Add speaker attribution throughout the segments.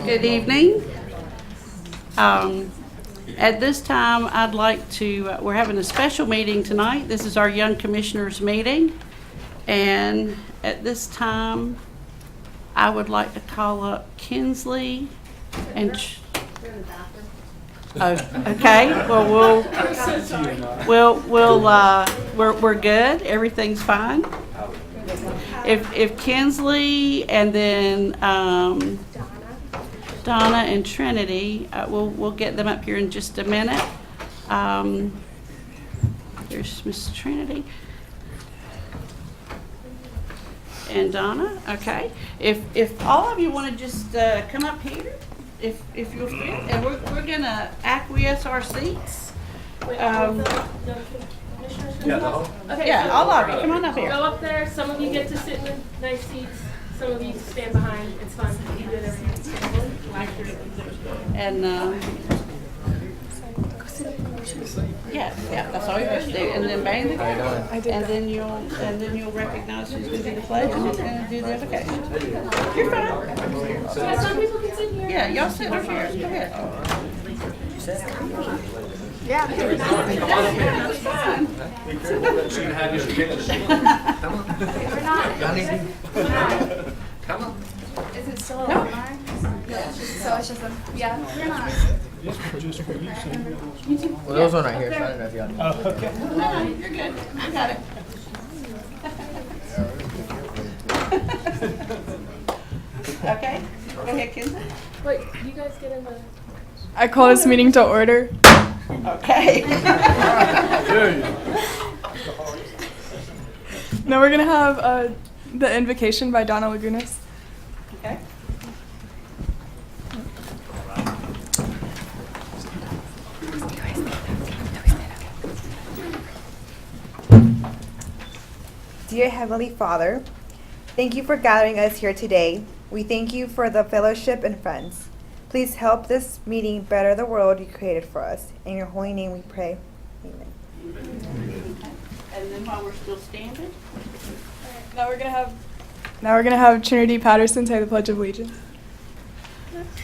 Speaker 1: Good evening. At this time, I'd like to, we're having a special meeting tonight. This is our Young Commissioners meeting. And at this time, I would like to call up Kinsley and... Oh, okay. Well, we're good. Everything's fine. If Kinsley and then Donna and Trinity, we'll get them up here in just a minute. There's Miss Trinity and Donna. Okay. If all of you want to just come up here, if you'll fit, and we're gonna acquiesce our seats.
Speaker 2: Yeah,
Speaker 1: all of you, come on up here.
Speaker 2: Go up there. Some of you get to sit in the nice seats. Some of you stand behind. It's fun. You do whatever you want.
Speaker 1: And yeah, that's all you have to do. And then bang the gavel, and then you'll recognize who's going to do the pledge and who's going to do the evocation. You're fine.
Speaker 2: Yeah, some people can sit here.
Speaker 1: Yeah, y'all sit in our chairs. Go ahead. Yeah. That's fine.
Speaker 3: Come on.
Speaker 4: Is it still online? Yeah. So it's just a, yeah, we're not.
Speaker 3: Well, there's one right here, so I don't know if y'all need.
Speaker 1: Oh, okay. No, you're good. I got it. Okay. Go ahead, Kinsley.
Speaker 2: Wait, you guys get in the...
Speaker 4: I call this meeting to order.
Speaker 1: Okay.
Speaker 4: Now we're going to have the Invocation by Donna Lagunas.
Speaker 1: Okay.
Speaker 5: Dear Heavenly Father, thank you for gathering us here today. We thank you for the fellowship and friends. Please help this meeting better the world you created for us. In your holy name we pray. Amen.
Speaker 1: And then while we're still standing,
Speaker 4: Now we're going to have Trinity Patterson say the Pledge of Allegiance.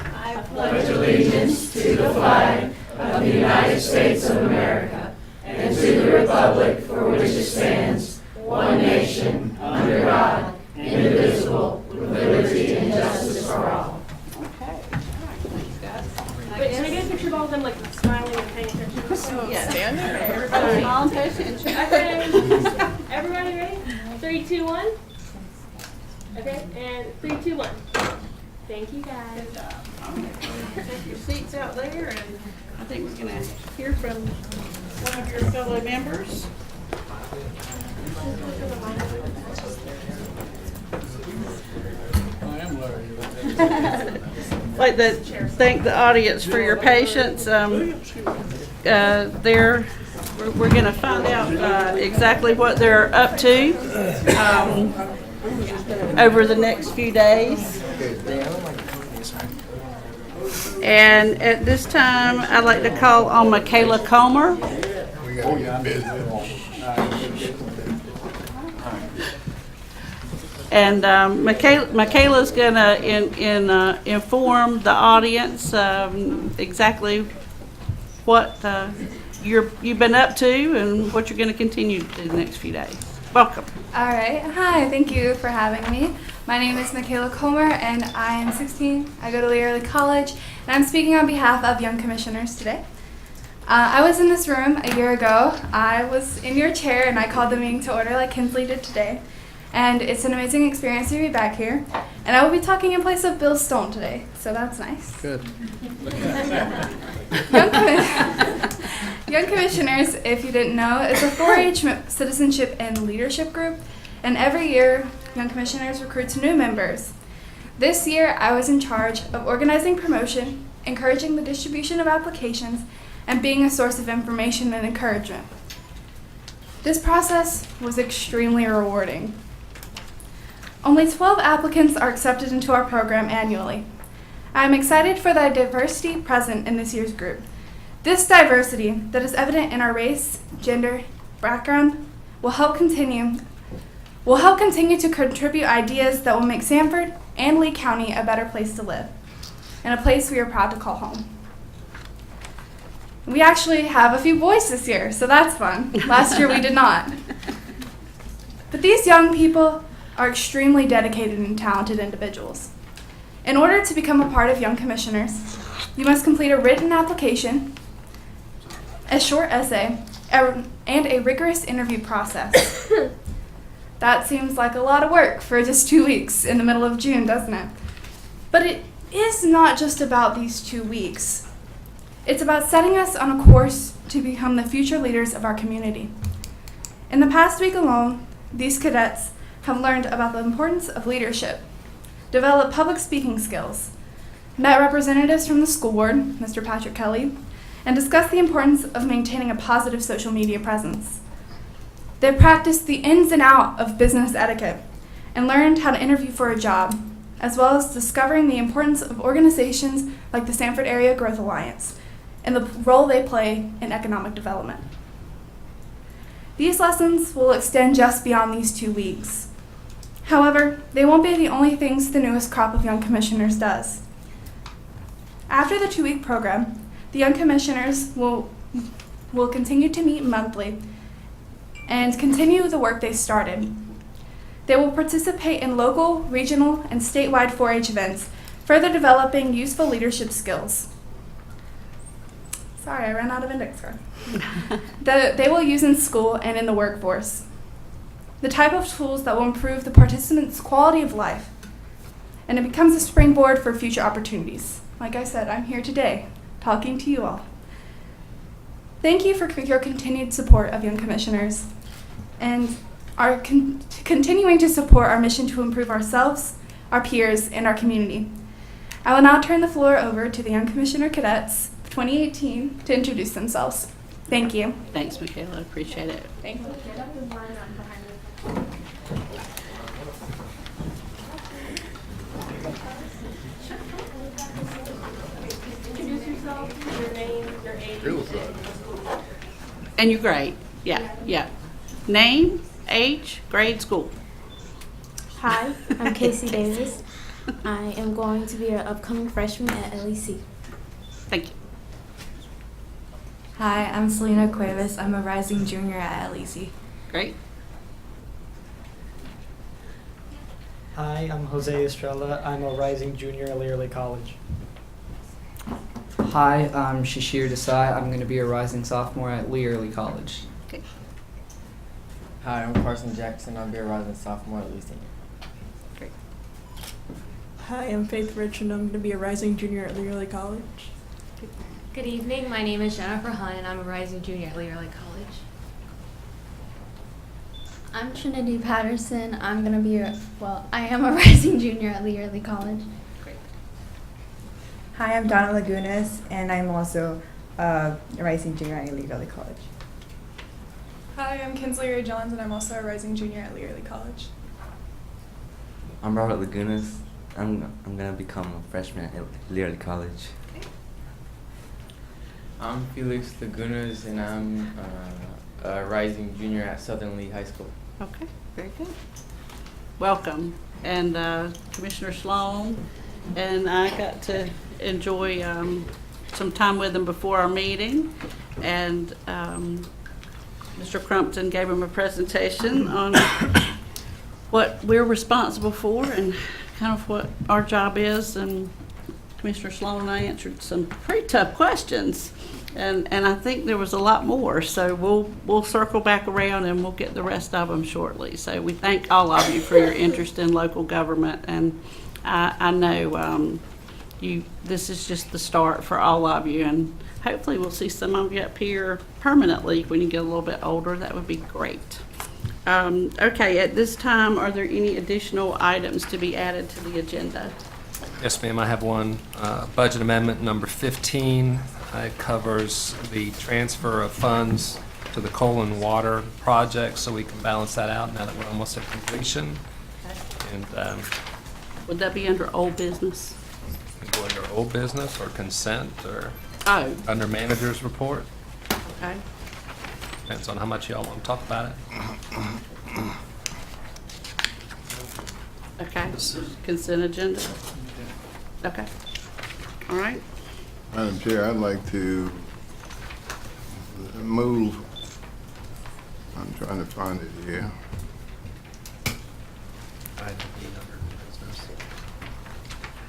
Speaker 6: I pledge allegiance to the flag of the United States of America and to the republic for which it stands, one nation, under God, indivisible, with liberty and justice for all.
Speaker 1: okay.
Speaker 2: Wait, can I get a picture of all of them, like, smiling and paying attention?
Speaker 1: Yes.
Speaker 4: Standing there.
Speaker 1: Everybody smile and pay attention.
Speaker 2: Okay. Everybody ready? 3, 2, 1. Okay, and 3, 2, 1. Thank you, guys.
Speaker 1: Good job. Take your seats out there, and I think we're going to hear from one of your fellow members. Like to thank the audience for your patience. We're going to find out exactly what they're up to over the next few days. And at this time, I'd like to call on Michaela Comer. And Michaela's going to inform the audience exactly what you've been up to and what you're going to continue to do the next few days. Welcome.
Speaker 4: All right. Hi. Thank you for having me. My name is Michaela Comer, and I am 16. I go to Lee Early College, and I'm speaking on behalf of Young Commissioners today. I was in this room a year ago. I was in your chair, and I called the meeting to order like Kinsley did today. And it's an amazing experience to be back here. And I will be talking in place of Bill Stone today, so that's nice.
Speaker 3: Good.
Speaker 4: Young Commissioners, if you didn't know, is a 4-H citizenship and leadership group. And every year, Young Commissioners recruits new members. This year, I was in charge of organizing promotion, encouraging the distribution of applications, and being a source of information and encouragement. This process was extremely rewarding. Only 12 applicants are accepted into our program annually. I am excited for the diversity present in this year's group. This diversity that is evident in our race, gender, background will help continue to contribute ideas that will make Sanford and Lee County a better place to live, and a place we are proud to call home. We actually have a few boys this year, so that's fun. Last year we did not. But these young people are extremely dedicated and talented individuals. In order to become a part of Young Commissioners, you must complete a written application, a short essay, and a rigorous interview process. That seems like a lot of work for just 2 weeks in the middle of June, doesn't it? But it is not just about these 2 weeks. It's about setting us on a course to become the future leaders of our community. In the past week alone, these cadets have learned about the importance of leadership, developed public speaking skills, met representatives from the school board, Mr. Patrick Kelly, and discussed the importance of maintaining a positive social media presence. They've practiced the ins and outs of business etiquette and learned how to interview for a job, as well as discovering the importance of organizations like the Sanford Area Growth Alliance and the role they play in economic development. These lessons will extend just beyond these 2 weeks. However, they won't be the only things the newest crop of Young Commissioners does. After the 2-week program, the Young Commissioners will continue to meet monthly and continue the work they started. They will participate in local, regional, and statewide 4-H events, further developing useful leadership skills. Sorry, I ran out of index card. That they will use in school and in the workforce. The type of tools that will improve the participants' quality of life. And it becomes a springboard for future opportunities. Like I said, I'm here today, talking to you all. Thank you for your continued support of Young Commissioners and are continuing to support our mission to improve ourselves, our peers, and our community. I will now turn the floor over to the Young Commissioner Cadets of 2018 to introduce themselves. Thank you.
Speaker 1: Thanks, Michaela. Appreciate it.
Speaker 4: Thank you.
Speaker 2: Introduce yourself, your name, your age.
Speaker 1: And your grade. Yeah. Name, age, grade, school.
Speaker 7: Hi, I'm Casey Davis. I am going to be an upcoming freshman at LEC.
Speaker 1: Thank you.
Speaker 8: Hi, I'm Selena Cuevas. I'm a rising junior at LEC.
Speaker 1: Great.
Speaker 9: Hi, I'm Jose Estrella. I'm a rising junior at Learley College.
Speaker 10: Hi, I'm Shashir Desai. I'm going to be a rising sophomore at Learley College.
Speaker 1: Okay.
Speaker 3: Hi, I'm Carson Jackson. I'll be a rising sophomore at Lee Senior.
Speaker 1: Great.
Speaker 11: Hi, I'm Faith Richard. I'm going to be a rising junior at Learley College.
Speaker 12: Good evening. My name is Jennifer Hunt, and I'm a rising junior at Learley College.
Speaker 7: I'm Trinity Patterson. I am a rising junior at Learley College.
Speaker 1: Great.
Speaker 5: Hi, I'm Donna Lagunas, and I'm also a rising junior at Learley College.
Speaker 4: Hi, I'm Kinsley Ray Johns, and I'm also a rising junior at Learley College.
Speaker 13: I'm Robert Lagunas. I'm gonna become a freshman at Learley College.
Speaker 3: I'm Felix Lagunas, and I'm a rising junior at Southern Lee High School.
Speaker 1: Okay, very good. Welcome. And Commissioner Sloan and I got to enjoy some time with him before our meeting. And Mr. Crumpton gave him a presentation on what we're responsible for and kind of what our job is. And Commissioner Sloan and I answered some pretty tough questions. And I think there was a lot more, so we'll circle back around and we'll get the rest of them shortly. So we thank all of you for your interest in local government, and I know this is just the start for all of you, and hopefully we'll see some of you up here permanently when you get a little bit older. That would be great. Okay, at this time, are there any additional items to be added to the agenda?
Speaker 14: Yes, ma'am. I have one. Budget amendment number 15. It covers the transfer of funds to the coal and water project, so we can balance that out now that we're almost at completion. And
Speaker 1: would that be under old business?
Speaker 14: Go under old business or consent or
Speaker 1: under
Speaker 14: manager's report.
Speaker 1: Okay.
Speaker 14: Depends on how much y'all want to talk about it.
Speaker 1: Okay, consent agenda? Okay. All right.
Speaker 6: Madam Chair, I'd like to move, I'm trying to find it here.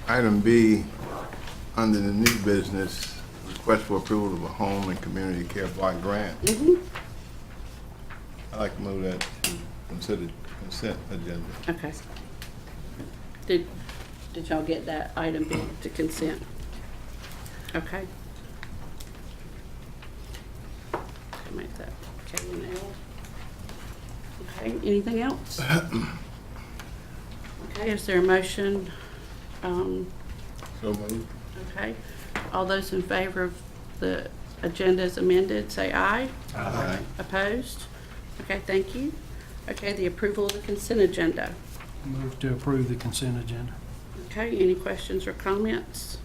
Speaker 6: Item B, under the new business, request for approval of a home and community care block grant. I'd like to move that to consider consent agenda.
Speaker 1: Okay. Did y'all get that item B to consent? Okay. Make that K and L. Okay, anything else? Okay, is there a motion?
Speaker 6: So moved.
Speaker 1: Okay, all those in favor of the agenda as amended, say aye.
Speaker 6: Aye.
Speaker 1: Opposed? Okay, thank you. Okay, the approval of the consent agenda.
Speaker 15: Move to approve the consent agenda.
Speaker 1: Okay, any questions or comments?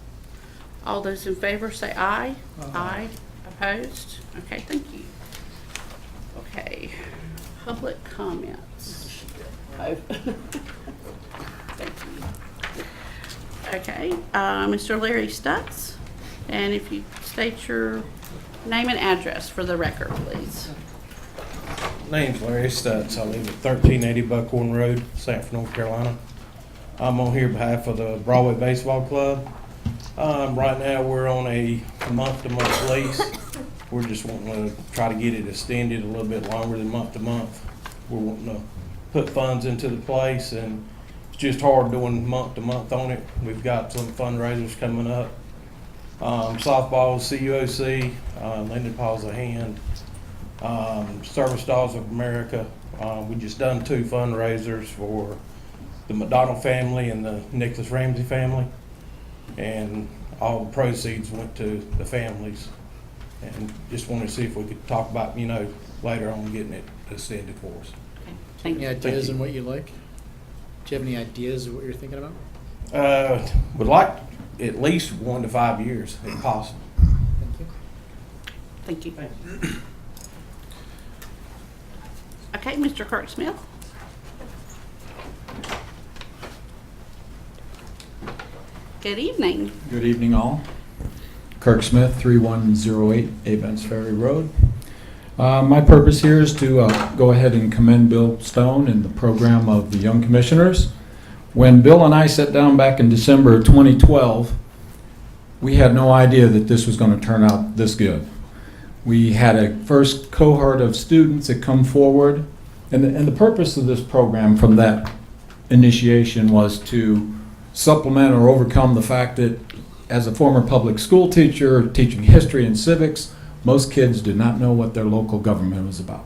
Speaker 1: All those in favor say aye. Aye. Opposed? Okay, thank you. Okay, public comments. Oh. Thank you. Okay, Mr. Larry Stutz, and if you state your name and address for the record, please.
Speaker 16: Name's Larry Stutz. I live at 1380 Buckhorn Road, Sanford, North Carolina. I'm on here on behalf of the Broadway Baseball Club. Right now we're on a month-to-month lease. We're just wanting to try to get it extended a little bit longer than month-to-month. We're wanting to put funds into the place, and it's just hard doing month-to-month on it. We've got some fundraisers coming up. Softball, CUOC, Lyndon Paul's a Hand, Service Dogs of America. We just done 2 fundraisers for the McDonald family and the Nicholas Ramsey family, and all the proceeds went to the families. And just wanted to see if we could talk about, later on getting it extended for us.
Speaker 1: Thank
Speaker 9: Any ideas on what you like? Do you have any ideas of what you're thinking about?
Speaker 16: Would like at least 1 to 5 years, if possible.
Speaker 1: Thank you. Okay, Mr. Kirk Smith. Good evening.
Speaker 17: Good evening, all. Kirk Smith, 3108 Avents Ferry Road. My purpose here is to go ahead and commend Bill Stone and the program of the Young Commissioners. When Bill and I sat down back in December of 2012, we had no idea that this was going to turn out this good. We had a first cohort of students that come forward, and the purpose of this program from that initiation was to supplement or overcome the fact that as a former public school teacher teaching history and civics, most kids did not know what their local government was about.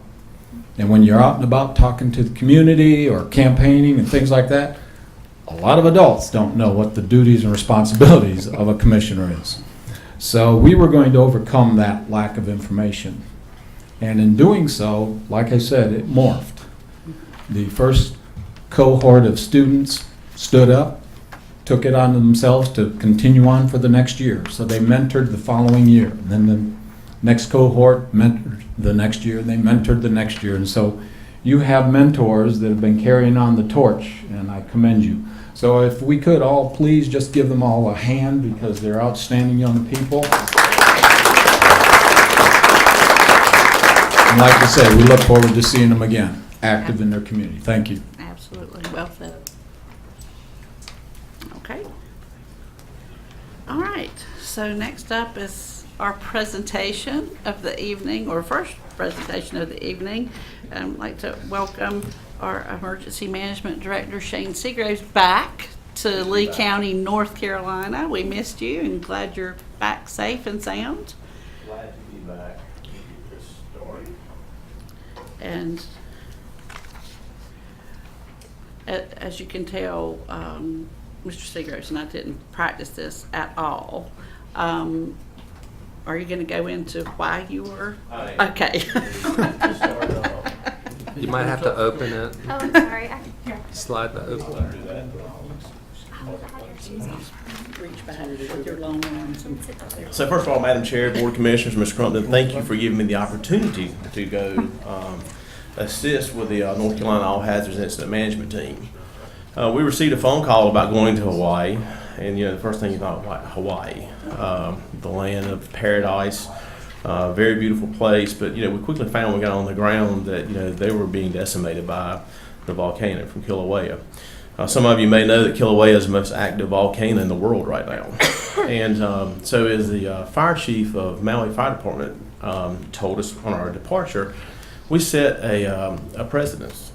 Speaker 17: And when you're out and about talking to the community or campaigning and things like that, a lot of adults don't know what the duties and responsibilities of a commissioner is. So we were going to overcome that lack of information. And in doing so, like I said, it morphed. The first cohort of students stood up, took it on themselves to continue on for the next year. So they mentored the following year. And then the next cohort mentored the next year, and they mentored the next year. And so you have mentors that have been carrying on the torch, and I commend you. So if we could all please just give them all a hand, because they're outstanding young people. And like I say, we look forward to seeing them again, active in their community. Thank you.
Speaker 1: Absolutely. Well said. Okay. All right. So next up is our presentation of the evening, or first presentation of the evening. I'd like to welcome our Emergency Management Director, Shane Seagraves, back to Lee County, North Carolina. We missed you and glad you're back safe and sound.
Speaker 18: Glad to be back. This story.
Speaker 1: And as you can tell, Mr. Seagraves and I didn't practice this at all. Are you going to go into why you were? Okay.
Speaker 14: You might have to open it.
Speaker 7: Oh, I'm sorry.
Speaker 14: Slide the open.
Speaker 1: Reach behind you with your long arms.
Speaker 18: So first of all, Madam Chair, Board of Commissioners, Mr. Crumpton, thank you for giving me the opportunity to go assist with the North Carolina All Hazards Incident Management Team. We received a phone call about going to Hawaii, and the first thing you thought, Hawaii, the land of paradise, very beautiful place. But we quickly found when we got on the ground that they were being decimated by the volcano from Kilauea. Some of you may know that Kilauea is the most active volcano in the world right now, and so as the fire chief of Maui Fire Department told us on our departure, we set a precedence.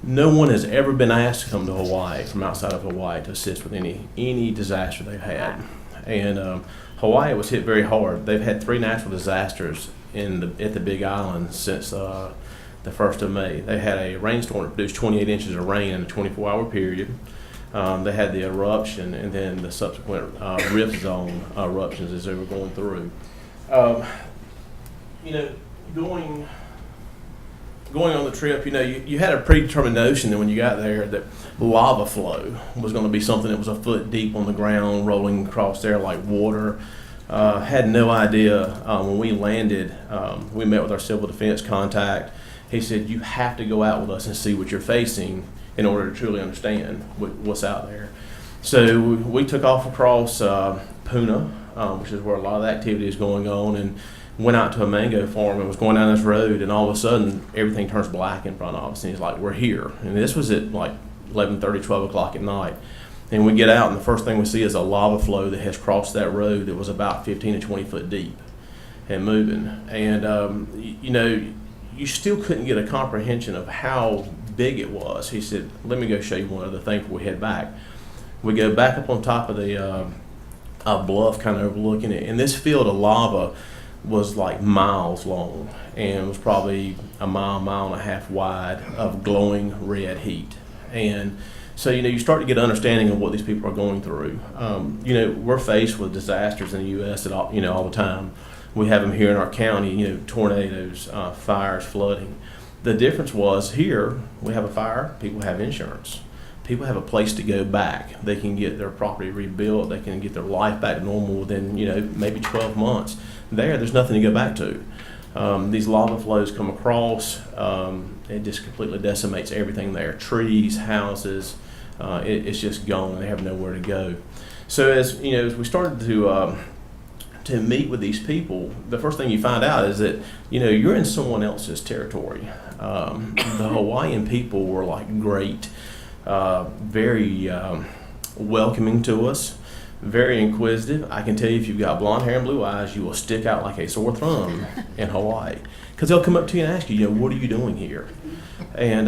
Speaker 18: No one has ever been asked to come to Hawaii from outside of Hawaii to assist with any disaster they've had. And Hawaii was hit very hard. They've had 3 natural disasters at the Big Island since the 1st of May. They had a rainstorm that produced 28 inches of rain in a 24-hour period. They had the eruption and then the subsequent rift zone eruptions as they were going through. Going on the trip, you had a predetermined notion that when you got there that lava flow was going to be something that was a foot deep on the ground, rolling across there like water. Had no idea. When we landed, we met with our civil defense contact. He said, you have to go out with us and see what you're facing in order to truly understand what's out there. So we took off across Puna, which is where a lot of the activity is going on, and went out to a mango farm and was going down this road, and all of a sudden everything turns black in front of us, and he's like, we're here. And this was at like 11:30, 12 o'clock at night. And we get out, and the first thing we see is a lava flow that has crossed that road that was about 15 to 20 foot deep and moving. And you still couldn't get a comprehension of how big it was. He said, let me go show you one other thing before we head back. We go back up on top of the bluff kind of overlooking it, and this field of lava was like miles long and was probably a mile and a half wide of glowing red heat. And so you start to get an understanding of what these people are going through. We're faced with disasters in the U.S. all the time. We have them here in our county, tornadoes, fires, flooding. The difference was here we have a fire, people have insurance. People have a place to go back. They can get their property rebuilt. They can get their life back to normal within, maybe 12 months. There's nothing to go back to. These lava flows come across. It just completely decimates everything there. Trees, houses, it's just gone. They have nowhere to go. So as we started to meet with these people, the first thing you find out is that you're in someone else's territory. The Hawaiian people were like great. Very welcoming to us, very inquisitive. I can tell you if you've got blonde hair and blue eyes, you will stick out like a sore thumb in Hawaii, because they'll come up to you and ask you, what are you doing here? And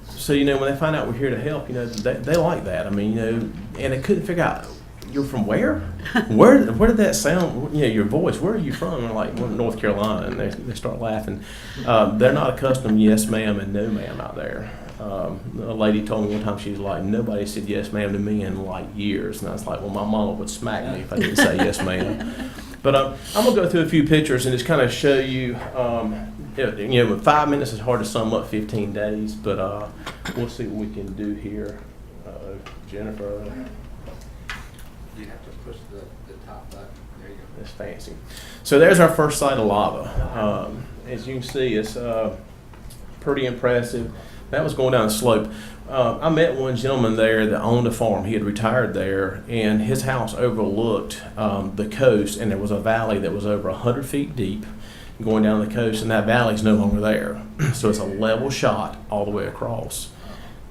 Speaker 18: so when they find out we're here to help, they like that. I mean, and they couldn't figure out, you're from where? Where did that sound? Your voice. Where are you from? And like, well, North Carolina, and they start laughing. They're not accustomed to yes ma'am and no ma'am out there. A lady told me one time, she was like, nobody said yes ma'am to me in like years. And I was like, well, my mama would smack me if I didn't say yes ma'am. But I'm going to go through a few pictures and just kind of show you, with 5 minutes it's hard to sum up 15 days, but we'll see what we can do here. Jennifer.
Speaker 14: You have to push the top button. There you go.
Speaker 18: That's fancy. So there's our first site of lava. As you can see, it's pretty impressive. That was going down a slope. I met one gentleman there that owned a farm. He had retired there, and his house overlooked the coast, and there was a valley that was over 100 feet deep going down the coast, and that valley's no longer there. So it's a level shot all the way across.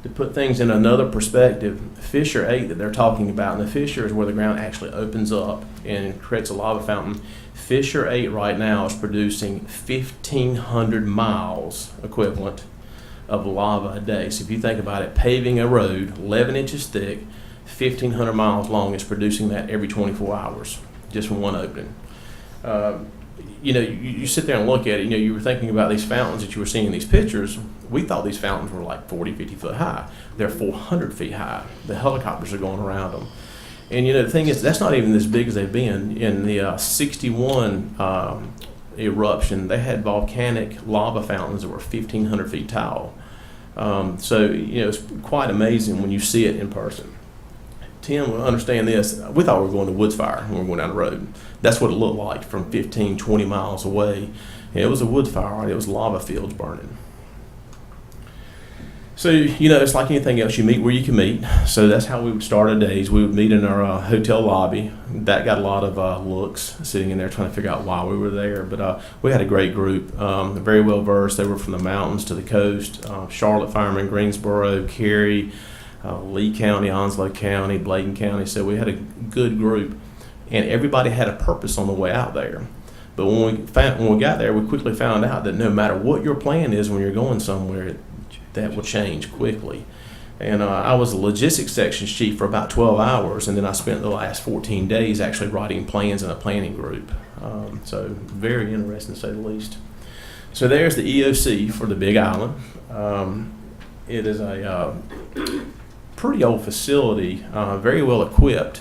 Speaker 18: To put things in another perspective, Fissure 8 that they're talking about, and the fissure is where the ground actually opens up and creates a lava fountain. Fissure 8 right now is producing 1,500 miles equivalent of lava a day. So if you think about it, paving a road 11 inches thick, 1,500 miles long, is producing that every 24 hours, just from one opening. You sit there and look at it, you were thinking about these fountains that you were seeing in these pictures. We thought these fountains were like 40, 50 foot high. They're 400 feet high. The helicopters are going around them. And the thing is, that's not even as big as they've been. In the 61 eruption, they had volcanic lava fountains that were 1,500 feet tall. So it's quite amazing when you see it in person. Tim will understand this. We thought we were going to woods fire when we were going down the road. That's what it looked like from 15, 20 miles away. And it was a wood fire. It was lava fields burning. So, it's like anything else. You meet where you can meet. So that's how we would start our days. We would meet in our hotel lobby. That got a lot of looks sitting in there trying to figure out why we were there. But we had a great group, very well versed. They were from the mountains to the coast, Charlotte Fireman, Greensboro, Cary, Lee County, Onslow County, Bladen County. So we had a good group. And everybody had a purpose on the way out there. But when we got there, we quickly found out that no matter what your plan is when you're going somewhere, that will change quickly. And I was a logistics sections chief for about 12 hours, and then I spent the last 14 days actually writing plans in a planning group. So very interesting to say the least. So there's the EOC for the Big Island. It is a pretty old facility, very well equipped.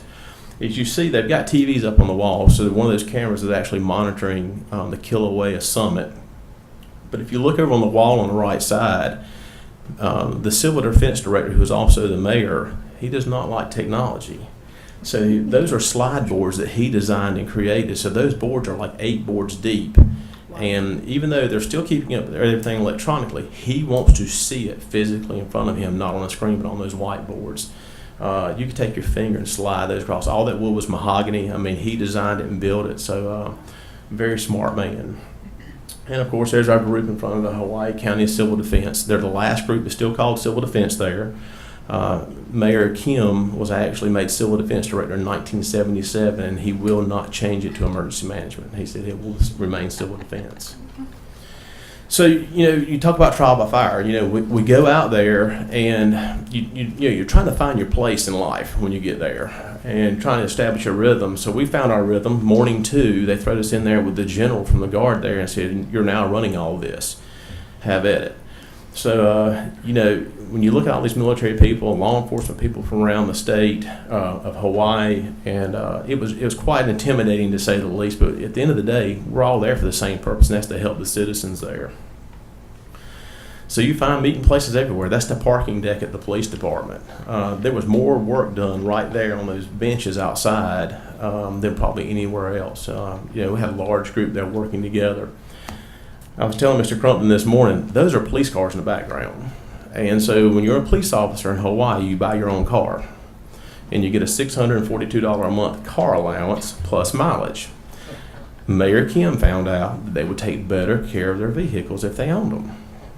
Speaker 18: As you see, they've got TVs up on the wall, so one of those cameras is actually monitoring the Kilauea summit. But if you look over on the wall on the right side, the civil defense director, who is also the mayor, he does not like technology. So those are slide boards that he designed and created. So those boards are like 8 boards deep. And even though they're still keeping up everything electronically, he wants to see it physically in front of him, not on a screen, but on those whiteboards. You could take your finger and slide those across. All that wood was mahogany. I mean, he designed it and built it. So very smart man. And of course, there's our group in front of the Hawaii County Civil Defense. They're the last group that's still called Civil Defense there. Mayor Kim was actually made Civil Defense Director in 1977, and he will not change it to Emergency Management. He said it will remain Civil Defense. So, you talk about trial by fire. We go out there, and you're trying to find your place in life when you get there and trying to establish a rhythm. So we found our rhythm. Morning 2, they threw us in there with the general from the guard there and said, "You're now running all this. Have at it." So, when you look at all these military people, law enforcement people from around the state of Hawaii, and it was quite intimidating to say the least, but at the end of the day, we're all there for the same purpose, and that's to help the citizens there. So you find meeting places everywhere. That's the parking deck at the police department. There was more work done right there on those benches outside than probably anywhere else. We had a large group there working together. I was telling Mr. Crumpton this morning, those are police cars in the background. And so when you're a police officer in Hawaii, you buy your own car. And you get a $642 a month car allowance plus mileage. Mayor Kim found out that they would take better care of their vehicles if they owned them.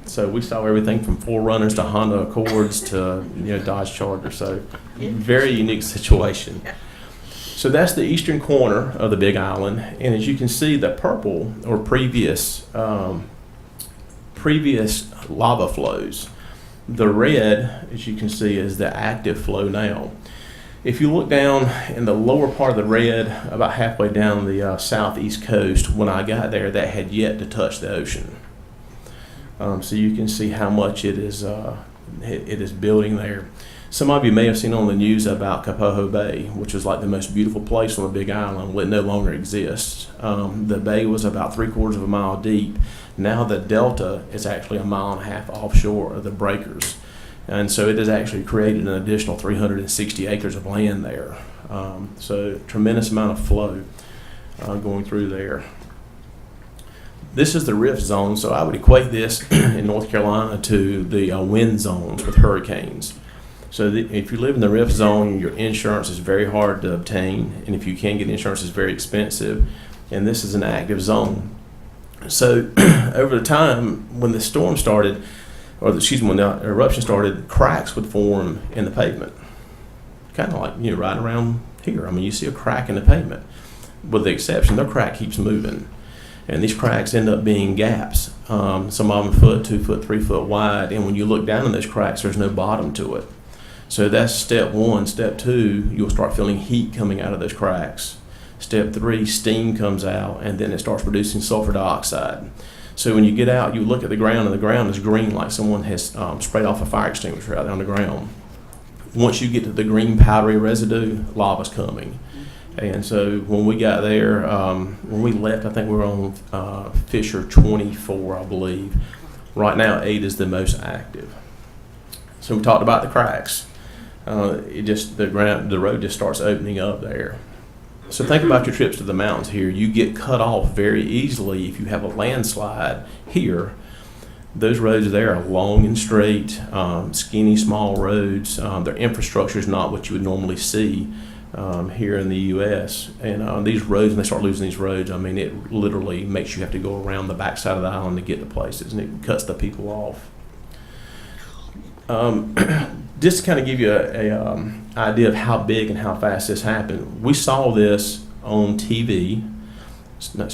Speaker 18: So we saw everything from 4Runners to Honda Accords to Dodge Charger. So very unique situation. So that's the eastern corner of the Big Island, and as you can see, the purple or previous lava flows. The red, as you can see, is the active flow now. If you look down in the lower part of the red, about halfway down the southeast coast, when I got there, that had yet to touch the ocean. So you can see how much it is building there. Some of you may have seen on the news about Kapoho Bay, which was like the most beautiful place on the Big Island. Well, it no longer exists. The bay was about 3/4 of a mile deep. Now the delta is actually 1.5 miles offshore of the breakers. And so it has actually created an additional 360 acres of land there. So tremendous amount of flow going through there. This is the rift zone, so I would equate this in North Carolina to the wind zones with hurricanes. So if you live in the rift zone, your insurance is very hard to obtain, and if you can get insurance, it's very expensive, and this is an active zone. So over the time, when the storm started, when the eruption started, cracks would form in the pavement, kind of like right around here. I mean, you see a crack in the pavement, with the exception, the crack keeps moving. And these cracks end up being gaps, some of them 1 foot, 2 foot, 3 foot wide. And when you look down in those cracks, there's no bottom to it. So that's step 1. Step 2, you'll start feeling heat coming out of those cracks. Step 3, steam comes out, and then it starts producing sulfur dioxide. So when you get out, you look at the ground, and the ground is green, like someone has sprayed off a fire extinguisher out there on the ground. Once you get to the green powdery residue, lava's coming. And so when we got there, when we left, I think we were on Fisher 24, I believe. Right now, 8 is the most active. So we talked about the cracks. The road just starts opening up there. So think about your trips to the mountains here. You get cut off very easily if you have a landslide here. Those roads there are long and straight, skinny, small roads. Their infrastructure is not what you would normally see here in the U.S. And these roads, when they start losing these roads, I mean, it literally makes you have to go around the backside of the island to get to places, and it cuts the people off. Just to kind of give you a idea of how big and how fast this happened, we saw this on TV.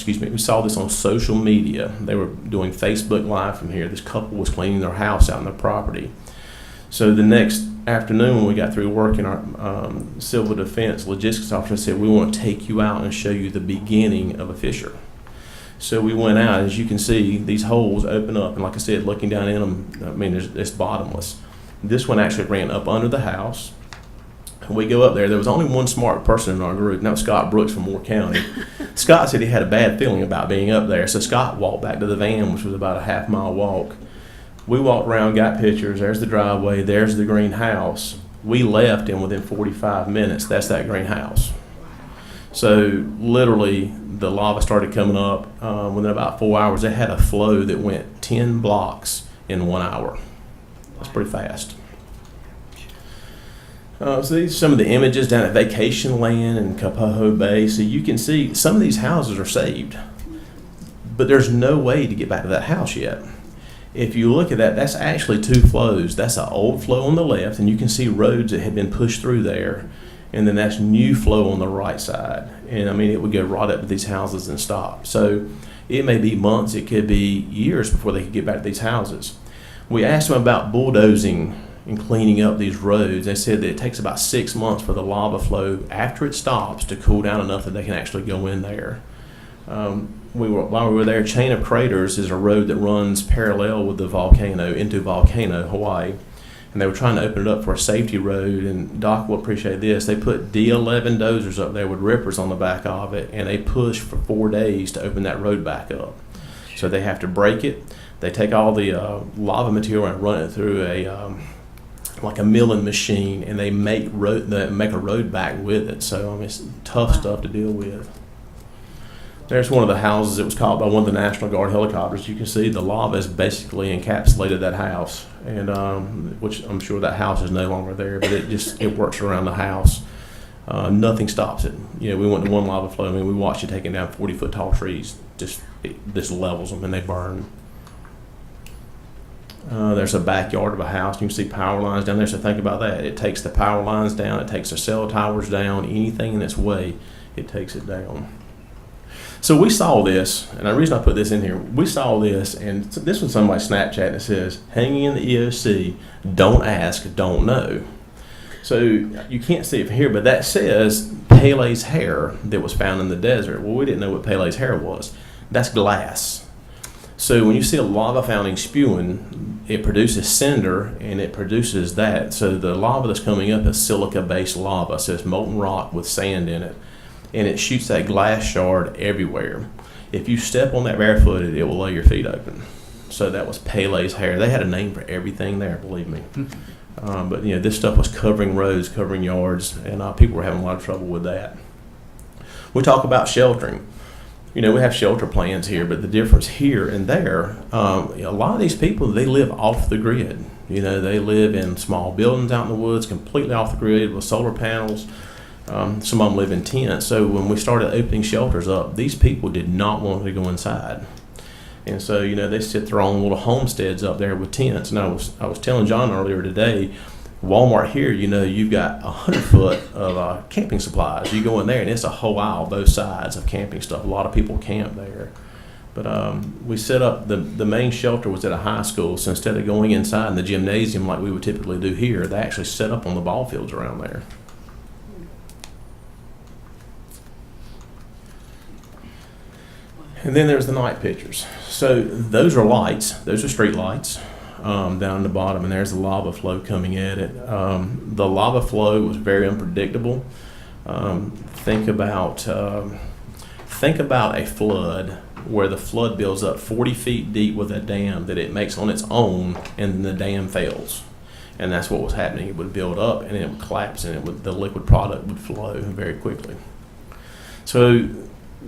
Speaker 18: We saw this on social media. They were doing Facebook Live from here. This couple was cleaning their house out on their property. So the next afternoon when we got through working, our civil defense logistics officer said, we want to take you out and show you the beginning of a fissure. So we went out. As you can see, these holes open up, and like I said, looking down in them, I mean, it's bottomless. This one actually ran up under the house. We go up there. There was only one smart person in our group, and that was Scott Brooks from Moore County. Scott said he had a bad feeling about being up there, so Scott walked back to the van, which was about a half-mile walk. We walked around, got pictures. There's the driveway. There's the green house. We left, and within 45 minutes, that's that green house. So literally, the lava started coming up. Within about 4 hours, they had a flow that went 10 blocks in 1 hour. That's pretty fast. So these are some of the images down at Vacation Land and Kapoho Bay. So you can see some of these houses are saved, but there's no way to get back to that house yet. If you look at that, that's actually two flows. That's an old flow on the left, and you can see roads that had been pushed through there, and then that's new flow on the right side. And I mean, it would go right up to these houses and stop. So it may be months, it could be years before they could get back to these houses. We asked them about bulldozing and cleaning up these roads. They said that it takes about 6 months for the lava flow after it stops to cool down enough that they can actually go in there. While we were there, Chain of Craters is a road that runs parallel with the volcano into Volcano, Hawaii. And they were trying to open it up for a safety road, and Doc will appreciate this. They put D11 dozers up there with rippers on the back of it, and they pushed for 4 days to open that road back up. So they have to break it. They take all the lava material and run it through like a milling machine, and they make a road back with it. So I mean, it's tough stuff to deal with. There's one of the houses that was caught by one of the National Guard helicopters. You can see the lava has basically encapsulated that house, and which I'm sure that house is no longer there, but it works around the house. Nothing stops it. You know, we went to one lava flow. I mean, we watched it taking down 40-foot tall trees. This levels them and they burn. There's a backyard of a house. You can see power lines down there, so think about that. It takes the power lines down, it takes the cell towers down, anything in its way, it takes it down. So we saw this, and the reason I put this in here, we saw this, and this was somebody's Snapchat that says, hanging in the EOC, don't ask, don't know. So you can't see it from here, but that says Pele's hair that was found in the desert. Well, we didn't know what Pele's hair was. That's glass. So when you see a lava fountain spewing, it produces cinder, and it produces that. So the lava that's coming up is silica-based lava, so it's molten rock with sand in it, and it shoots that glass shard everywhere. If you step on that barefooted, it will lay your feet open. So that was Pele's hair. They had a name for everything there, believe me. But you know, this stuff was covering roads, covering yards, and people were having a lot of trouble with that. We talk about sheltering. You know, we have shelter plans here, but the difference here and there, a lot of these people, they live off the grid. You know, they live in small buildings out in the woods, completely off the grid with solar panels. Some of them live in tents. So when we started opening shelters up, these people did not want to go inside. And so, you know, they sit their own little homesteads up there with tents. And I was telling John earlier today, Walmart here, you know, you've got 100 foot of camping supplies. You go in there and it's a whole aisle, both sides of camping stuff. A lot of people camp there. But we set up, the main shelter was at a high school, so instead of going inside in the gymnasium like we would typically do here, they actually set up on the ball fields around there. And then there's the night pictures. So those are lights. Those are street lights. Down the bottom, and there's the lava flow coming at it. The lava flow was very unpredictable. Think about a flood where the flood builds up 40 feet deep with a dam that it makes on its own, and then the dam fails. And that's what was happening. It would build up, and it would collapse, and the liquid product would flow very quickly. So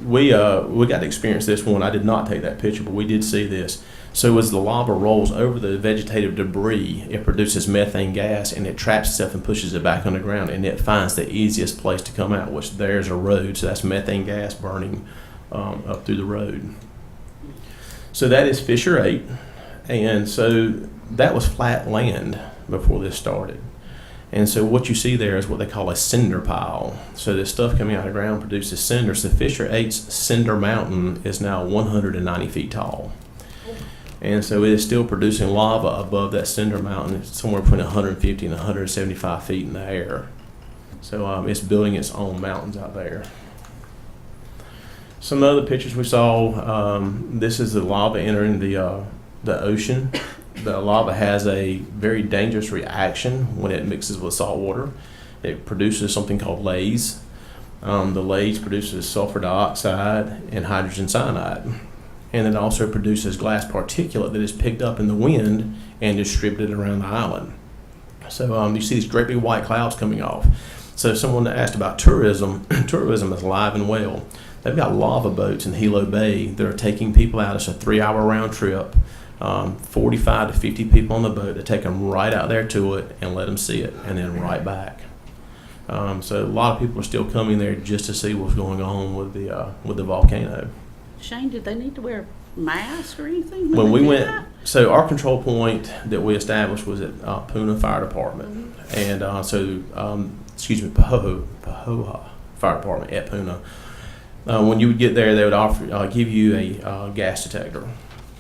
Speaker 18: we got to experience this one. I did not take that picture, but we did see this. So as the lava rolls over the vegetative debris, it produces methane gas, and it traps itself and pushes it back underground, and it finds the easiest place to come out, which there's a road. So that's methane gas burning up through the road. So that is Fissure 8, and so that was flat land before this started. And so what you see there is what they call a cinder pile. So this stuff coming out of the ground produces cinders. The Fissure 8's cinder mountain is now 190 feet tall. And so it is still producing lava above that cinder mountain. It's somewhere between 150 and 175 feet in the air. So it's building its own mountains out there. Some other pictures we saw, this is the lava entering the ocean. The lava has a very dangerous reaction when it mixes with salt water. It produces something called Dhhs. The Dhhs produces sulfur dioxide and hydrogen cyanide. And it also produces glass particulate that is picked up in the wind and distributed around the island. So you see these great big white clouds coming off. So someone asked about tourism. Tourism is alive and well. They've got lava boats in Hilo Bay that are taking people out. It's a 3-hour round trip. 45 to 50 people on the boat. They take them right out there to it and let them see it, and then right back. So a lot of people are still coming there just to see what's going on with the volcano.
Speaker 1: Shane, did they need to wear masks or anything?
Speaker 18: When we
Speaker 1: they did
Speaker 18: went,
Speaker 1: that?
Speaker 18: so our control point that we established was at Puna Fire Department, and Pahoa Fire Department at Puna. When you would get there, they would give you a gas detector.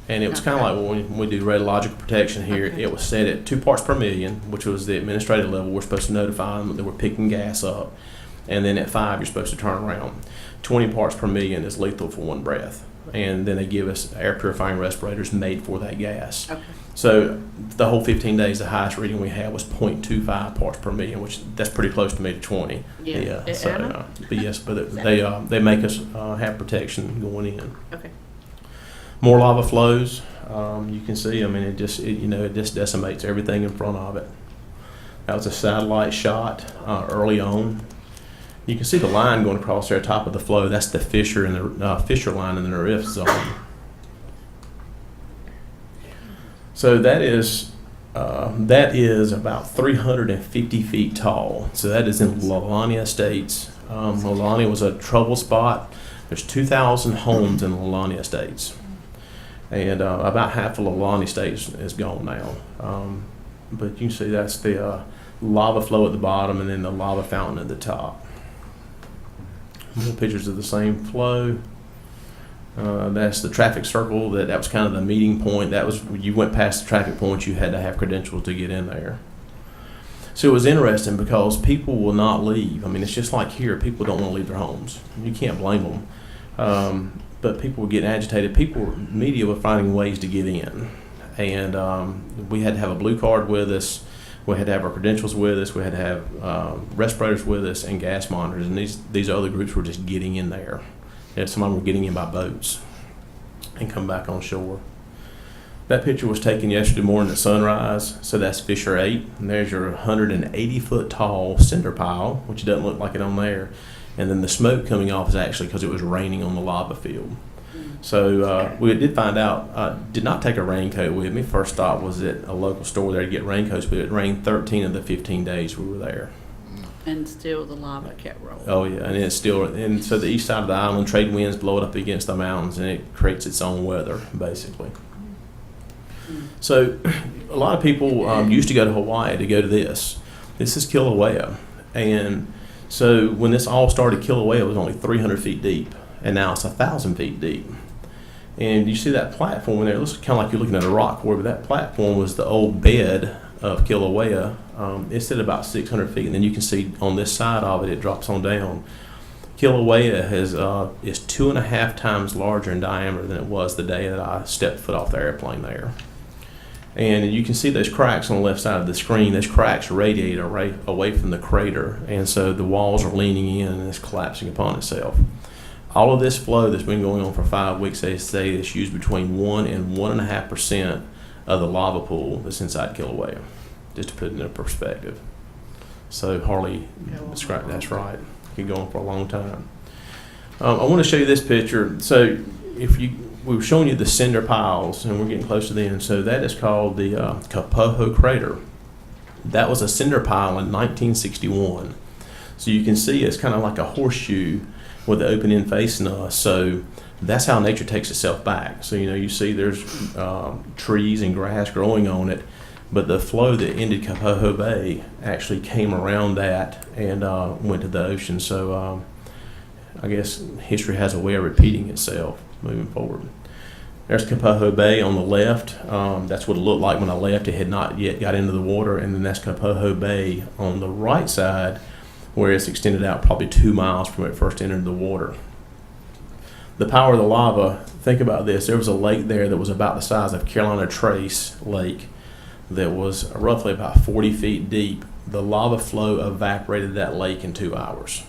Speaker 18: And it was kind of like when we do radiological protection here. It was set at 2 parts per million, which was the administrative level. We're supposed to notify them that we're picking gas up. And then at 5, you're supposed to turn around. 20 parts per million is lethal for 1 breath. And then they give us air purifying respirators made for that gas. Okay. So the whole 15 days, the highest reading we had was 0.25 parts per million, which that's pretty close to me to 20.
Speaker 1: Yeah.
Speaker 18: But yes, but they make us have protection going in.
Speaker 1: Okay.
Speaker 18: More lava flows. You can see. I mean, it just decimates everything in front of it. That was a satellite shot early on. You can see the line going across there, top of the flow. That's the fissure and the fissure line in the rift zone. So that is about 350 feet tall. So that is in Leilani Estates. Leilani was a trouble spot. There's 2,000 homes in Leilani Estates. And about half of Leilani Estates is gone now. But you can see that's the lava flow at the bottom and then the lava fountain at the top. More pictures of the same flow. That's the traffic circle. That was kind of the meeting point. That was, you went past the traffic point, you had to have credentials to get in there. So it was interesting because people will not leave. I mean, it's just like here. People don't want to leave their homes. You can't blame them. But people were getting agitated. Media were finding ways to get in. And we had to have a blue card with us. We had to have our credentials with us. We had to have respirators with us and gas monitors. And these other groups were just getting in there. And some of them were getting in by boats and come back on shore. That picture was taken yesterday morning at sunrise. So that's Fissure 8. And there's your 180-foot tall cinder pile, which doesn't look like it on there. And then the smoke coming off is actually because it was raining on the lava field. So we did find out, did not take a raincoat with me. First stop was at a local store there to get raincoats, but it rained 13 of the 15 days we were there.
Speaker 1: And still the lava kept rolling.
Speaker 18: Oh yeah, and it's still, and so the east side of the island, trade winds blow it up against the mountains and it creates its own weather, basically. So a lot of people used to go to Hawaii to go to this. This is Kilauea. And so when this all started, Kilauea was only 300 feet deep, and now it's 1,000 feet deep. And you see that platform in there, it looks kind of like you're looking at a rock quarry, but that platform was the old bed of Kilauea. It's at about 600 feet, and then you can see on this side of it, it drops on down. Kilauea is 2.5 times larger in diameter than it was the day that I stepped foot off the airplane there. And you can see those cracks on the left side of the screen. Those cracks radiate away from the crater, and so the walls are leaning in and it's collapsing upon itself. All of this flow that's been going on for 5 weeks, they say it's used between 1 and 1.5% of the lava pool that's inside Kilauea, just to put it in perspective. So hardly describe. That's right. It can go on for a long time. I want to show you this picture. So if you we were showing you the cinder piles, and we're getting close to the end. So that is called the Kapoho Crater. That was a cinder pile in 1961. So you can see it's kind of like a horseshoe with the open end facing us. So that's how nature takes itself back. So, you see there's trees and grass growing on it, but the flow that ended Kapoho Bay actually came around that and went to the ocean. So I guess history has a way of repeating itself moving forward. There's Kapoho Bay on the left. That's what it looked like when I left. It had not yet got into the water. And then that's Kapoho Bay on the right side, where it's extended out probably 2 miles from where it first entered the water. The power of the lava, think about this. There was a lake there that was about the size of Carolina Trace Lake that was roughly about 40 feet deep. The lava flow evaporated that lake in 2 hours.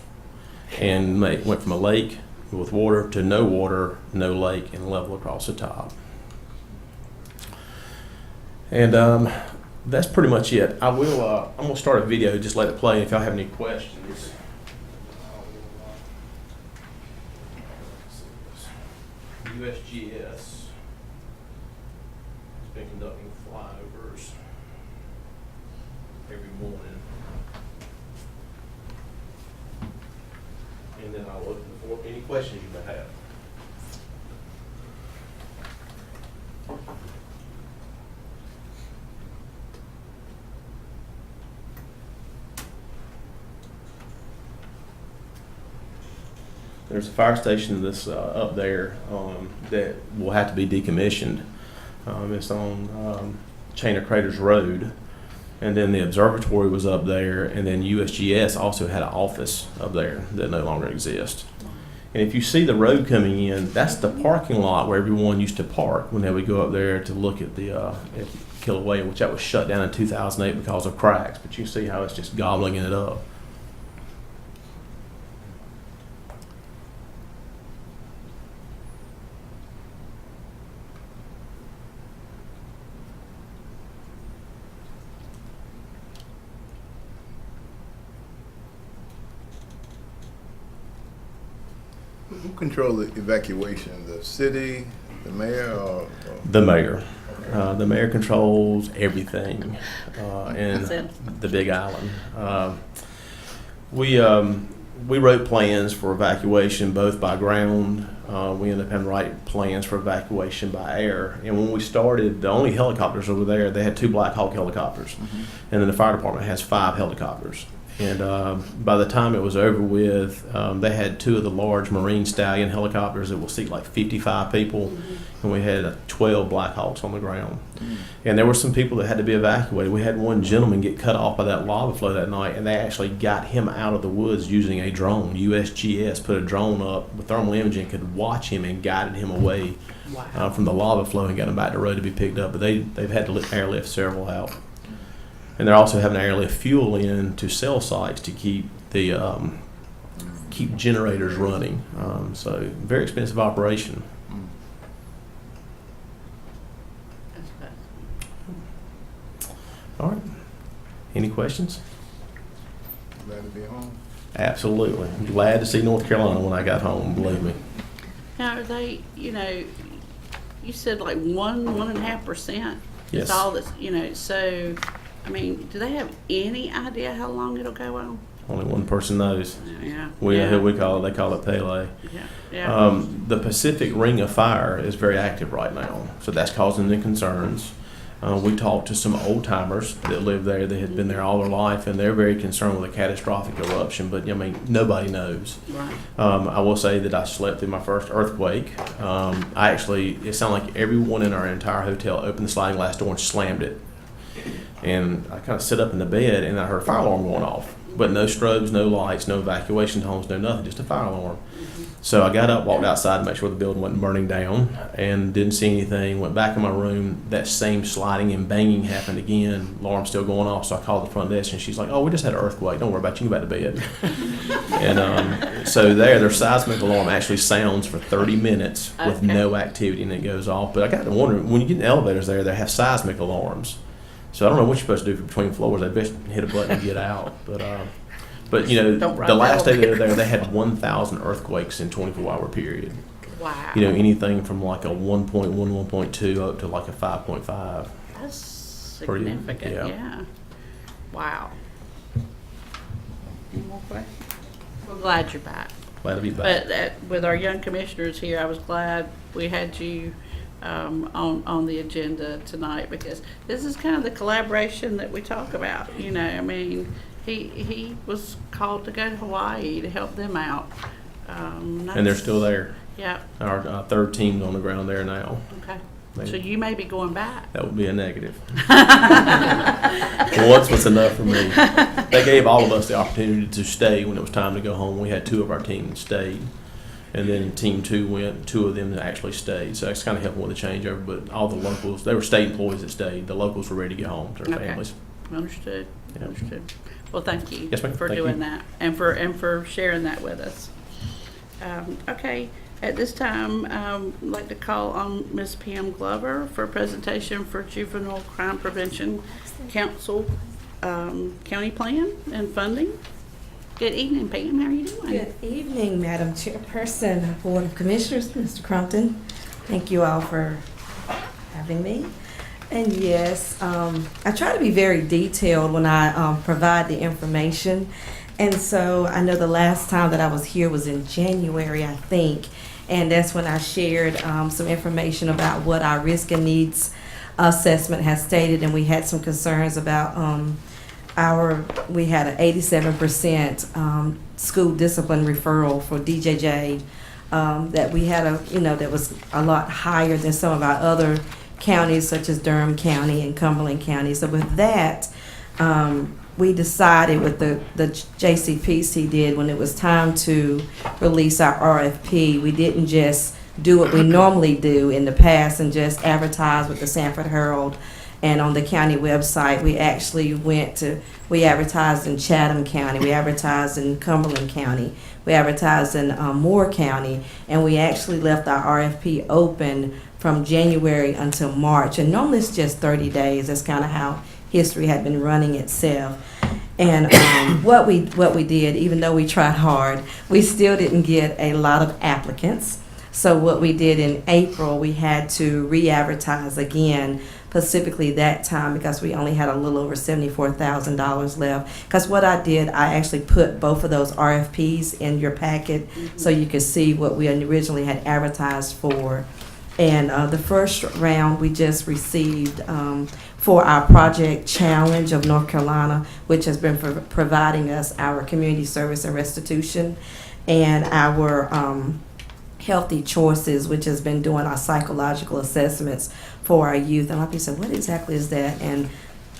Speaker 18: And it went from a lake with water to no water, no lake, and level across the top. And that's pretty much it. I'm gonna start a video, just let it play. If y'all have any questions. USGS has been conducting flyovers every morning. And then I'll open the floor for any questions you may have. There's a fire station that's up there that will have to be decommissioned. It's on Chain of Craters Road. And then the observatory was up there, and then USGS also had an office up there that no longer exists. And if you see the road coming in, that's the parking lot where everyone used to park when they would go up there to look at the at Kilauea, which that was shut down in 2008 because of cracks. But you see how it's just gobbling it up.
Speaker 6: Who control the evacuation? The city, the mayor, or?
Speaker 18: The mayor. The mayor controls everything in the Big Island. We wrote plans for evacuation both by ground. We ended up having to write plans for evacuation by air. And when we started, the only helicopters over there, they had 2 Black Hawk helicopters. And then the fire department has 5 helicopters. And by the time it was over with, they had 2 of the large Marine Stallion helicopters that will seat like 55 people, and we had 12 Black Hawks on the ground. And there were some people that had to be evacuated. We had one gentleman get cut off by that lava flow that night, and they actually got him out of the woods using a drone. USGS put a drone up with thermal imaging, could watch him and guided him away from the lava flow and got him back to the road to be picked up. But they've had to airlift several out. And they're also having to airlift fuel in to cell sites to keep the keep generators running. So very expensive operation. All right. Any questions?
Speaker 6: Glad to be home.
Speaker 18: Absolutely. I'm glad to see North Carolina when I got home, believe me.
Speaker 1: Now, are they, you said like 1.5%?
Speaker 18: Yes.
Speaker 1: It's all this, so, I mean, do they have any idea how long it'll go on?
Speaker 18: Only one person knows.
Speaker 1: Yeah.
Speaker 18: We know who we call it. They call it Pele.
Speaker 1: Yeah.
Speaker 18: The Pacific Ring of Fire is very active right now, so that's causing them concerns. We talked to some old timers that live there that had been there all their life, and they're very concerned with a catastrophic eruption. But I mean, nobody knows.
Speaker 1: Right.
Speaker 18: I will say that I slept through my first earthquake. It sounded like everyone in our entire hotel opened the sliding glass door and slammed it. And I kind of sit up in the bed, and I heard a fire alarm going off. But no strobes, no lights, no evacuation homes, no nothing, just a fire alarm. So I got up, walked outside to make sure the building wasn't burning down, and didn't see anything. Went back in my room. That same sliding and banging happened again. Alarm still going off. So I called the front desk, and she's like, "Oh, we just had an earthquake. Don't worry about it. You can go back to bed." And so their seismic alarm actually sounds for 30 minutes with no activity, and it goes off. But I got to wonder, when you get in elevators there, they have seismic alarms. So I don't know what you're supposed to do between floors. They best hit a button and get out. But the last day they were there, they had 1,000 earthquakes in 24-hour period.
Speaker 1: Wow.
Speaker 18: Anything from like a 1.1, 1.2 up to like a 5.5.
Speaker 1: That's
Speaker 18: Pretty-
Speaker 1: significant,
Speaker 18: yeah.
Speaker 1: yeah. Wow. Any more questions? We're glad you're back.
Speaker 18: Glad to be back.
Speaker 1: But with our young commissioners here, I was glad we had you on the agenda tonight, because this is kind of the collaboration that we talk about. I mean, he was called to go to Hawaii to help them out.
Speaker 18: And they're still there.
Speaker 1: Yeah.
Speaker 18: Our third team's on the ground there now.
Speaker 1: Okay.
Speaker 18: They-
Speaker 1: So you may be going back.
Speaker 18: That would be a negative. Once was enough for me. They gave all of us the opportunity to stay when it was time to go home. We had 2 of our team that stayed. And then team 2 went, 2 of them that actually stayed. So that's kind of helping with the changeover. But all the locals, they were state employees that stayed. The locals were ready to get home to their
Speaker 1: Okay.
Speaker 18: families.
Speaker 1: Understood.
Speaker 18: Yeah.
Speaker 1: Understood. Well, thank you
Speaker 18: Yes, ma'am.
Speaker 1: for
Speaker 18: Thank
Speaker 1: doing
Speaker 18: you.
Speaker 1: that and for sharing that with us. Okay, at this time, I'd like to call on Ms. Pam Glover for a presentation for Juvenile Crime Prevention Council County Plan and Funding. Good evening, Pam. How are you doing?
Speaker 19: Good evening, Madam Chairperson, Board of Commissioners, Mr. Crumpton. Thank you all for having me. And yes, I try to be very detailed when I provide the information. And so I know the last time that I was here was in January, I think. And that's when I shared some information about what our risk and needs assessment has stated. And we had some concerns about we had an 87% school discipline referral for DJJ, that we had that was a lot higher than some of our other counties, such as Durham County and Cumberland County. So with that, we decided with the JCPC did when it was time to release our RFP, we didn't just do what we normally do in the past and just advertise with the Sanford Herald and on the county website. We actually we advertised in Chatham County, we advertised in Cumberland County, we advertised in Moore County, and we actually left our RFP open from January until March. And normally it's just 30 days. That's kind of how history had been running itself. And what we did, even though we tried hard, we still didn't get a lot of applicants. So what we did in April, we had to re-advertise again, specifically that time because we only had a little over $74,000 left. Because what I did, I actually put both of those RFPs in your packet so you could see what we originally had advertised for. And the first round we just received for our Project Challenge of North Carolina, which has been providing us our community service and restitution, and our Healthy Choices, which has been doing our psychological assessments for our youth. And a lot of people said, what exactly is that? And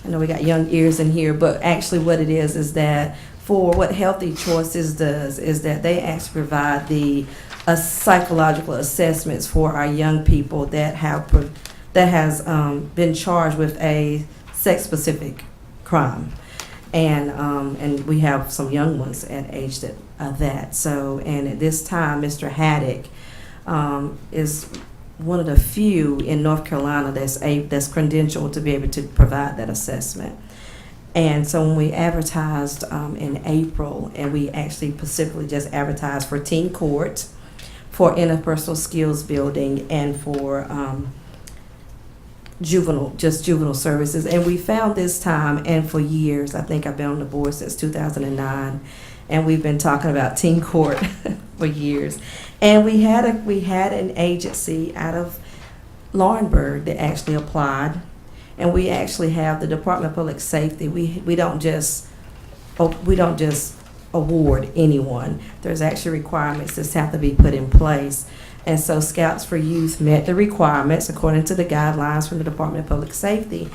Speaker 19: I know we got young ears in here, but actually what it is that for what Healthy Choices does is that they actually provide the psychological assessments for our young people that has been charged with a sex-specific crime, and we have some young ones at age that. So, and at this time, Mr. Haddock is one of the few in North Carolina that's credentialed to be able to provide that assessment. And so when we advertised in April, and we actually specifically just advertised for teen court, for interpersonal skills building, and for juvenile services. And we found this time, and for years, I think I've been on the board since 2009, and we've been talking about teen court for years. And we had an agency out of Laurinburg that actually applied, and we actually have the Department of Public Safety. We don't just award anyone. There's actually requirements that have to be put in place. And so Scouts for Youth met the requirements according to the guidelines from the Department of Public Safety.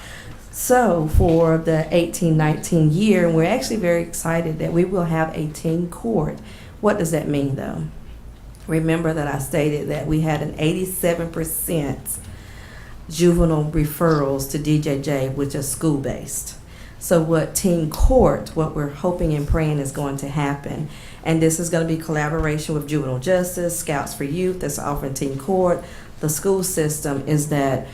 Speaker 19: So for the 18-19 year, we're actually very excited that we will have a teen court. What does that mean though? Remember that I stated that we had an 87% juvenile referrals to DJJ, which is school-based. So what teen court, what we're hoping and praying is going to happen, and this is going to be collaboration with Juvenile Justice, Scouts for Youth that's offering teen court, the school system, is that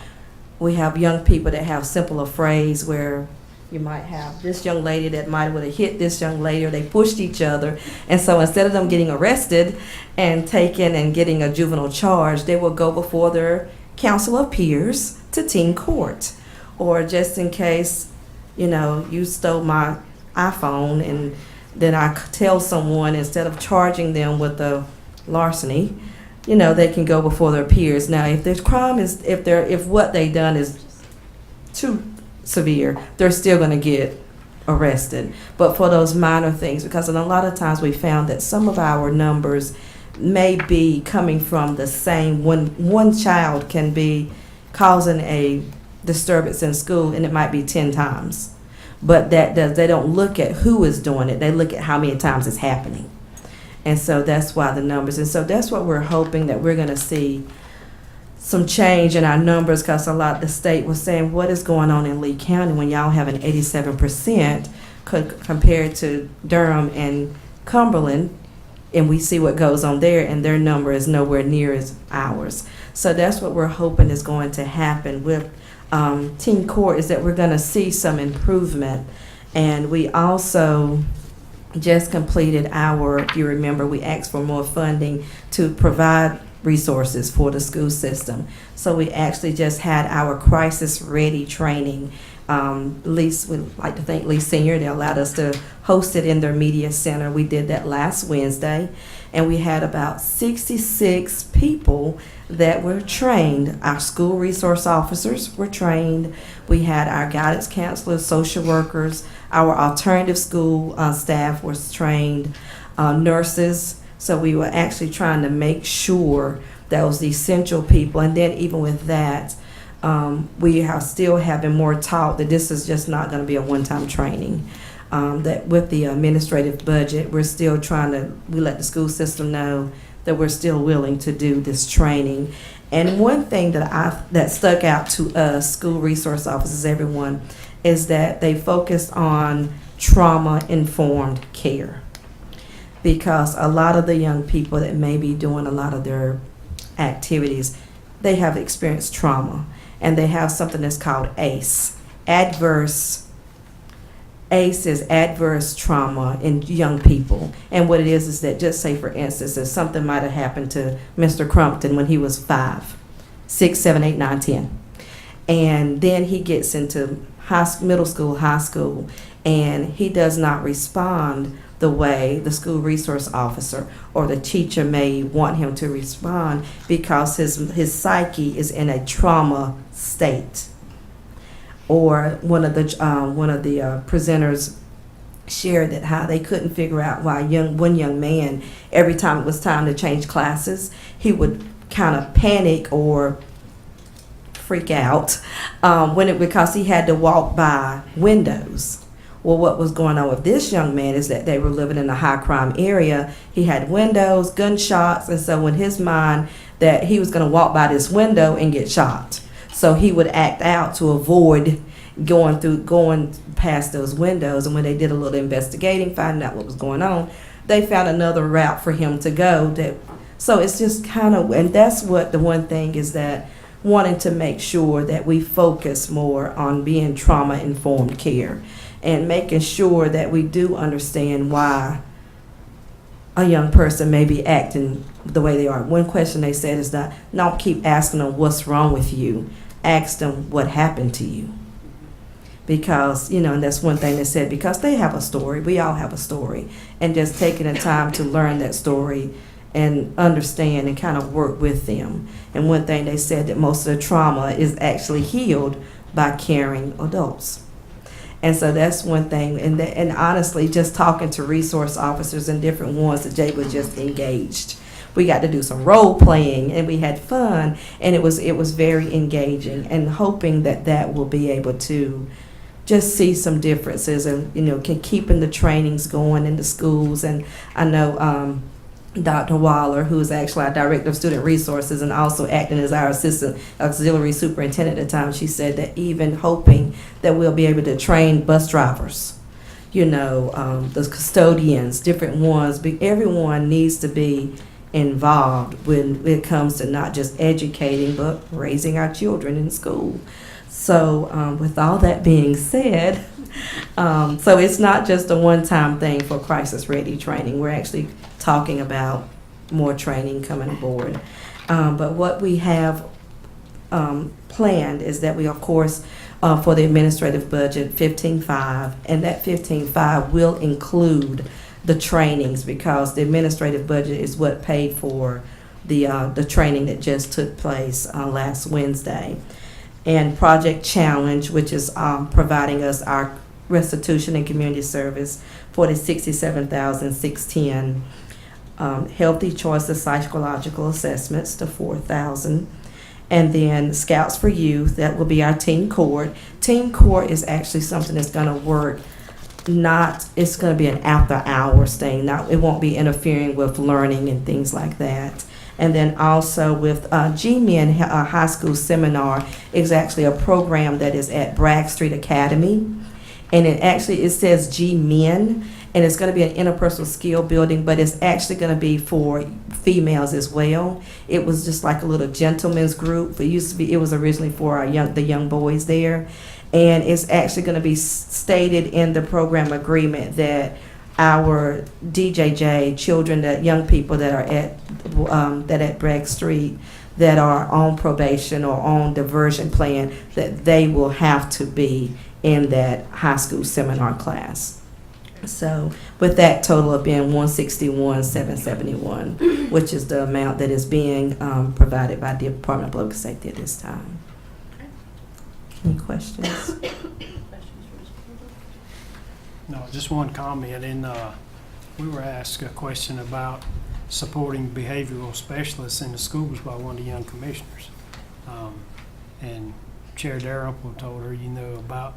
Speaker 19: we have young people that have simple phrase where You might have this young lady that might would have hit this young lady, or they pushed each other. And so instead of them getting arrested and taken and getting a juvenile charge, they will go before their council of peers to teen court. Or just in case, you know, you stole my iPhone and then I tell someone, instead of charging them with the larceny, you know, they can go before their peers. Now, if there's crime is, if what they done is too severe, they're still going to get arrested. But for those minor things, because a lot of times we found that some of our numbers may be coming from the same, one child can be causing a disturbance in school and it might be 10 times. But they don't look at who is doing it, they look at how many times it's happening. And so that's why the numbers, and so that's what we're hoping, that we're going to see some change in our numbers, because a lot of the state was saying, what is going on in Lee County when y'all have an 87% compared to Durham and Cumberland, and we see what goes on there, and their number is nowhere near as ours. So that's what we're hoping is going to happen with teen court, is that we're going to see some improvement. And we also just completed our, if you remember, we asked for more funding to provide resources for the school system. So we actually just had our crisis ready training. We'd like to thank Lee Senior. They allowed us to host it in their media center. We did that last Wednesday, and we had about 66 people that were trained. Our school resource officers were trained. We had our guidance counselors, social workers, our alternative school staff was trained, nurses. So we were actually trying to make sure that was the essential people. And then even with that, we are still having more taught that this is just not going to be a one-time training. That with the administrative budget, we're still trying to, we let the school system know that we're still willing to do this training. And one thing that stuck out to us, school resource officers, everyone, is that they focus on trauma-informed care. Because a lot of the young people that may be doing a lot of their activities, they have experienced trauma. And they have something that's called ACE. ACE is adverse trauma in young people. And what it is that, just say for instance, if something might have happened to Mr. Crumpton when he was 5, 6, 7, 8, 9, 10. And then he gets into middle school, high school, and he does not respond the way the school resource officer or the teacher may want him to respond, because his psyche is in a trauma state. Or one of the presenters shared that how they couldn't figure out why one young man, every time it was time to change classes, he would kind of panic or freak out because he had to walk by windows. Well, what was going on with this young man is that they were living in a high crime area. He had windows, gunshots, and so in his mind that he was going to walk by this window and get shot. So he would act out to avoid going past those windows. And when they did a little investigating, finding out what was going on, they found another route for him to go. So it's just kind of, and that's what the one thing is, that wanting to make sure that we focus more on being trauma-informed care and making sure that we do understand why a young person may be acting the way they are. One question they said is that, don't keep asking them what's wrong with you. Ask them what happened to you. Because, and that's one thing they said, because they have a story. We all have a story. And just taking the time to learn that story and understand and kind of work with them. And one thing they said, that most of the trauma is actually healed by caring adults. And so that's one thing. And honestly, just talking to resource officers and different ones, that Jay was just engaged. We got to do some role playing, and we had fun, and it was very engaging, and hoping that will be able to just see some differences, and keeping the trainings going in the schools. And I know Dr. Waller, who is actually our Director of Student Resources and also acting as our Assistant Auxiliary Superintendent at the time, she said that even hoping that we'll be able to train bus drivers, the custodians, different ones, everyone needs to be involved when it comes to not just educating but raising our children in school. So with all that being said, So it's not just a one-time thing for crisis ready training. We're actually talking about more training coming aboard. But what we have planned is that we, of course, for the administrative budget, 15.5, and that 15.5 will include the trainings because the administrative budget is what paid for the training that just took place last Wednesday. And Project Challenge, which is providing us our restitution and community service for the $67,610. Healthy Choices Psychological Assessments to $4,000. And then Scouts for Youth, that will be our Team Court. Team Court is actually something that's going to work, it's going to be an after-hours thing. It won't be interfering with learning and things like that. And then also with G-Men High School Seminar is actually a program that is at Bragg Street Academy. And it says G-Men, and it's going to be an interpersonal skill building, but it's actually going to be for females as well. It was just like a little gentleman's group. It was originally for the young boys there. And it's actually going to be stated in the program agreement that our DJJ children, that young people that are at Bragg Street that are on probation or on diversion plan, that they will have to be in that high school seminar class. So with that total of being $161,771, which is the amount that is being provided by the Department of Public Safety at this time. Any questions?
Speaker 15: No, just one comment. We were asked a question about supporting behavioral specialists in the schools by one of the young commissioners. And Chair Dalrymple told her, about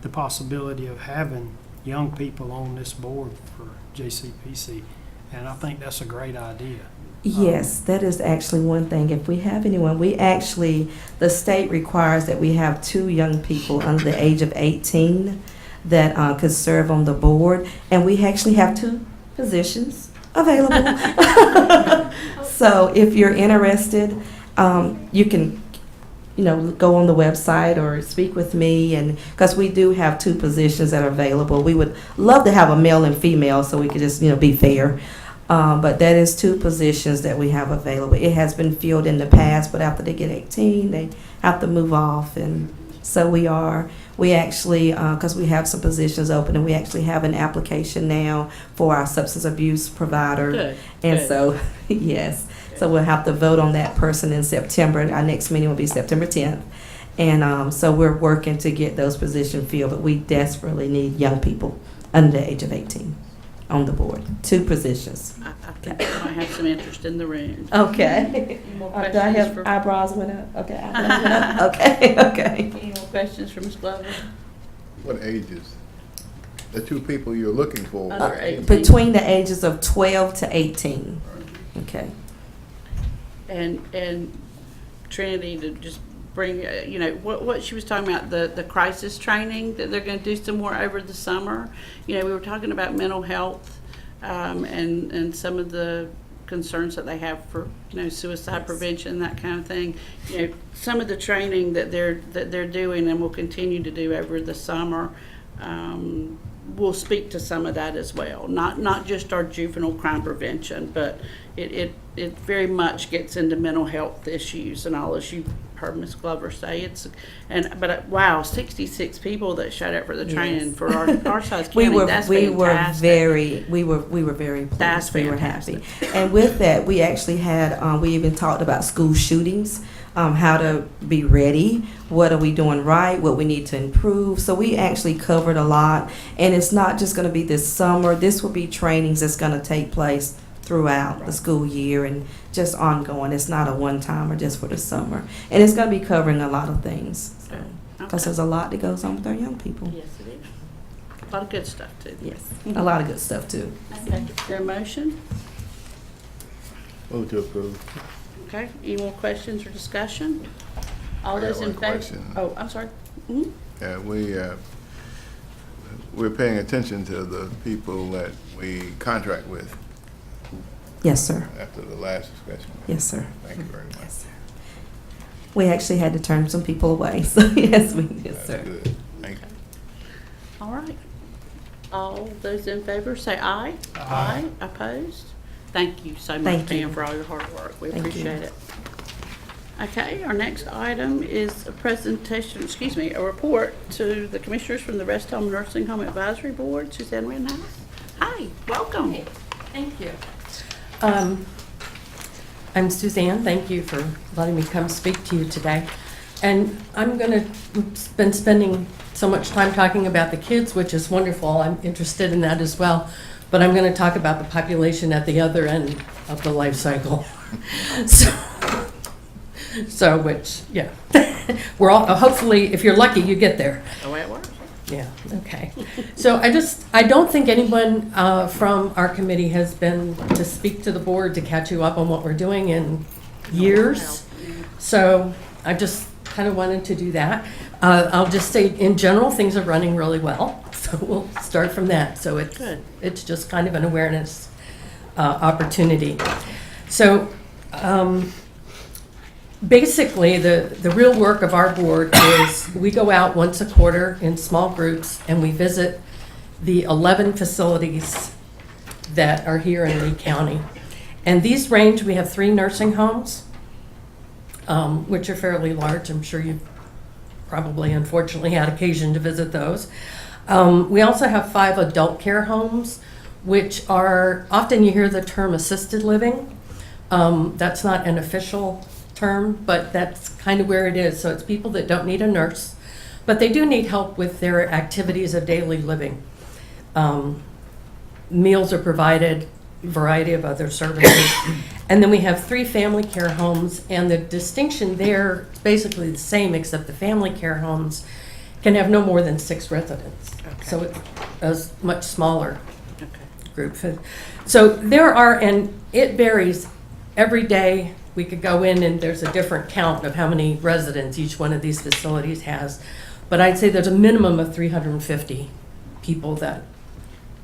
Speaker 15: the possibility of having young people on this board for JCPC. And I think that's a great idea.
Speaker 19: Yes, that is actually one thing. If we have anyone, the state requires that we have 2 young people under the age of 18 that could serve on the board, and we actually have 2 positions available. So if you're interested, you can go on the website or speak with me, and because we do have 2 positions that are available. We would love to have a male and female so we could just be fair. But that is 2 positions that we have available. It has been filled in the past, but after they get 18, they have to move off. And so we actually, because we have some positions open, and we actually have an application now for our substance abuse provider.
Speaker 1: Good.
Speaker 19: And
Speaker 1: Good.
Speaker 19: so, yes. So we'll have to vote on that person in September. Our next meeting will be September 10th. And so we're working to get those positions filled, but we desperately need young people under the age of 18. On the board, 2 positions.
Speaker 1: I think I might have some interest in the room.
Speaker 19: Okay.
Speaker 1: Any more
Speaker 19: Do I
Speaker 1: questions
Speaker 19: have
Speaker 1: for
Speaker 19: eyebrows went up? Okay, eyebrows went up. Okay.
Speaker 1: Any more questions for Ms. Glover?
Speaker 6: What ages? The 2 people you're looking for?
Speaker 1: Under 18.
Speaker 19: Between the ages of 12 to 18. Okay.
Speaker 1: And Trinity, to just bring, what she was talking about, the crisis training that they're going to do some more over the summer. We were talking about mental health and some of the concerns that they have for suicide prevention, that kind of thing. Some of the training that they're doing and will continue to do over the summer. We'll speak to some of that as well. Not just our juvenile crime prevention, but it very much gets into mental health issues and all, as you heard Ms. Glover say. Wow, 66 people that showed up for the training.
Speaker 19: Yes.
Speaker 1: For our size county. That's
Speaker 19: we
Speaker 1: fantastic.
Speaker 19: we were very pleased.
Speaker 1: That's
Speaker 19: we were
Speaker 1: fantastic.
Speaker 19: happy. And with that, we actually had we even talked about school shootings. How to be ready, what are we doing right, what we need to improve. So we actually covered a lot, and it's not just going to be this summer. This will be trainings that's going to take place throughout the school year and just ongoing. It's not a one-time or just for the summer. And it's going to be covering a lot of things. Because there's a lot that goes on with our young people.
Speaker 1: Yes, it is. A lot of good stuff, too.
Speaker 19: Yes, a lot of good stuff, too.
Speaker 1: Okay. Is there a motion?
Speaker 6: Move to approve.
Speaker 1: Okay. Any more questions or discussion? All
Speaker 6: I got
Speaker 1: those in
Speaker 6: one
Speaker 1: favor?
Speaker 6: question.
Speaker 1: Oh, I'm sorry. Mm-hmm.
Speaker 6: We're paying attention to the people that we contract with.
Speaker 19: Yes, sir.
Speaker 6: After the last discussion.
Speaker 19: Yes, sir.
Speaker 6: Thank you very much.
Speaker 19: Yes, sir. We actually had to turn some people away. So yes,
Speaker 6: That's
Speaker 19: sir.
Speaker 6: good. Thank you.
Speaker 1: All right. All those in favor say aye. Aye. Opposed? Thank you so much,
Speaker 19: Thank you.
Speaker 1: Pam, for all your hard work. We
Speaker 19: Thank you.
Speaker 1: appreciate it. Okay, our next item is a presentation, a report to the commissioners from the Rest Home Nursing Home Advisory Board. Suzanne Rittenhouse. Hi, welcome.
Speaker 20: Thank you. I'm Suzanne. Thank you for letting me come speak to you today. And I'm going to been spending so much time talking about the kids, which is wonderful. I'm interested in that as well. But I'm going to talk about the population at the other end of the life cycle. We're all, hopefully, if you're lucky, you get there.
Speaker 1: The way it works.
Speaker 20: Yeah, okay. So I don't think anyone from our committee has been to speak to the board to catch you up on what we're doing in years. So I just kind of wanted to do that. I'll just say, in general, things are running really well. So we'll start from that. So it's just kind of an awareness opportunity. So basically, the real work of our board is we go out once a quarter in small groups and we visit the 11 facilities that are here in Lee County. And these range, we have 3 nursing homes, which are fairly large. I'm sure you've probably, unfortunately, had occasion to visit those. We also have 5 adult care homes, which are, often you hear the term assisted living. That's not an official term, but that's kind of where it is. So it's people that don't need a nurse, but they do need help with their activities of daily living. Meals are provided, a variety of other services. And then we have 3 family care homes, and the distinction there is basically the same, except the family care homes can have no more than 6 residents. Okay. So it's a much smaller group. So there are, and it varies every day. We could go in and there's a different count of how many residents each one of these facilities has. But I'd say there's a minimum of 350 people that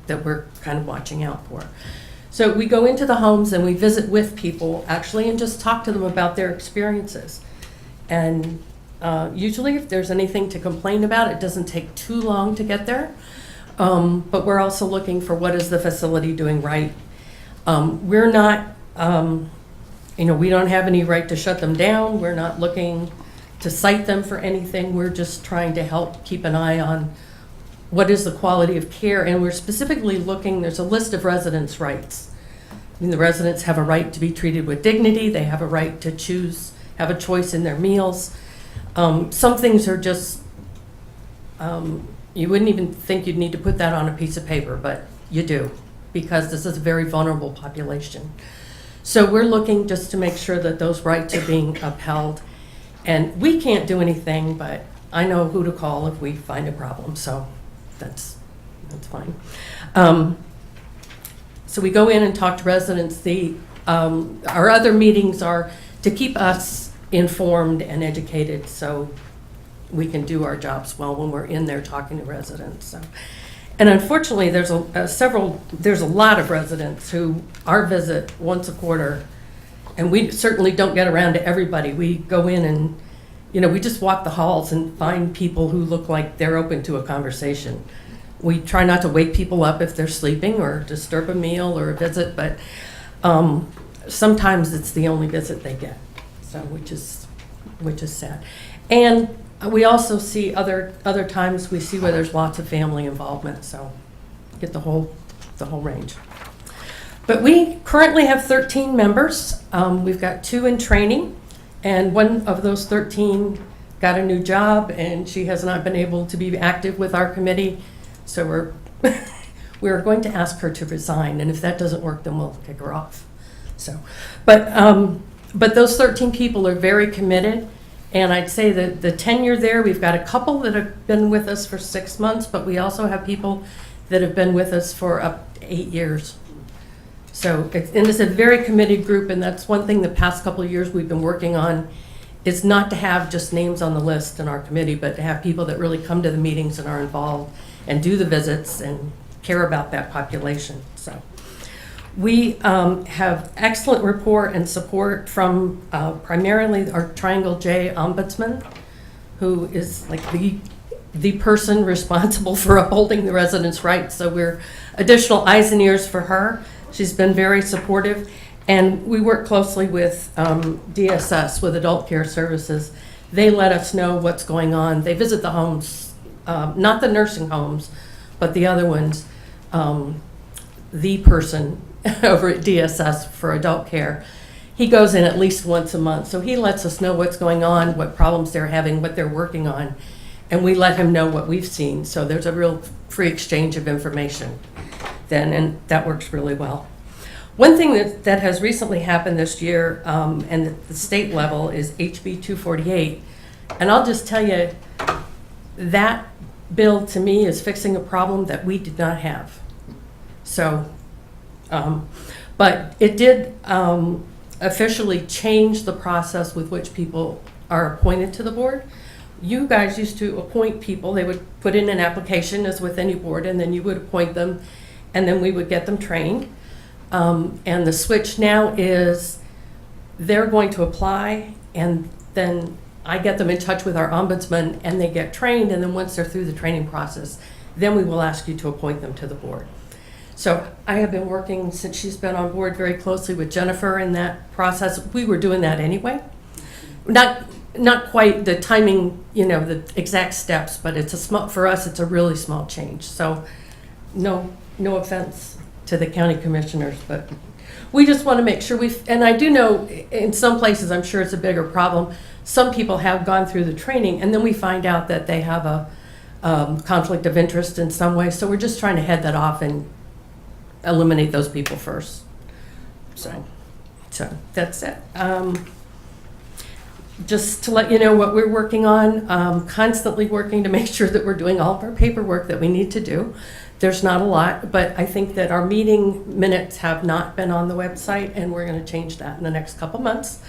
Speaker 20: we're kind of watching out for. So we go into the homes and we visit with people actually and just talk to them about their experiences. And usually if there's anything to complain about, it doesn't take too long to get there. But we're also looking for what is the facility doing right. We're not, we don't have any right to shut them down. We're not looking to cite them for anything. We're just trying to help keep an eye on what is the quality of care. And we're specifically looking, there's a list of residents' rights. I mean, the residents have a right to be treated with dignity. They have a right to choose, have a choice in their meals. Some things are just, you wouldn't even think you'd need to put that on a piece of paper, but you do, because this is a very vulnerable population. So we're looking just to make sure that those rights are being upheld. And we can't do anything, but I know who to call if we find a problem, so that's fine. So we go in and talk to residents. Our other meetings are to keep us informed and educated so we can do our jobs well when we're in there talking to residents. So. And unfortunately, there's a lot of residents who our visit once a quarter, and we certainly don't get around to everybody. We go in and, we just walk the halls and find people who look like they're open to a conversation. We try not to wake people up if they're sleeping or disturb a meal or a visit, but sometimes it's the only visit they get, so which is sad. And we also see other times we see where there's lots of family involvement, so get the whole range. But we currently have 13 members. We've got 2 in training, and one of those 13 got a new job, and she has not been able to be active with our committee, so we're going to ask her to resign, and if that doesn't work, then we'll kick her off. So, but those 13 people are very committed. And I'd say that the tenure there, we've got a couple that have been with us for 6 months, but we also have people that have been with us for up to 8 years. So, it's a very committed group, and that's one thing the past couple of years we've been working on, is not to have just names on the list in our committee, but to have people that really come to the meetings and are involved and do the visits and care about that population. So. We have excellent rapport and support from primarily our Triangle J Ombudsman, who is like the the person responsible for upholding the residents' rights. So we're additional eyes and ears for her. She's been very supportive. And we work closely with DSS, with Adult Care Services. They let us know what's going on. They visit the homes, not the nursing homes, but the other ones. The person over at DSS for adult care, he goes in at least once a month. So he lets us know what's going on, what problems they're having, what they're working on, and we let him know what we've seen. So there's a real free exchange of information then, and that works really well. One thing that has recently happened this year, and at the state level, is HB 248. And I'll just tell you, that bill to me is fixing a problem that we did not have. So, but it did officially change the process with which people are appointed to the board. You guys used to appoint people. They would put in an application as with any board, and then you would appoint them, and then we would get them trained. And the switch now is they're going to apply, and then I get them in touch with our ombudsman, and they get trained, and then once they're through the training process, then we will ask you to appoint them to the board. So I have been working, since she's been on board, very closely with Jennifer in that process. We were doing that anyway. Not quite the timing, the exact steps, but it's a small, for us, it's a really small change. So no offense to the county commissioners, but we just want to make sure and I do know in some places, I'm sure it's a bigger problem. Some people have gone through the training, and then we find out that they have a conflict of interest in some way. So we're just trying to head that off and eliminate those people first. So that's it. Just to let you know what we're working on, constantly working to make sure that we're doing all of our paperwork that we need to do. There's not a lot, but I think that our meeting minutes have not been on the website, and we're going to change that in the next couple months.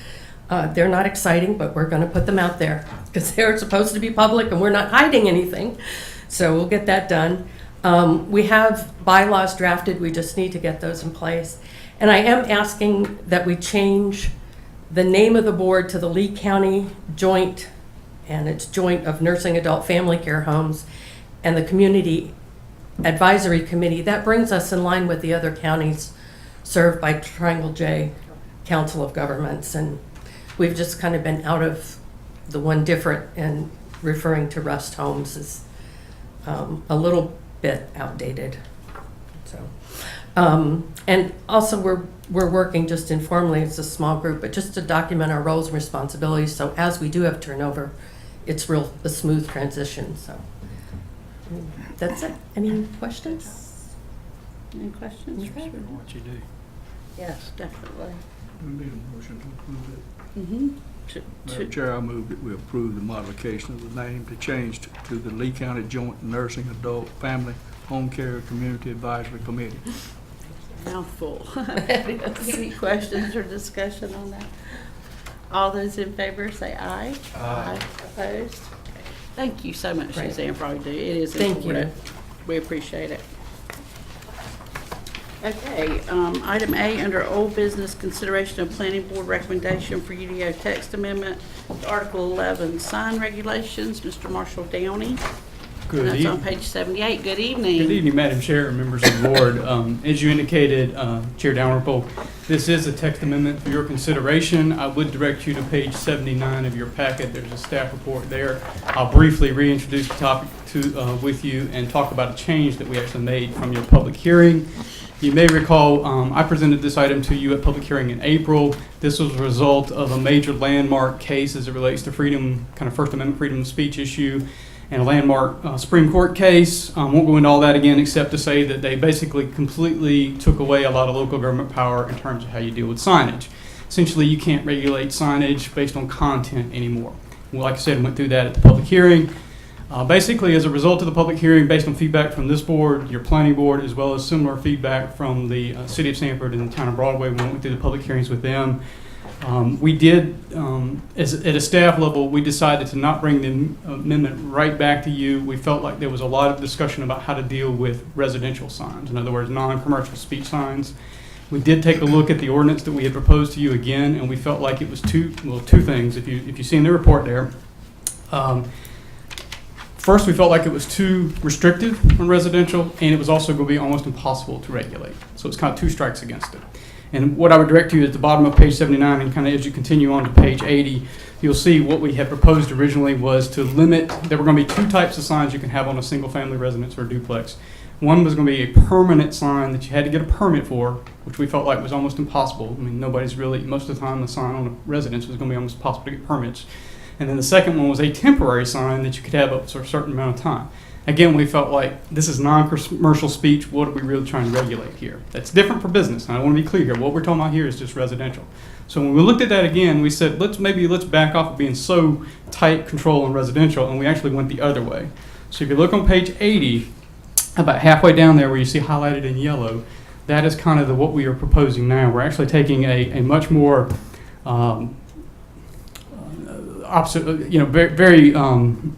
Speaker 20: They're not exciting, but we're going to put them out there because they're supposed to be public, and we're not hiding anything. So we'll get that done. We have bylaws drafted. We just need to get those in place. And I am asking that we change the name of the board to the Lee County Joint, and it's Joint of Nursing Adult Family Care Homes, and the Community Advisory Committee. That brings us in line with the other counties served by Triangle J Council of Governments, and we've just kind of been out of the one different, and referring to rest homes is a little bit outdated. So, and also we're working just informally, it's a small group, but just to document our roles and responsibilities, so as we do have turnover, it's a smooth transition. So that's it. Any questions?
Speaker 1: Any questions?
Speaker 15: Sure what you do.
Speaker 1: Yes, definitely.
Speaker 6: We made a motion to approve it.
Speaker 1: Mm-hmm.
Speaker 6: Madam Chair, I move that we approve the modification of the name to change to the Lee County Joint Nursing Adult Family Home Care Community Advisory Committee.
Speaker 1: Mouthful. Any questions or discussion on that? All those in favor say aye. Aye. Opposed? Okay. Thank you so much,
Speaker 20: Right.
Speaker 1: Suzanne, for all you do. It is
Speaker 20: Thank you.
Speaker 1: important. We appreciate it. Okay, item A, under old business, consideration of planning board recommendation for UDO text amendment to Article 11, sign regulations. Mr. Marshall Downey.
Speaker 21: Good
Speaker 1: That's
Speaker 21: evening.
Speaker 1: on page 78. Good evening.
Speaker 21: Good evening, Madam Chair and members of the board. As you indicated, Chair Dalrymple, this is a text amendment for your consideration. I would direct you to page 79 of your packet. There's a staff report there. I'll briefly reintroduce the topic with you and talk about a change that we actually made from your public hearing. You may recall I presented this item to you at public hearing in April. This was a result of a major landmark case as it relates to freedom, kind of First Amendment freedom of speech issue, and a landmark Supreme Court case. Won't go into all that again except to say that they basically completely took away a lot of local government power in terms of how you deal with signage. Essentially, you can't regulate signage based on content anymore. Well, like I said, I went through that at the public hearing. Basically, as a result of the public hearing, based on feedback from this board, your planning board, as well as similar feedback from the city of Sanford and the town of Broadway when we went through the public hearings with them, we did, at a staff level, we decided to not bring the amendment right back to you. We felt like there was a lot of discussion about how to deal with residential signs, in other words, non-commercial speech signs. We did take a look at the ordinance that we had proposed to you again, and we felt like it was two things. If you see in the report there, First, we felt like it was too restrictive on residential, and it was also going to be almost impossible to regulate. So it's kind of two strikes against it. And what I would direct you at the bottom of page 79, and kind of as you continue on to page 80, you'll see what we had proposed originally was to limit, there were going to be two types of signs you can have on a single-family residence or duplex. One was going to be a permanent sign that you had to get a permit for, which we felt like was almost impossible. I mean, nobody's really, most of the time, the sign on a residence was going to be almost impossible to get permits. And then the second one was a temporary sign that you could have up to a certain amount of time. Again, we felt like this is non-commercial speech. What are we really trying to regulate here? That's different for business. And I want to be clear here. What we're talking about here is just residential. So when we looked at that again, we said, let's back off of being so tight control on residential, and we actually went the other way. So if you look on page 80, about halfway down there where you see highlighted in yellow, that is kind of what we are proposing now. We're actually taking a much more opposite, very kind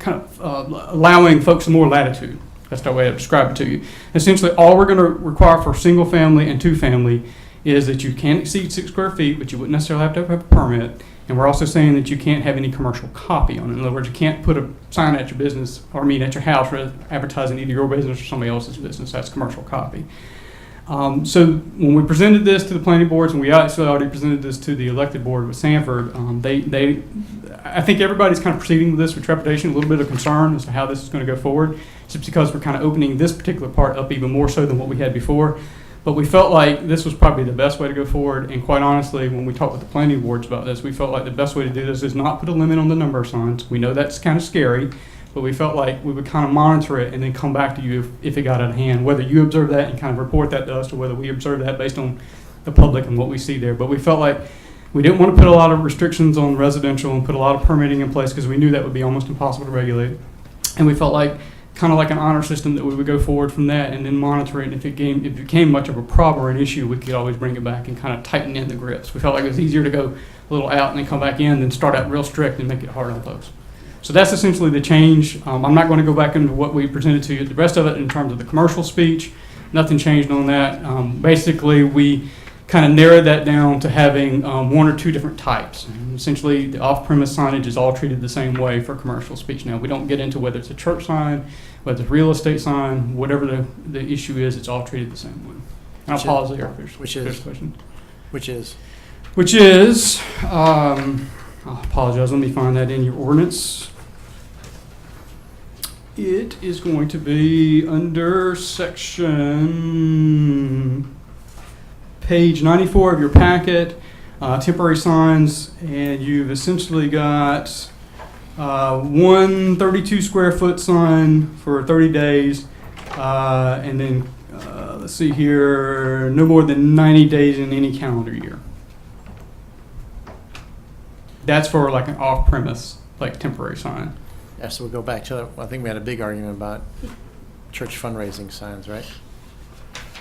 Speaker 21: of allowing folks more latitude. That's the way to describe it to you. Essentially, all we're going to require for single family and two family is that you can't exceed 6 square feet, but you wouldn't necessarily have to have a permit. And we're also saying that you can't have any commercial copy on it. In other words, you can't put a sign at your business, or at your house, advertising either your business or somebody else's business. That's commercial copy. So when we presented this to the planning boards, and we actually already presented this to the elected board with Sanford, I think everybody's kind of proceeding with this with trepidation, a little bit of concern as to how this is going to go forward, just because we're kind of opening this particular part up even more so than what we had before. But we felt like this was probably the best way to go forward, and quite honestly, when we talked with the planning boards about this, we felt like the best way to do this is not put a limit on the number of signs. We know that's kind of scary, but we felt like we would kind of monitor it and then come back to you if it got out of hand, whether you observe that and kind of report that to us, or whether we observe that based on the public and what we see there. But we felt like we didn't want to put a lot of restrictions on residential and put a lot of permitting in place because we knew that would be almost impossible to regulate. And we felt like kind of like an honor system that we would go forward from that and then monitor it. And if it became much of a problem or an issue, we could always bring it back and kind of tighten in the grips. We felt like it was easier to go a little out and then come back in than start out real strict and make it hard on folks. So that's essentially the change. I'm not going to go back into what we presented to you. The rest of it in terms of the commercial speech, nothing changed on that. Basically, we kind of narrowed that down to having one or two different types. And essentially, the off-premise signage is all treated the same way for commercial speech. Now, we don't get into whether it's a church sign, whether it's a real estate sign, whatever the issue is, it's all treated the same way. And I'll pause there if there's questions. Which is, I apologize, let me find that in your ordinance. It is going to be under section page 94 of your packet, temporary signs, and you've essentially got one 32 square foot sign for 30 days, and then let's see here, no more than 90 days in any calendar year. That's for like an off-premise, like temporary sign.
Speaker 2: Yeah, so we'll go back to, I think we had a big argument about church fundraising signs, right?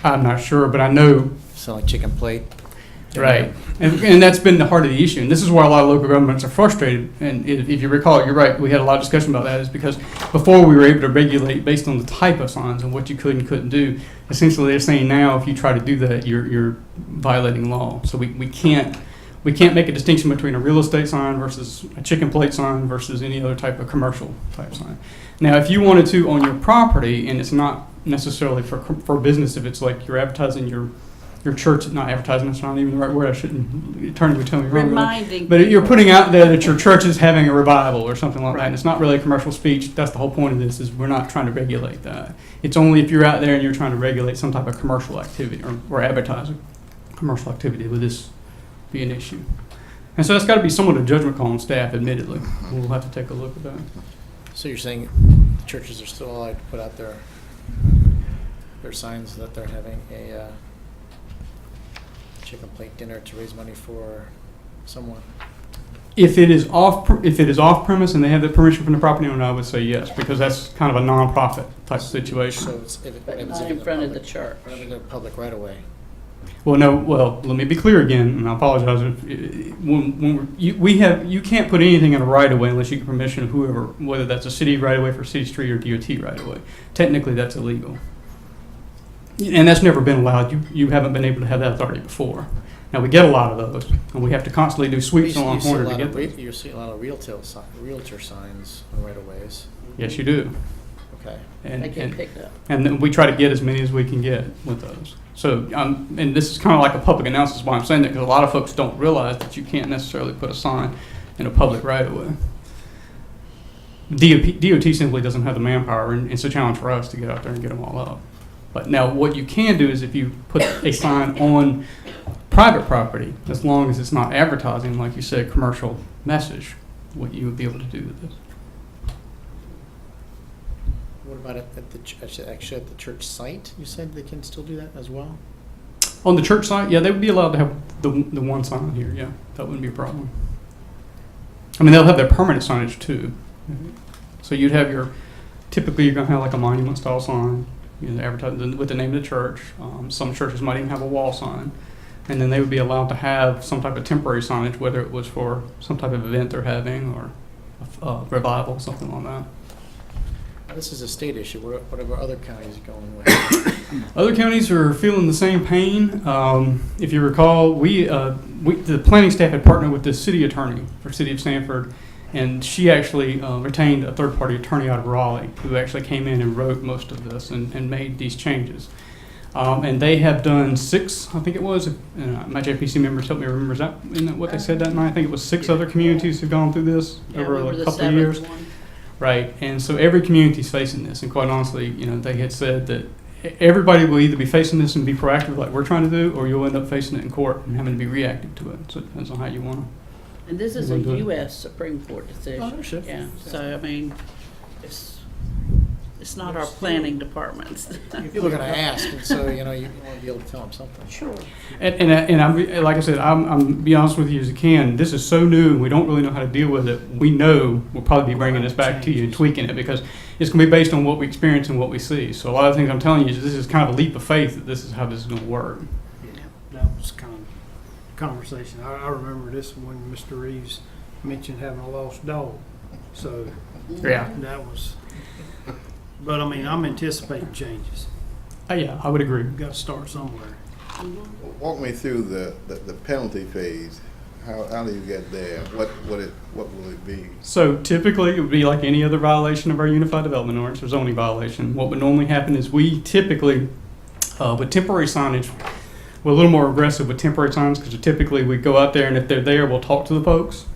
Speaker 21: I'm not sure, but I know.
Speaker 2: So like chicken plate.
Speaker 21: Right. And that's been the heart of the issue. And this is why a lot of local governments are frustrated. And if you recall, you're right, we had a lot of discussion about that, is because before we were able to regulate based on the type of signs and what you could and couldn't do, essentially they're saying now if you try to do that, you're violating law. So we can't make a distinction between a real estate sign versus a chicken plate sign versus any other type of commercial type sign. Now, if you wanted to on your property, and it's not necessarily for business, if it's like you're advertising your church, not advertising, that's not even the right word, I shouldn't, attorney would tell me wrong.
Speaker 1: Reminding
Speaker 21: but you're putting out there that your church is having a revival or something like that, and it's not really commercial speech. That's the whole point of this, is we're not trying to regulate that. It's only if you're out there and you're trying to regulate some type of commercial activity or advertising commercial activity would this be an issue. And so that's got to be somewhat a judgment call on staff, admittedly. We'll have to take a look at that.
Speaker 2: So you're saying the churches are still allowed to put out their signs that they're having a chicken plate dinner to raise money for someone?
Speaker 21: If it is off premise and they have the permission from the property owner, I would say yes, because that's kind of a non-profit type situation.
Speaker 2: So it's if it's
Speaker 1: in front of the church,
Speaker 2: in the public right away.
Speaker 21: Well, no. Well, let me be clear again, and I apologize. You can't put anything in a right of way unless you get permission of whoever, whether that's a city right of way for city street or DOT right of way. Technically, that's illegal, and that's never been allowed. You haven't been able to have that authority before. Now, we get a lot of those, and we have to constantly do sweeps
Speaker 2: You
Speaker 21: along
Speaker 2: see a
Speaker 21: Horner to
Speaker 2: lot
Speaker 21: get
Speaker 2: of
Speaker 21: those.
Speaker 2: You see a lot of realtor signs on right-of-ways.
Speaker 21: Yes, you do.
Speaker 2: Okay.
Speaker 21: And,
Speaker 1: They get picked up.
Speaker 21: and then we try to get as many as we can get with those. So, and this is kind of like a public announcement, is why I'm saying that, because a lot of folks don't realize that you can't necessarily put a sign in a public right-of-way. DOT simply doesn't have the manpower, and it's a challenge for us to get out there and get them all up. But now, what you can do is if you put a sign on private property, as long as it's not advertising, like you said, commercial message, what you would be able to do with this.
Speaker 2: What about actually at the church site? You said they can still do that as well?
Speaker 21: On the church site, yeah, they would be allowed to have the one sign here, yeah. That wouldn't be a problem. I mean, they'll have their permanent signage too. So you'd have typically you're going to have like a monument style sign, advertising with the name of the church. Some churches might even have a wall sign. And then they would be allowed to have some type of temporary signage, whether it was for some type of event they're having or a revival, something like that.
Speaker 2: Now, this is a state issue. What are other counties going with?
Speaker 21: Other counties are feeling the same pain. If you recall, the planning staff had partnered with the city attorney for City of Sanford, and she actually retained a third-party attorney out of Raleigh who actually came in and wrote most of this and made these changes. And they have done 6, I think it was, my JPC members helped me remember, isn't that what they said that night? I think it was 6 other communities have gone through this over a couple of years. Right, and so every community is facing this, and quite honestly, they had said that everybody will either be facing this and be proactive like we're trying to do, or you'll end up facing it in court and having to be reactive to it. So it depends on how you want to.
Speaker 1: And this is a U.S. Supreme Court decision.
Speaker 2: Oh, sure.
Speaker 1: Yeah, so I mean, it's not our planning departments.
Speaker 2: People are going to ask, and so you want to be able to tell them something.
Speaker 1: Sure.
Speaker 21: And I'm, like I said, I'm be honest with you as I can. This is so new, we don't really know how to deal with it. We know we'll probably be bringing this back to you and tweaking it because it's going to be based on what we experience and what we see. So a lot of things I'm telling you is this is kind of a leap of faith that this is how this is going to work.
Speaker 15: Yeah, that was kind of conversation. I remember this when Mr. Reeves mentioned having a lost dog. So
Speaker 21: yeah,
Speaker 15: that was. But I mean, I'm anticipating changes.
Speaker 21: Yeah, I would agree.
Speaker 15: We've got to start somewhere.
Speaker 6: Walk me through the penalty phase. How do you get there? What will it be? So
Speaker 21: typically, it would be like any other violation of our Unified Development Ordinance or zoning violation. What would normally happen is we typically, with temporary signage, we're a little more aggressive with temporary signs because typically we go out there and if they're there, we'll talk to the folks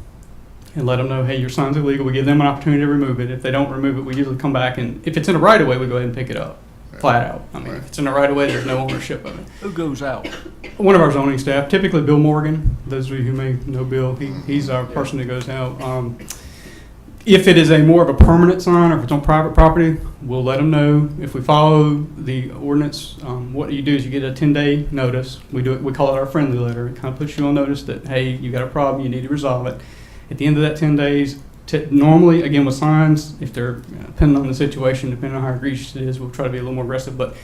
Speaker 21: and let them know, hey, your sign's illegal. We give them an opportunity to remove it. If they don't remove it, we usually come back and if it's in a right of way, we go ahead and pick it up. Flat out. I mean, if it's in a right of way, there's no ownership of it.
Speaker 14: Who goes out?
Speaker 21: One of our zoning staff, typically Bill Morgan. Those of you who may know Bill, he's our person that goes out. If it is a more of a permanent sign or if it's on private property, we'll let them know. If we follow the ordinance, what you do is you get a 10-day notice. We call it our friendly letter. It kind of puts you on notice that, hey, you got a problem, you need to resolve it. At the end of that 10 days, normally, again, with signs, if they're, depending on the situation, depending on how egregious it is, we'll try to be a little more aggressive. But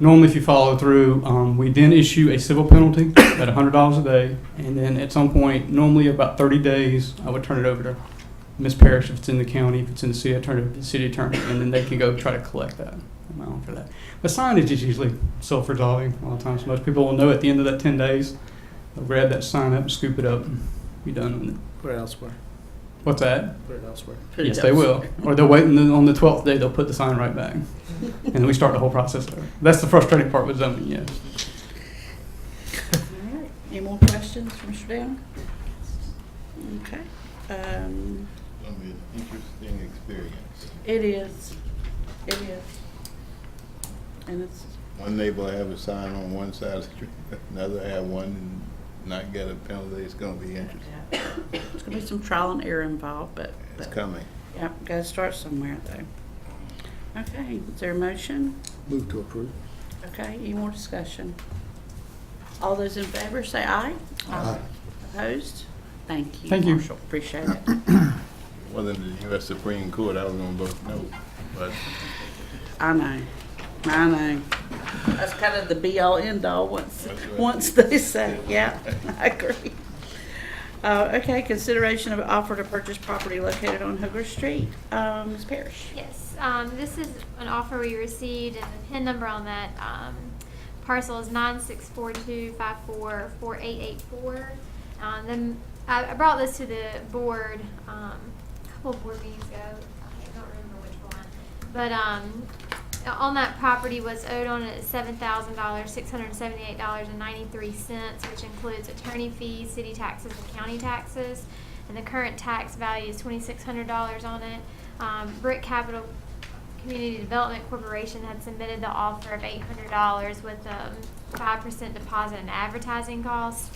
Speaker 21: normally, if you follow through, we then issue a civil penalty at $100 a day. And then at some point, normally about 30 days, I would turn it over to Ms. Parrish if it's in the county. If it's in the city, I turn it over to the city attorney. And then they can go try to collect that amount for that. But signage is usually self-resolving a lot of times. Most people will know at the end of that 10 days, they'll grab that sign up and scoop it up and be done with it.
Speaker 2: Put it elsewhere.
Speaker 21: What's that?
Speaker 2: Put it elsewhere.
Speaker 21: Yes, they will. Or they'll wait and on the 12th day, they'll put the sign right back. And then we start the whole process over. That's the frustrating part with zoning, yes.
Speaker 1: All right. Any more questions for Mr. Downer? Okay.
Speaker 6: It's going to be an interesting experience.
Speaker 1: It is. It is. And it's...
Speaker 6: One neighbor will have a sign on one side of the street, another have one and not get a penalty. It's going to be interesting.
Speaker 1: There's going to be some trial and error involved, but
Speaker 6: it's coming.
Speaker 1: Yeah, got to start somewhere though. Okay, is there a motion?
Speaker 2: Move to approve.
Speaker 1: Okay, any more discussion? All those in favor say aye.
Speaker 6: Aye.
Speaker 1: Opposed? Thank you,
Speaker 21: Thank you.
Speaker 1: Marshall. Appreciate it.
Speaker 6: Wasn't the U.S. Supreme Court, I was going to vote no, but
Speaker 1: I know. That's kind of the be-all, end-all once they say, yeah, I agree. Okay, consideration of offer to purchase property located on Hooker Street. Ms. Parrish.
Speaker 8: Yes, this is an offer we received, and the PIN number on that parcel is 9642544884. Then I brought this to the board a couple of board meetings ago. I don't remember which one, but on that property was owed on it $7,678.93, which includes attorney fees, city taxes, and county taxes. And the current tax value is $2,600 on it. Brick Capital Community Development Corporation had submitted the offer of $800 with a 5% deposit and advertising costs.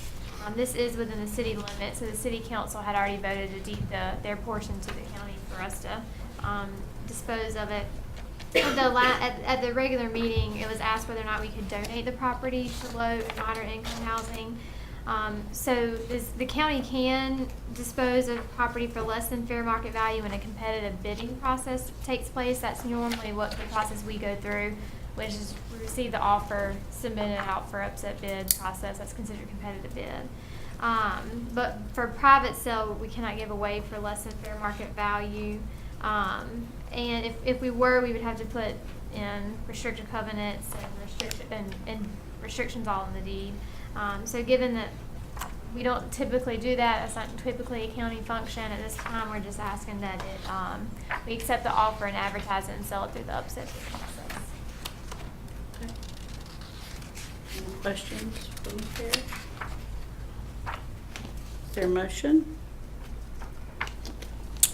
Speaker 8: This is within the city limit, so the city council had already voted to deed their portion to the county for us to dispose of it. At the regular meeting, it was asked whether or not we could donate the property to low and moderate income housing. So the county can dispose of property for less than fair market value when a competitive bidding process takes place. That's normally what the process we go through, which is we receive the offer, submit it out for upset bid process. That's considered a competitive bid. But for private sale, we cannot give away for less than fair market value. And if we were, we would have to put in restrictive covenants and restrictions all in the deed. So given that we don't typically do that, that's not typically a county function, at this time we're just asking that we accept the offer and advertise it and sell it through the upset bid process.
Speaker 1: Okay. Any questions from the chair? Is there a motion?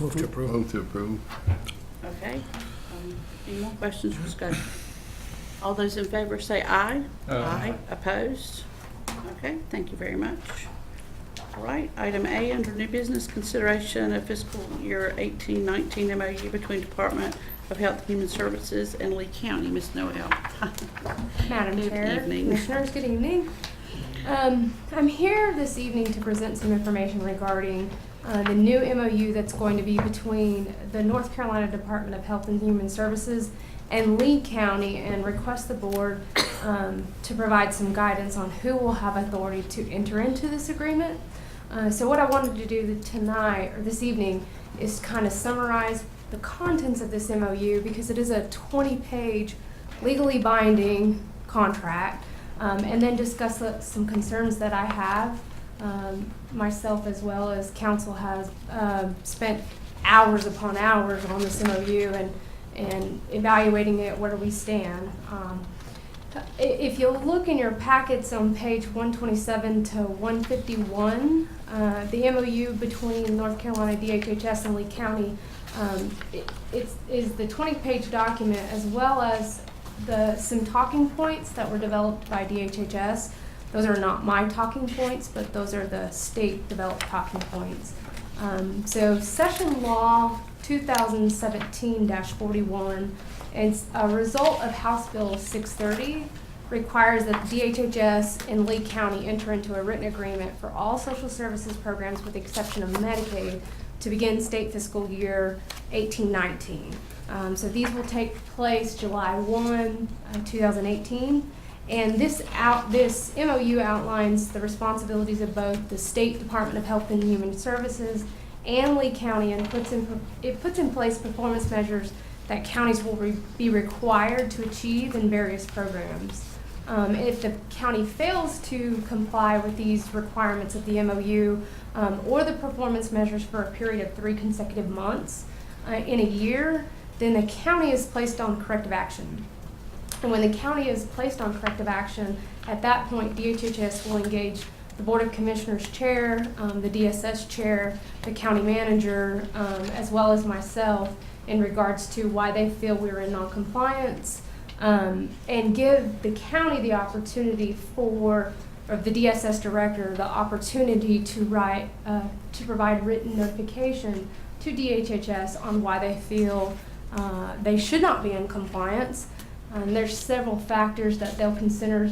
Speaker 2: Move to approve.
Speaker 6: Move to approve.
Speaker 1: Okay. Any more questions or discussion? All those in favor say aye. Aye. Opposed? Okay, thank you very much. All right, item A, under new business, consideration of fiscal year 18-19 MOU between Department of Health and Human Services and Lee County. Ms. Noel.
Speaker 4: Madam
Speaker 1: Good
Speaker 4: Chair,
Speaker 1: evening.
Speaker 4: Commissioners, good evening. I'm here this evening to present some information regarding the new MOU that's going to be between the North Carolina Department of Health and Human Services and Lee County, and request the board to provide some guidance on who will have authority to enter into this agreement. So what I wanted to do tonight, or this evening, is kind of summarize the contents of this MOU, because it is a 20-page legally binding contract, and then discuss some concerns that I have. Myself, as well as council, has spent hours upon hours on this MOU and evaluating it, where do we stand. If you look in your packets on page 127 to 151, the MOU between North Carolina DHHS and Lee County, it is the 20-page document, as well as some talking points that were developed by DHHS. Those are not my talking points, but those are the state-developed talking points. So Session Law 2017-41, and a result of House Bill 630, requires that DHHS and Lee County enter into a written agreement for all social services programs, with the exception of Medicaid, to begin state fiscal year 18-19. So these will take place July 1, 2018. And this MOU outlines the responsibilities of both the State Department of Health and Human Services and Lee County, and puts in place performance measures that counties will be required to achieve in various programs. If the county fails to comply with these requirements of the MOU or the performance measures for a period of 3 consecutive months in a year, then the county is placed on corrective action. And when the county is placed on corrective action, at that point, DHHS will engage the Board of Commissioners chair, the DSS chair, the county manager, as well as myself, in regards to why they feel we're in noncompliance, and give the county the opportunity or the DSS director the opportunity to provide written notification to DHHS on why they feel they should not be in compliance. There's several factors that they'll consider.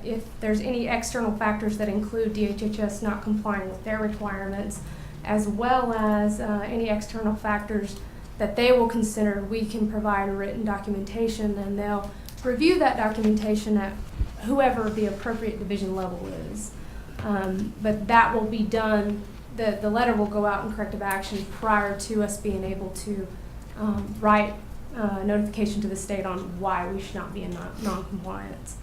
Speaker 4: If there's any external factors that include DHHS not complying with their requirements, as well as any external factors that they will consider, we can provide a written documentation, and they'll review that documentation at whoever the appropriate division level is. But that will be done, the letter will go out in corrective action prior to us being able to write notification to the state on why we should not be in non-compliance.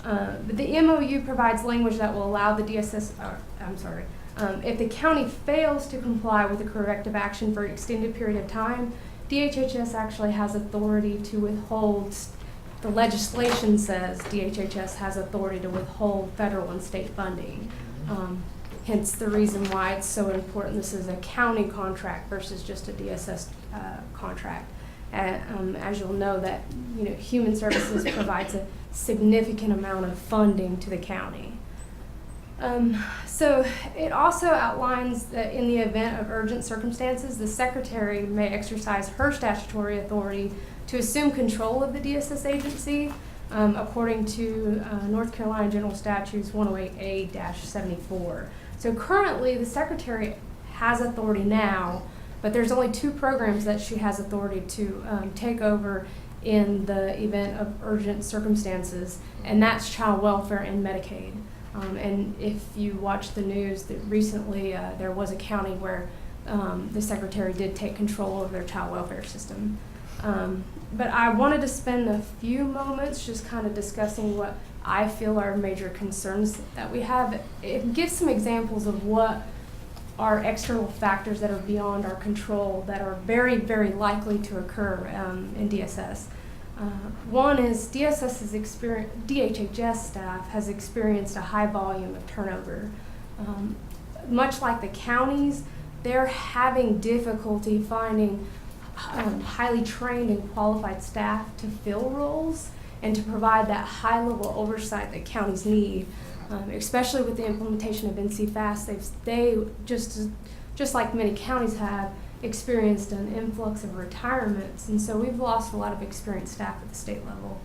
Speaker 10: But the MOU provides language that will allow the DSS, if the county fails to comply with the corrective action for an extended period of time, DHHS actually has authority to withhold, the legislation says DHHS has authority to withhold federal and state funding. Hence the reason why it's so important this is a county contract versus just a DSS contract. As you'll know that, Human Services provides a significant amount of funding to the county. So it also outlines that in the event of urgent circumstances, the Secretary may exercise her statutory authority to assume control of the DSS agency, according to North Carolina General Statutes 108A-74. So currently, the Secretary has authority now, but there's only 2 programs that she has authority to take over in the event of urgent circumstances, and that's child welfare and Medicaid. And if you watch the news, that recently there was a county where the Secretary did take control of their child welfare system. But I wanted to spend a few moments just kind of discussing what I feel are major concerns that we have. It gives some examples of what are external factors that are beyond our control that are very, very likely to occur in DSS. One is DHHS staff has experienced a high volume of turnover. Much like the counties, they're having difficulty finding highly trained and qualified staff to fill roles and to provide that high-level oversight that counties need, especially with the implementation of NC Fast. They just like many counties have, experienced an influx of retirements, and so we've lost a lot of experienced staff at the state level.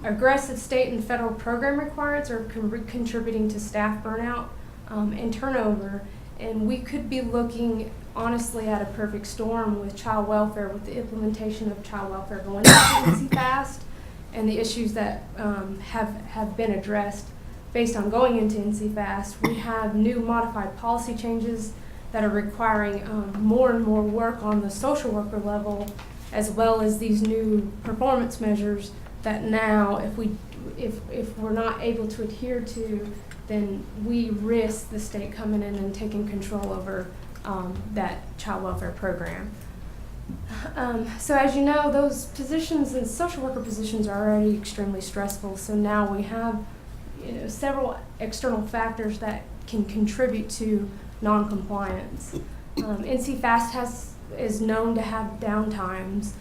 Speaker 10: Aggressive state and federal program requirements are contributing to staff burnout and turnover, and we could be looking honestly at a perfect storm with child welfare, with the implementation of child welfare going into NC Fast and the issues that have been addressed based on going into NC Fast. We have new modified policy changes that are requiring more and more work on the social worker level, as well as these new performance measures that now, if we're not able to adhere to, then we risk the state coming in and taking control over that child welfare program. So as you know, those positions and social worker positions are already extremely stressful. So now we have several external factors that can contribute to non-compliance. NC Fast is known to have downtimes.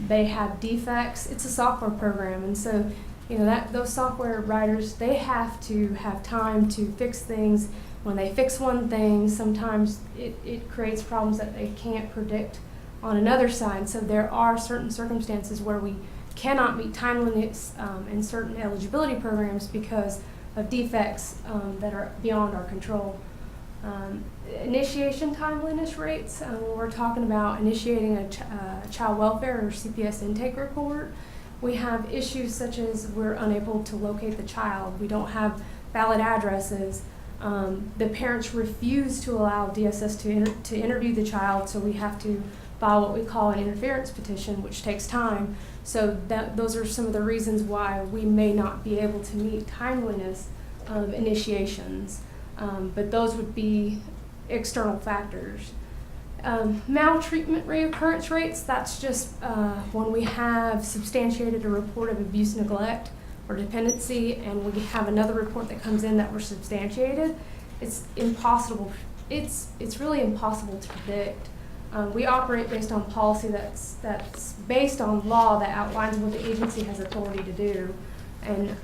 Speaker 10: They have defects. It's a software program, and so those software writers, they have to have time to fix things. When they fix one thing, sometimes it creates problems that they can't predict on another side. So there are certain circumstances where we cannot meet timeliness in certain eligibility programs because of defects that are beyond our control. Initiation timeliness rates, when we're talking about initiating a child welfare or CPS intake report, we have issues such as we're unable to locate the child. We don't have valid addresses. The parents refuse to allow DSS to interview the child, so we have to file what we call an interference petition, which takes time. So those are some of the reasons why we may not be able to meet timeliness of initiations. But those would be external factors. Maltreatment reoccurrence rates, that's just when we have substantiated a report of abuse, neglect, or dependency, and we have another report that comes in that we're substantiated. It's impossible. It's really impossible to predict. We operate based on policy that's based on law that outlines what the agency has authority to do, and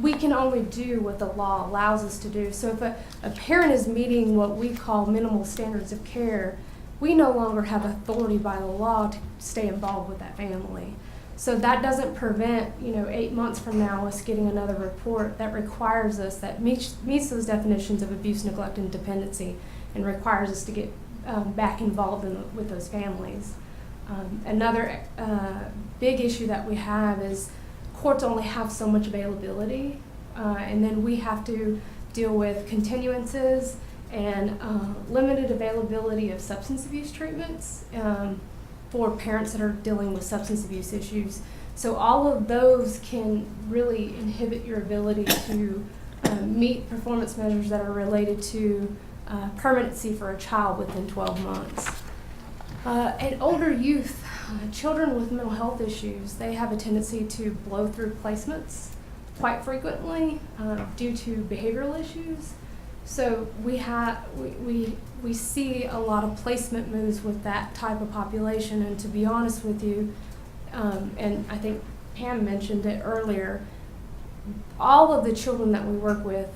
Speaker 10: we can only do what the law allows us to do. So if a parent is meeting what we call minimal standards of care, we no longer have authority by the law to stay involved with that family. So that doesn't prevent, 8 months from now, us getting another report that requires us, that meets those definitions of abuse, neglect, and dependency, and requires us to get back involved with those families. Another big issue that we have is courts only have so much availability, and then we have to deal with continuances and limited availability of substance abuse treatments for parents that are dealing with substance abuse issues. So all of those can really inhibit your ability to meet performance measures that are related to permanency for a child within 12 months. And older youth, children with mental health issues, they have a tendency to blow through placements quite frequently due to behavioral issues. So we see a lot of placement moves with that type of population, and to be honest with you, and I think Pam mentioned it earlier, all of the children that we work with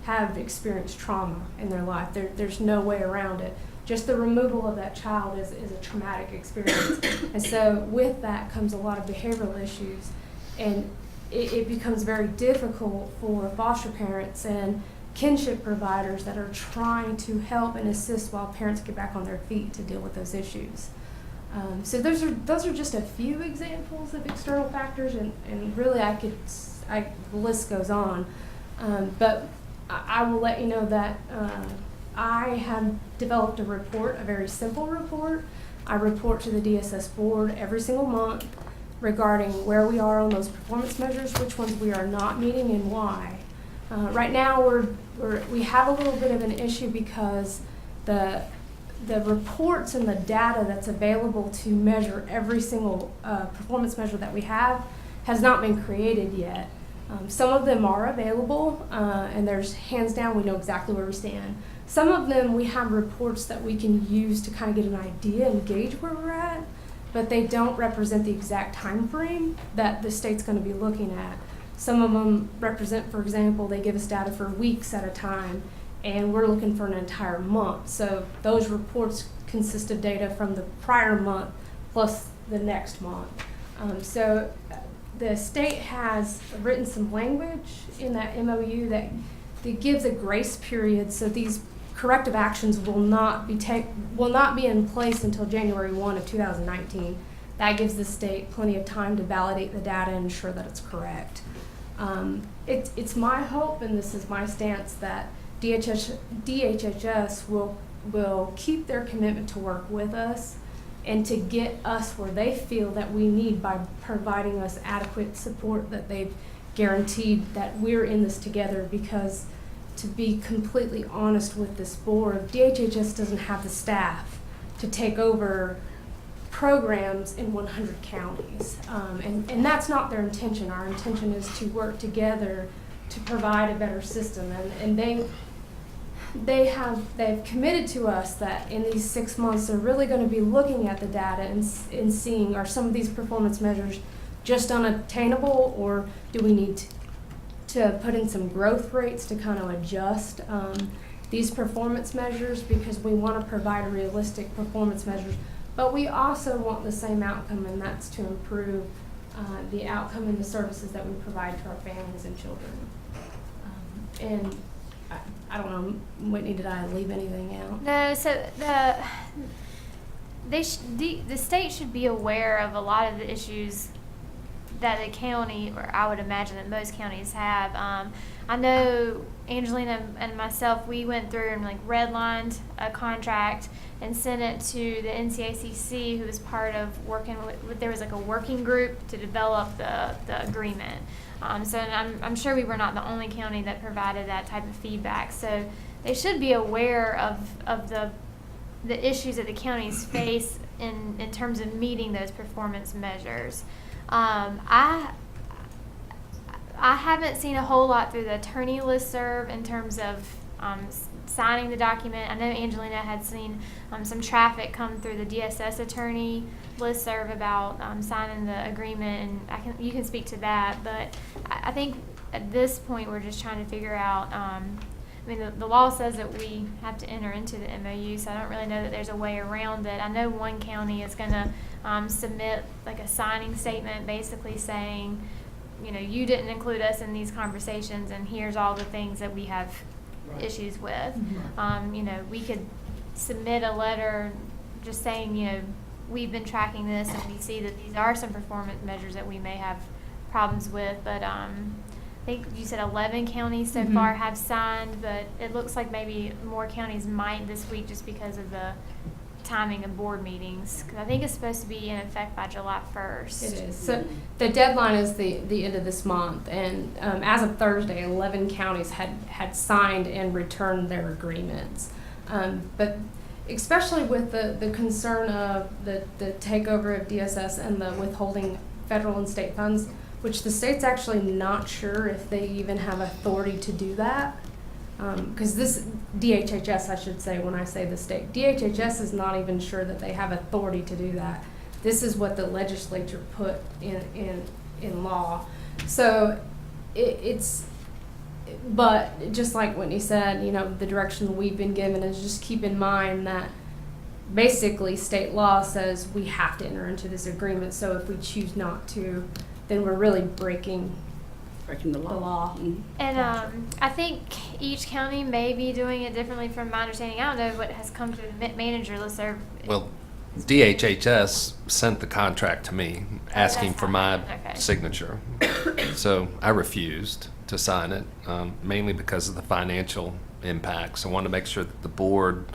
Speaker 10: have experienced trauma in their life. There's no way around it. Just the removal of that child is a traumatic experience. And so with that comes a lot of behavioral issues, and it becomes very difficult for foster parents and kinship providers that are trying to help and assist while parents get back on their feet to deal with those issues. So those are just a few examples of external factors, and really the list goes on. But I will let you know that I have developed a report, a very simple report. I report to the DSS board every single month regarding where we are on those performance measures, which ones we are not meeting and why. Right now we have a little bit of an issue because the reports and the data that's available to measure every single performance measure that we have has not been created yet. Some of them are available, and there's hands down, we know exactly where we stand. Some of them we have reports that we can use to kind of get an idea and gauge where we're at, but they don't represent the exact time frame that the state's going to be looking at. Some of them represent, for example, they give us data for weeks at a time, and we're looking for an entire month. So those reports consist of data from the prior month plus the next month. So the state has written some language in that MOU that gives a grace period, so these corrective actions will not be in place until January 1 of 2019. That gives the state plenty of time to validate the data and ensure that it's correct. It's my hope, and this is my stance, that DHHS will keep their commitment to work with us and to get us where they feel that we need by providing us adequate support that they've guaranteed that we're in this together. Because to be completely honest with this board, DHHS doesn't have the staff to take over programs in 100 counties. And that's not their intention. Our intention is to work together to provide a better system. And they've committed to us that in these 6 months they're really going to be looking at the data and seeing, are some of these performance measures just unattainable, or do we need to put in some growth rates to kind of adjust these performance measures, because we want to provide realistic performance measures, but we also want the same outcome, and that's to improve the outcome and the services that we provide to our families and children. And I don't know, Whitney, did I leave anything out?
Speaker 8: No, so the state should be aware of a lot of the issues that the county, or I would imagine that most counties have. I know Angelina and myself, we went through and redlined a contract and sent it to the NCACC, who was part of working with, there was a working group to develop the agreement. So I'm sure we were not the only county that provided that type of feedback. So they should be aware of the issues that the counties face in terms of meeting those performance measures. I haven't seen a whole lot through the attorney listserv in terms of signing the document. I know Angelina had seen some traffic come through the DSS attorney listserv about signing the agreement, and you can speak to that. But I think at this point we're just trying to figure out. The law says that we have to enter into the MOU, so I don't really know that there's a way around it. I know one county is going to submit a signing statement basically saying, you didn't include us in these conversations, and here's all the things that we have issues with. Mm-hmm. We could submit a letter just saying, we've been tracking this, and we see that these are some performance measures that we may have problems with, but I think you said 11 counties so far have signed, but it looks like maybe more counties might this week just because of the timing of board meetings, because I think it's supposed to be in effect by July 1st.
Speaker 10: It is. So the deadline is the end of this month, and as of Thursday, 11 counties had signed and returned their agreements. But especially with the concern of the takeover of DSS and the withholding federal and state funds, which the state's actually not sure if they even have authority to do that. Because this DHHS, I should say, when I say the state, DHHS is not even sure that they have authority to do that. This is what the legislature put in law. So but just like Whitney said, you know, the direction we've been given is just keep in mind that basically state law says we have to enter into this agreement. So if we choose not to, then we're really breaking
Speaker 1: the law. Mm-hmm.
Speaker 8: And I think each county may be doing it differently from my understanding. I don't know what has come to the manager listserv.
Speaker 14: Well, DHHS sent the contract to me asking for my signature. So I refused to sign it, mainly because of the financial impacts. I wanted to make sure that the board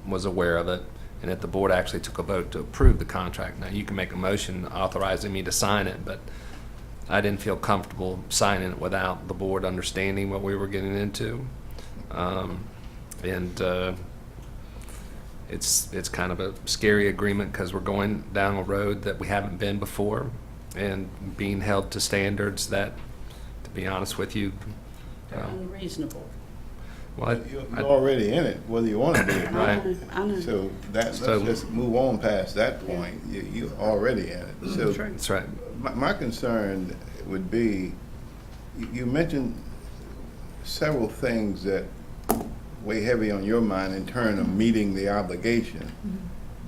Speaker 14: was aware of it, and that the board actually took a vote to approve the contract. Now, you can make a motion authorizing me to sign it, but I didn't feel comfortable signing it without the board understanding what we were getting into. It's kind of a scary agreement because we're going down a road that we haven't been before, and being held to standards that, to be honest with you,
Speaker 1: They're unreasonable.
Speaker 14: Well,
Speaker 11: you're already in it, whether you want to be or not.
Speaker 14: Right.
Speaker 1: I know.
Speaker 11: So let's just move on past that point. You're already in it. So
Speaker 14: That's right.
Speaker 11: My concern would be, you mentioned several things that weigh heavy on your mind in terms of meeting the obligation.
Speaker 10: Mm-hmm.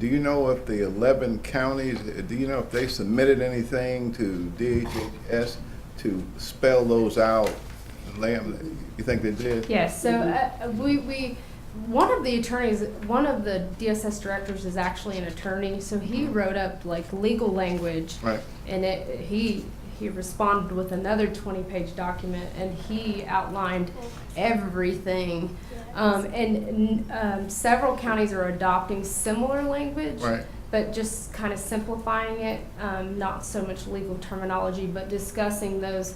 Speaker 11: Do you know if the 11 counties, do you know if they submitted anything to DHHS to spell those out? You think they did?
Speaker 10: Yes. So we one of the attorneys, one of the DSS directors is actually an attorney. So he wrote up like legal language,
Speaker 11: right? And
Speaker 10: he responded with another 20-page document, and he outlined everything. Several counties are adopting similar language,
Speaker 11: right,
Speaker 10: but just kind of simplifying it, not so much legal terminology, but discussing those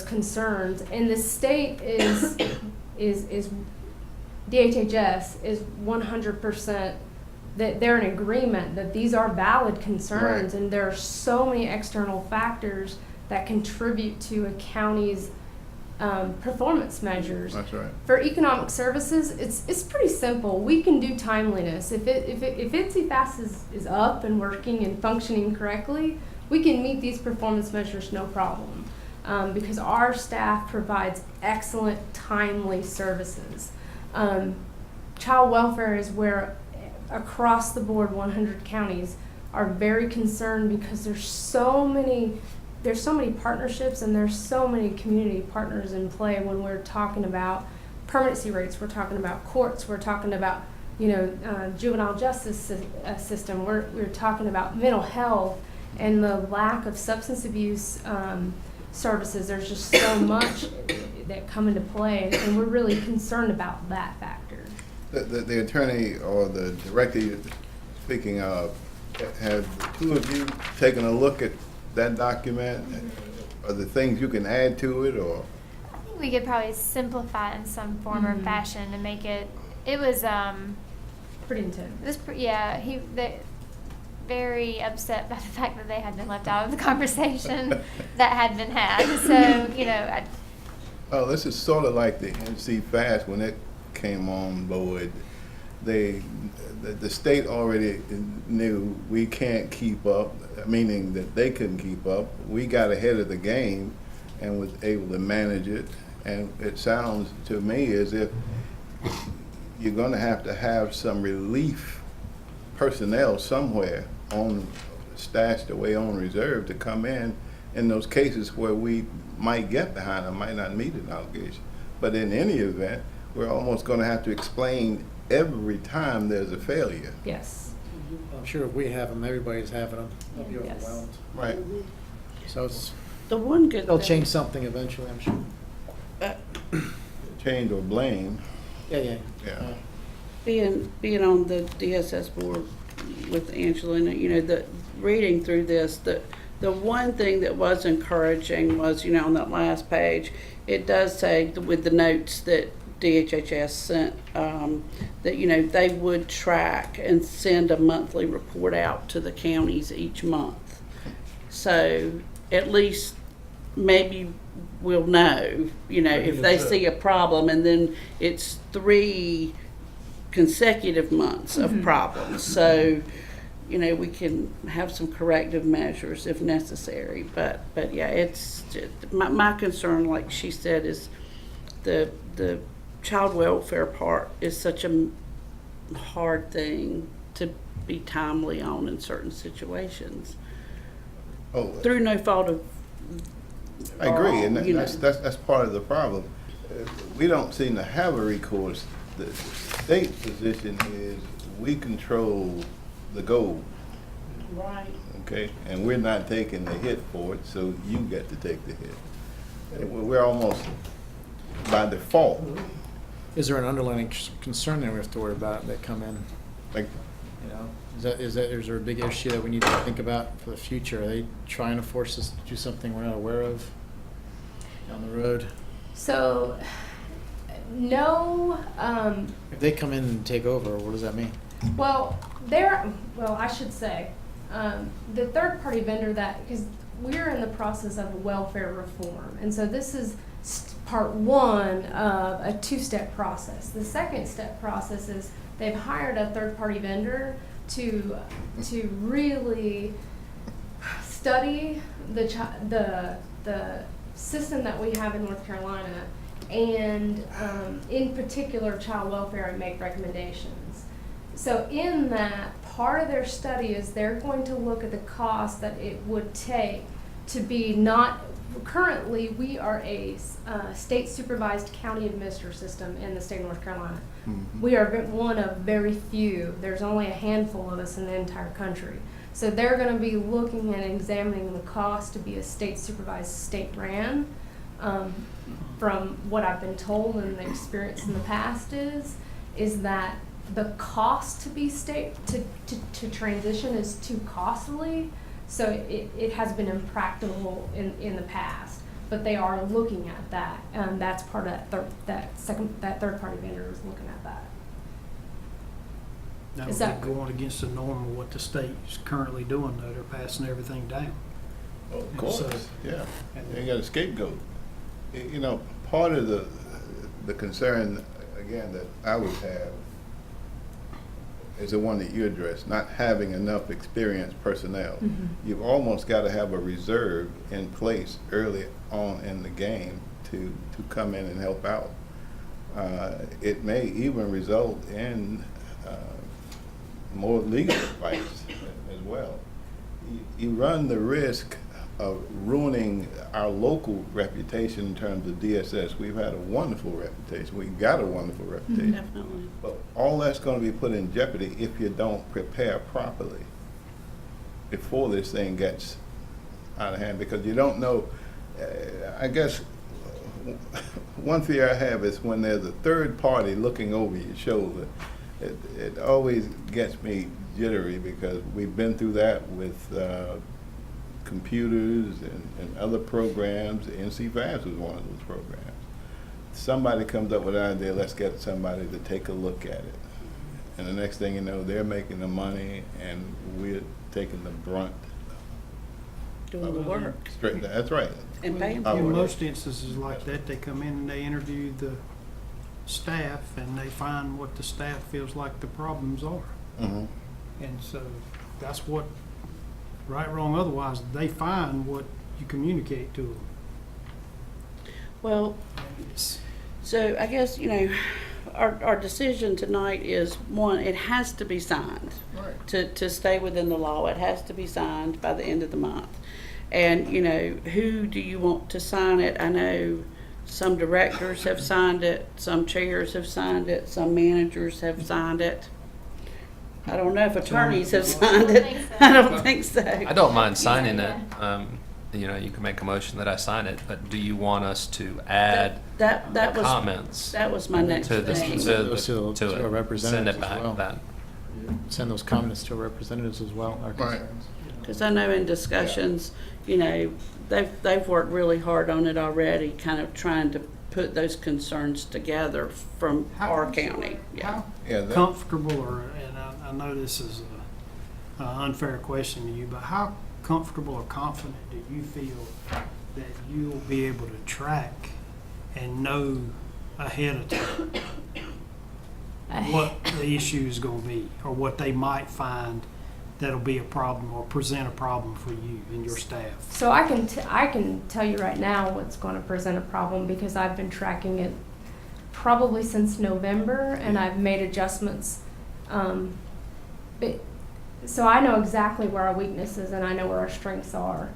Speaker 10: concerns. And the state is DHHS is 100% that they're in agreement that these are valid concerns, right. And there are so many external factors that contribute to a county's performance measures.
Speaker 11: That's right.
Speaker 10: For economic services, it's pretty simple. We can do timeliness. If ITSE is up and working and functioning correctly, we can meet these performance measures no problem, because our staff provides excellent, timely services. Child welfare is where across the board 100 counties are very concerned, because there's so many partnerships and there's so many community partners in play when we're talking about permanency rates, we're talking about courts, we're talking about juvenile justice system, we're talking about mental health and the lack of substance abuse services. There's just so much that come into play, and we're really concerned about that factor.
Speaker 11: The attorney or the director you're speaking of, have the two of you taken a look at that document? Are there things you can add to it, or?
Speaker 8: I think we could probably simplify it in some form or fashion to make it. It was
Speaker 10: pretty intense.
Speaker 8: It was they very upset by the fact that they had been left out of the conversation that had been had. So
Speaker 11: Oh, this is sort of like the NC Fast when it came on board. The state already knew we can't keep up, meaning that they couldn't keep up. We got ahead of the game and was able to manage it. And it sounds to me as if you're going to have some relief personnel somewhere stashed away on reserve to come in those cases where we might get behind or might not meet an obligation. But in any event, we're almost going to have to explain every time there's a failure.
Speaker 10: Yes.
Speaker 2: I'm sure if we have them, everybody's having them. They'll be
Speaker 10: Yes.
Speaker 2: overwhelmed.
Speaker 11: Right.
Speaker 2: So it's,
Speaker 1: the one good
Speaker 2: they'll
Speaker 1: thing-
Speaker 2: change something eventually, I'm sure.
Speaker 11: Change or blame.
Speaker 2: Yeah.
Speaker 1: being on the DSS board with Angela, and the reading through this, the one thing that was encouraging was, on that last page, it does say with the notes that DHHS sent, that, they would track and send a monthly report out to the counties each month. So at least maybe we'll know, if they see a problem, and then it's 3 consecutive months of problems. So, we can have some corrective measures if necessary. But yeah, it's just, my concern, like she said, is the child welfare part is such a hard thing to be timely on in certain situations.
Speaker 11: Oh,
Speaker 1: through no fault of
Speaker 11: I agree, and
Speaker 1: you
Speaker 11: that's part of the problem. We don't seem to have a recourse. The state's position is we control the goal.
Speaker 1: Right.
Speaker 11: Okay, and we're not taking the hit for it, so you get to take the hit. And we're almost by default.
Speaker 2: Is there an underlying concern that we have to worry about that come in?
Speaker 11: Like,
Speaker 2: is there a big issue that we need to think about for the future? Are they trying to force us to do something we're not aware of down the road?
Speaker 10: So, no.
Speaker 2: If they come in and take over, what does that mean?
Speaker 10: Well, I should say, the third-party vendor because we're in the process of a welfare reform, and so this is part 1 of a 2-step process. The second step process is they've hired a third-party vendor to really study the system that we have in North Carolina, and in particular child welfare, and make recommendations. So in that, part of their study is they're going to look at the cost that it would take to be currently we are a state supervised county administrator system in the state of North Carolina.
Speaker 11: Mm-hmm.
Speaker 10: We are one of very few. There's only a handful of us in the entire country. So they're going to be looking and examining the cost to be a state supervised, state ran. From what I've been told and the experience in the past is that the cost to be state to transition is too costly, so it has been impractical in the past. But they are looking at that, and that's part of that third party vendor is looking at that.
Speaker 15: That would be going against the norm of what the state is currently doing, though. They're passing everything down.
Speaker 11: Oh, of course,
Speaker 15: So,
Speaker 11: yeah. They got a scapegoat. Part of the concern, again, that I would have is the one that you addressed, not having enough experienced personnel.
Speaker 10: Mm-hmm.
Speaker 11: You've almost got to have a reserve in place early on in the game to come in and help out. It may even result in more legal advice as well. You run the risk of ruining our local reputation in terms of DSS. We've had a wonderful reputation. We've got a wonderful reputation.
Speaker 1: Definitely.
Speaker 11: But all that's going to be put in jeopardy if you don't prepare properly before this thing gets out of hand, because you don't know. I guess one fear I have is when there's a third party looking over your shoulder. It always gets me jittery, because we've been through that with computers and other programs. NC Fast was one of those programs. Somebody comes up with an idea, let's get somebody to take a look at it. And the next thing you know, they're making the money and we're taking the brunt.
Speaker 1: Doing the work.
Speaker 11: That's right.
Speaker 1: And paying
Speaker 15: In
Speaker 1: for it.
Speaker 15: most instances like that, they come in and they interview the staff, and they find what the staff feels like the problems are.
Speaker 11: Mm-hmm.
Speaker 15: And so that's what, right, wrong, otherwise, they find what you communicate to them.
Speaker 1: Well, so I guess, our decision tonight is, one, it has to be signed.
Speaker 2: Right.
Speaker 1: To stay within the law. It has to be signed by the end of the month. And, who do you want to sign it? I know some directors have signed it, some chairs have signed it, some managers have signed it. I don't know if attorneys have signed it. I don't think so.
Speaker 14: I don't mind signing it. you can make a motion that I sign it, but do you want us to add
Speaker 1: That
Speaker 14: the
Speaker 1: was
Speaker 14: comments
Speaker 1: that was my next
Speaker 14: to the
Speaker 1: thing.
Speaker 2: Send those
Speaker 14: to
Speaker 2: to our
Speaker 14: it? Send
Speaker 2: representatives
Speaker 14: it back
Speaker 2: as well.
Speaker 14: then.
Speaker 2: Send those comments to our representatives as well, our
Speaker 11: Right.
Speaker 2: concerns.
Speaker 1: Because I know in discussions, they've worked really hard on it already, kind of trying to put those concerns together from our county. Yeah.
Speaker 11: Yeah, that-
Speaker 15: Comfortable, and I know this is an unfair question to you, but how comfortable or confident do you feel that you'll be able to track and know ahead of time what the issue is going to be, or what they might find that'll be a problem or present a problem for you and your staff?
Speaker 10: So I can tell you right now what's going to present a problem, because I've been tracking it probably since November, and I've made adjustments. So I know exactly where our weaknesses and I know where our strengths are.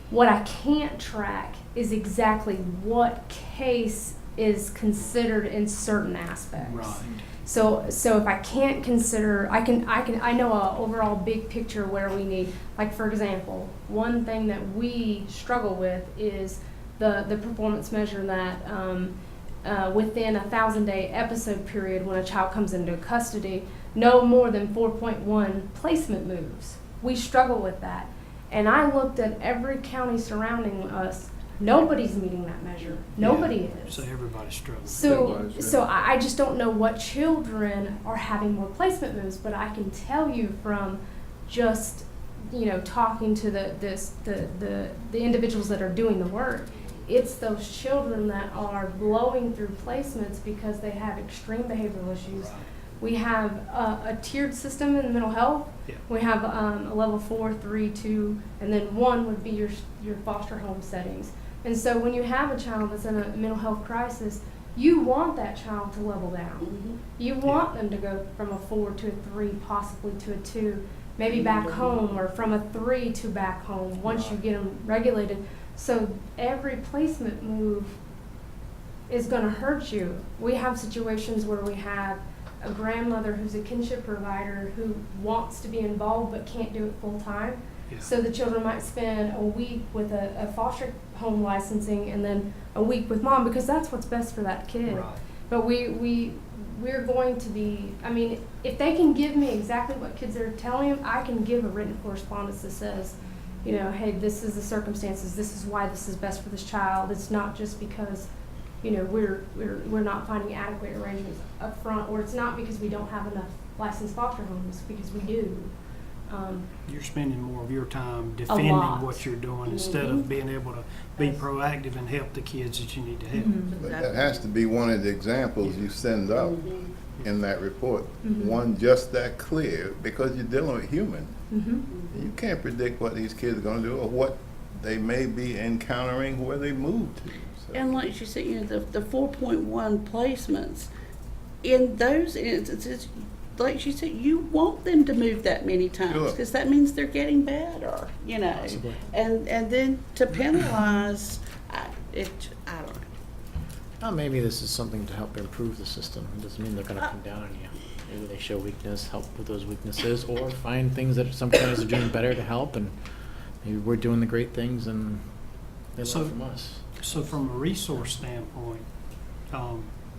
Speaker 10: What I can't track is exactly what case is considered in certain aspects.
Speaker 15: Right.
Speaker 10: So if I can't consider, I know a overall big picture where we need, like for example, one thing that we struggle with is the performance measure that within a 1,000-day episode period, when a child comes into custody, no more than 4.1 placement moves. We struggle with that. And I looked at every county surrounding us. Nobody's meeting that measure. Nobody is.
Speaker 15: So everybody's struggling.
Speaker 10: So I just don't know what children are having more placement moves, but I can tell you from just talking to the individuals that are doing the work, it's those children that are blowing through placements because they have extreme behavioral issues. We have a tiered system in mental health.
Speaker 15: Yeah.
Speaker 10: We have a level 4, 3, 2, and then 1 would be your foster home settings. And so when you have a child that's in a mental health crisis, you want that child to level down.
Speaker 1: Mm-hmm.
Speaker 10: You want them to go from a 4 to a 3, possibly to a 2, maybe back home, or from a 3 to back home once you get them regulated. So every placement move is going to hurt you. We have situations where we have a grandmother who's a kinship provider who wants to be involved but can't do it full time.
Speaker 15: Yeah.
Speaker 10: So the children might spend a week with a foster home licensing and then a week with mom, because that's what's best for that kid.
Speaker 15: Right.
Speaker 10: But we're going to be, if they can give me exactly what kids are telling them, I can give a written correspondence that says, hey, this is the circumstances, this is why this is best for this child. It's not just because we're not finding adequate arrangements up front, or it's not because we don't have enough licensed foster homes, because we do.
Speaker 15: You're spending more of your time defending what you're doing instead of being able to be proactive and help the kids that you need to help.
Speaker 11: But that has to be one of the examples you send out in that report. One just that clear, because you're dealing with humans. You can't predict what these kids are going to do or what they may be encountering where they move to. So.
Speaker 1: And like you said, the 4.1 placements, in those instances, like she said, you want them to move that many times because that means they're getting better,
Speaker 2: Possibly.
Speaker 1: and then to penalize, I don't know.
Speaker 2: Well, maybe this is something to help improve the system. It doesn't mean they're going to come down on you. Maybe they show weakness, help with those weaknesses, or find things that some counties are doing better to help, and maybe we're doing the great things and they learn from us.
Speaker 15: So from a resource standpoint,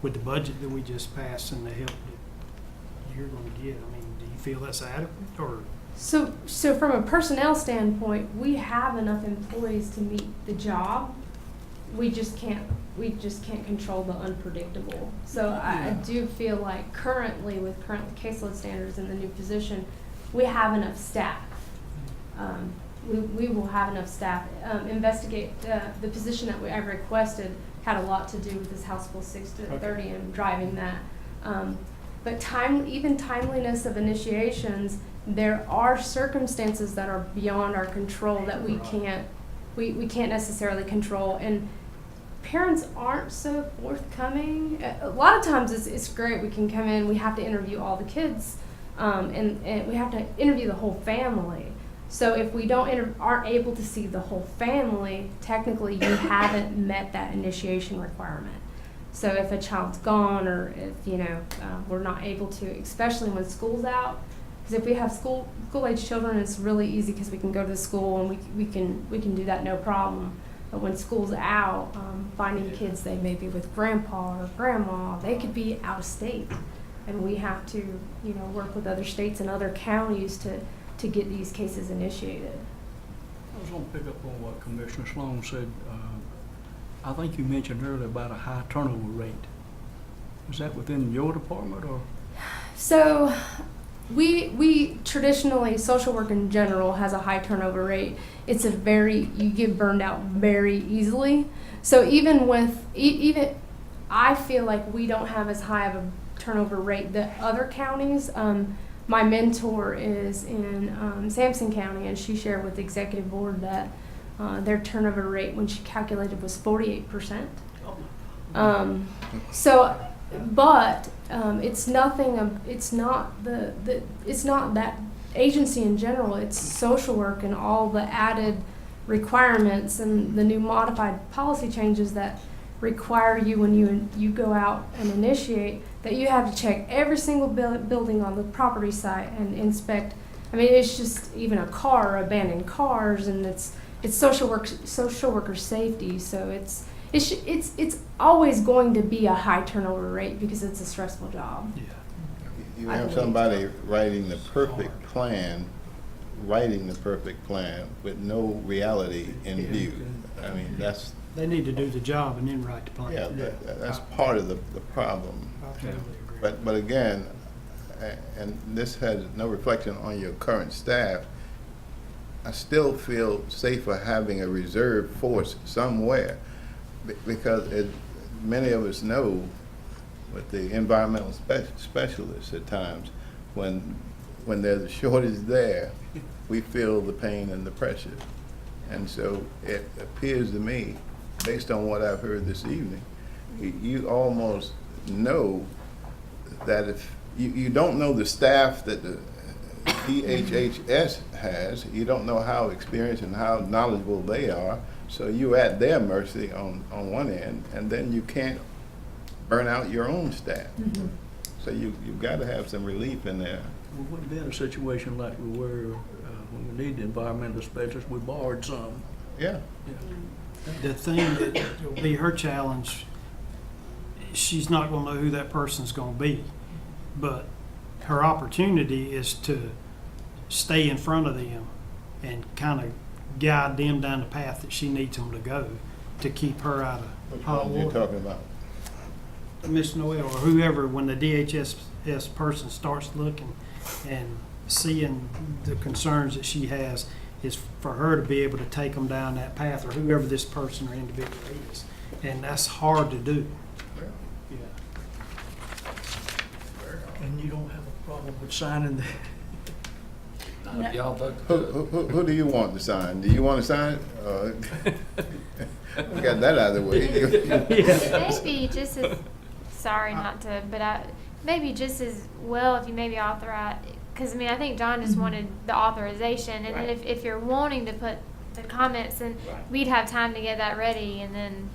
Speaker 15: with the budget that we just passed and the help that you're going to get, do you feel that's adequate, or?
Speaker 10: So from a personnel standpoint, we have enough employees to meet the job. We just can't control the unpredictable. So I do feel like currently, with current caseload standards in the new position, we have enough staff. We will have enough staff. Investigate the position that I requested had a lot to do with this House Bill 630 and driving that. But timeliness of initiations, there are circumstances that are beyond our control that we can't necessarily control, and parents aren't so forthcoming. A lot of times it's great, we can come in, we have to interview all the kids, and we have to interview the whole family. So if we aren't able to see the whole family, technically you haven't met that initiation requirement. So if a child's gone, or if we're not able to, especially when school's out, Because if we have school-age children, it's really easy because we can go to the school and we can do that no problem. But when school's out, finding kids, they may be with grandpa or grandma, they could be out of state. And we have to, you know, work with other states and other counties to get these cases initiated.
Speaker 12: I was going to pick up on what Commissioner Sloan said. I think you mentioned earlier about a high turnover rate. Is that within your department or?
Speaker 10: So we traditionally, social work in general has a high turnover rate. It's you get burned out very easily. So even I feel like we don't have as high of a turnover rate that other counties. My mentor is in Sampson County, and she shared with the executive board that their turnover rate when she calculated was 48%. But it's nothing. It's not it's not that agency in general. It's social work and all the added requirements and the new modified policy changes that require you when you go out and initiate that you have to check every single building on the property site and inspect. I mean, it's just even a car, abandoned cars, and it's social worker safety. So it's always going to be a high turnover rate because it's a stressful job.
Speaker 11: Yeah. You have somebody writing the perfect plan with no reality in view. I mean, that's.
Speaker 15: They need to do the job and then write the plan.
Speaker 11: Yeah, that's part of the problem. But again, and this has no reflection on your current staff, I still feel safer having a reserve force somewhere because many of us know with the environmental specialists at times, when there's a shortage there, we feel the pain and the pressure. And so it appears to me, based on what I've heard this evening, you almost know that if you don't know the staff that the DHHS has, you don't know how experienced and how knowledgeable they are, so you're at their mercy on one end, and then you can't burn out your own staff. Mm-hmm. So you've got to have some relief in there.
Speaker 12: We wouldn't be in a situation like we were when we need the environmental specialists. We borrowed some.
Speaker 11: Yeah.
Speaker 15: The thing that will be her challenge, she's not going to know who that person's going to be, but her opportunity is to stay in front of them and kind of guide them down the path that she needs them to go to keep her out of hot water.
Speaker 11: What are you talking about?
Speaker 15: Miss Noel or whoever, when the DHS person starts looking and seeing the concerns that she has, is for her to be able to take them down that path, or whoever this person or individual is. And that's hard to do. Yeah.
Speaker 12: And you don't have a problem with signing the...
Speaker 11: Who do you want to sign? Do you want to sign it? We got that out of the way.
Speaker 8: Maybe just as, sorry not to, but maybe just as well if you maybe authorize, because I mean, I think John just wanted the authorization, and then if you're wanting to put the comments, then we'd have time to get that ready, and then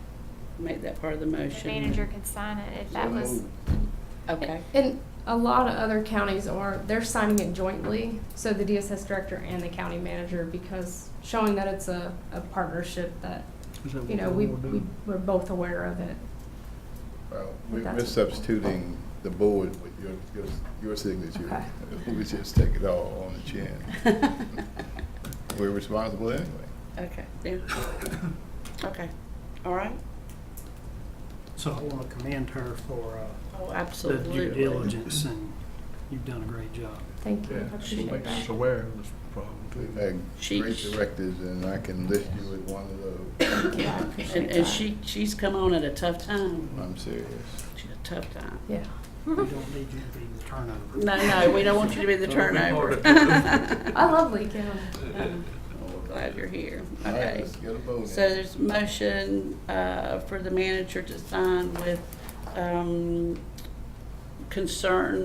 Speaker 1: make that part of the motion.
Speaker 8: The manager could sign it if that was.
Speaker 1: Okay.
Speaker 10: And a lot of other counties they're signing it jointly, so the DSS director and the county manager, because showing that it's a partnership that, you know, we're both aware of it.
Speaker 11: Well, we're substituting the board with your signature. Okay. We just take it all on the chin. We're responsible anyway.
Speaker 1: Okay. Yeah. Okay. All right.
Speaker 15: So I want to commend her for the due diligence, and you've done a great job.
Speaker 10: Thank you. I appreciate that.
Speaker 12: Aware of this problem.
Speaker 11: We've had great directors, and I can list you with one of those.
Speaker 1: And she's come on at a tough time.
Speaker 11: I'm serious.
Speaker 1: She's a tough time.
Speaker 10: Yeah.
Speaker 15: We don't need you to be the turnover.
Speaker 1: No, we don't want you to be the turnover.
Speaker 10: I love Lee County.
Speaker 1: We're glad you're here.
Speaker 11: All right,
Speaker 1: Okay.
Speaker 11: let's get a vote in.
Speaker 1: So there's a motion for the manager to sign with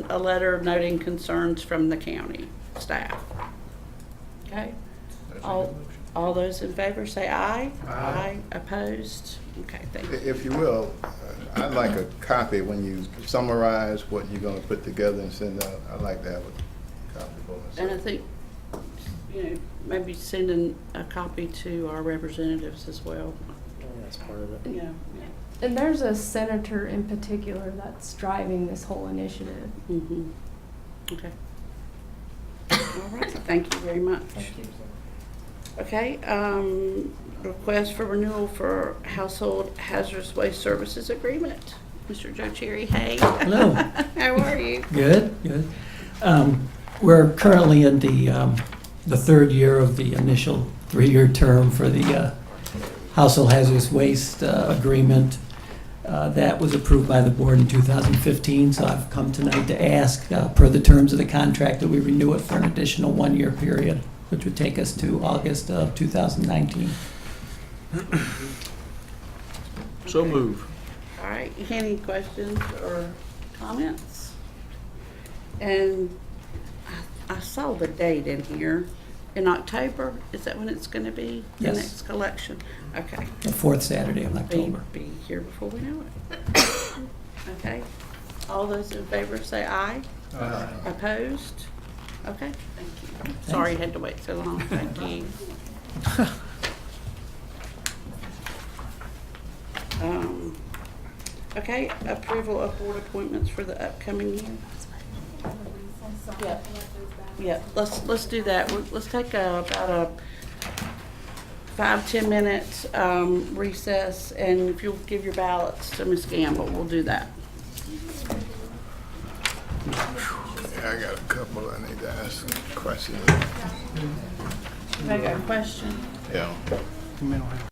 Speaker 1: a letter noting concerns from the county staff. Okay? All those in favor say aye. Aye. Opposed? Okay, thank you.
Speaker 11: If you will, I'd like a copy when you summarize what you're going to put together and send out. I'd like to have a copy for
Speaker 1: And I
Speaker 11: myself.
Speaker 1: think, maybe sending a copy to our representatives as well.
Speaker 2: That's part of it.
Speaker 1: Yeah.
Speaker 10: And there's a senator in particular that's driving this whole initiative.
Speaker 1: Mm-hmm. Okay. All right, thank you very much. Okay, request for renewal for household hazardous waste services agreement. Mr. Joe Cherry, hey.
Speaker 5: Hello.
Speaker 1: How are you?
Speaker 5: Good, good. We're currently in the third year of the initial 3-year term for the household hazardous waste agreement. That was approved by the board in 2015, so I've come tonight to ask, per the terms of the contract, that we renew it for an additional 1-year period, which would take us to August of 2019.
Speaker 12: So move.
Speaker 1: All right, any questions or comments? And I saw the date in here, in October, is that when it's gonna be? The
Speaker 5: Yes.
Speaker 1: next collection? Okay.
Speaker 5: The fourth Saturday of October.
Speaker 1: Be here before we know it. Okay, all those in favor say aye.
Speaker 12: Aye.
Speaker 1: Opposed? Okay, thank you. Sorry you had to wait so long, thank you. Okay, approval of board appointments for the upcoming year. Yeah, yeah, let's do that. Let's take about a 5-10 minute recess, and if you'll give your ballots to Ms. Gamble, we'll do that.
Speaker 11: Yeah, I got a couple I need to ask questions.
Speaker 1: I got a question.
Speaker 11: Yeah.
Speaker 15: Mental health.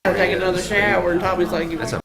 Speaker 1: Taking another shower, and Tommy's like,
Speaker 14: That's a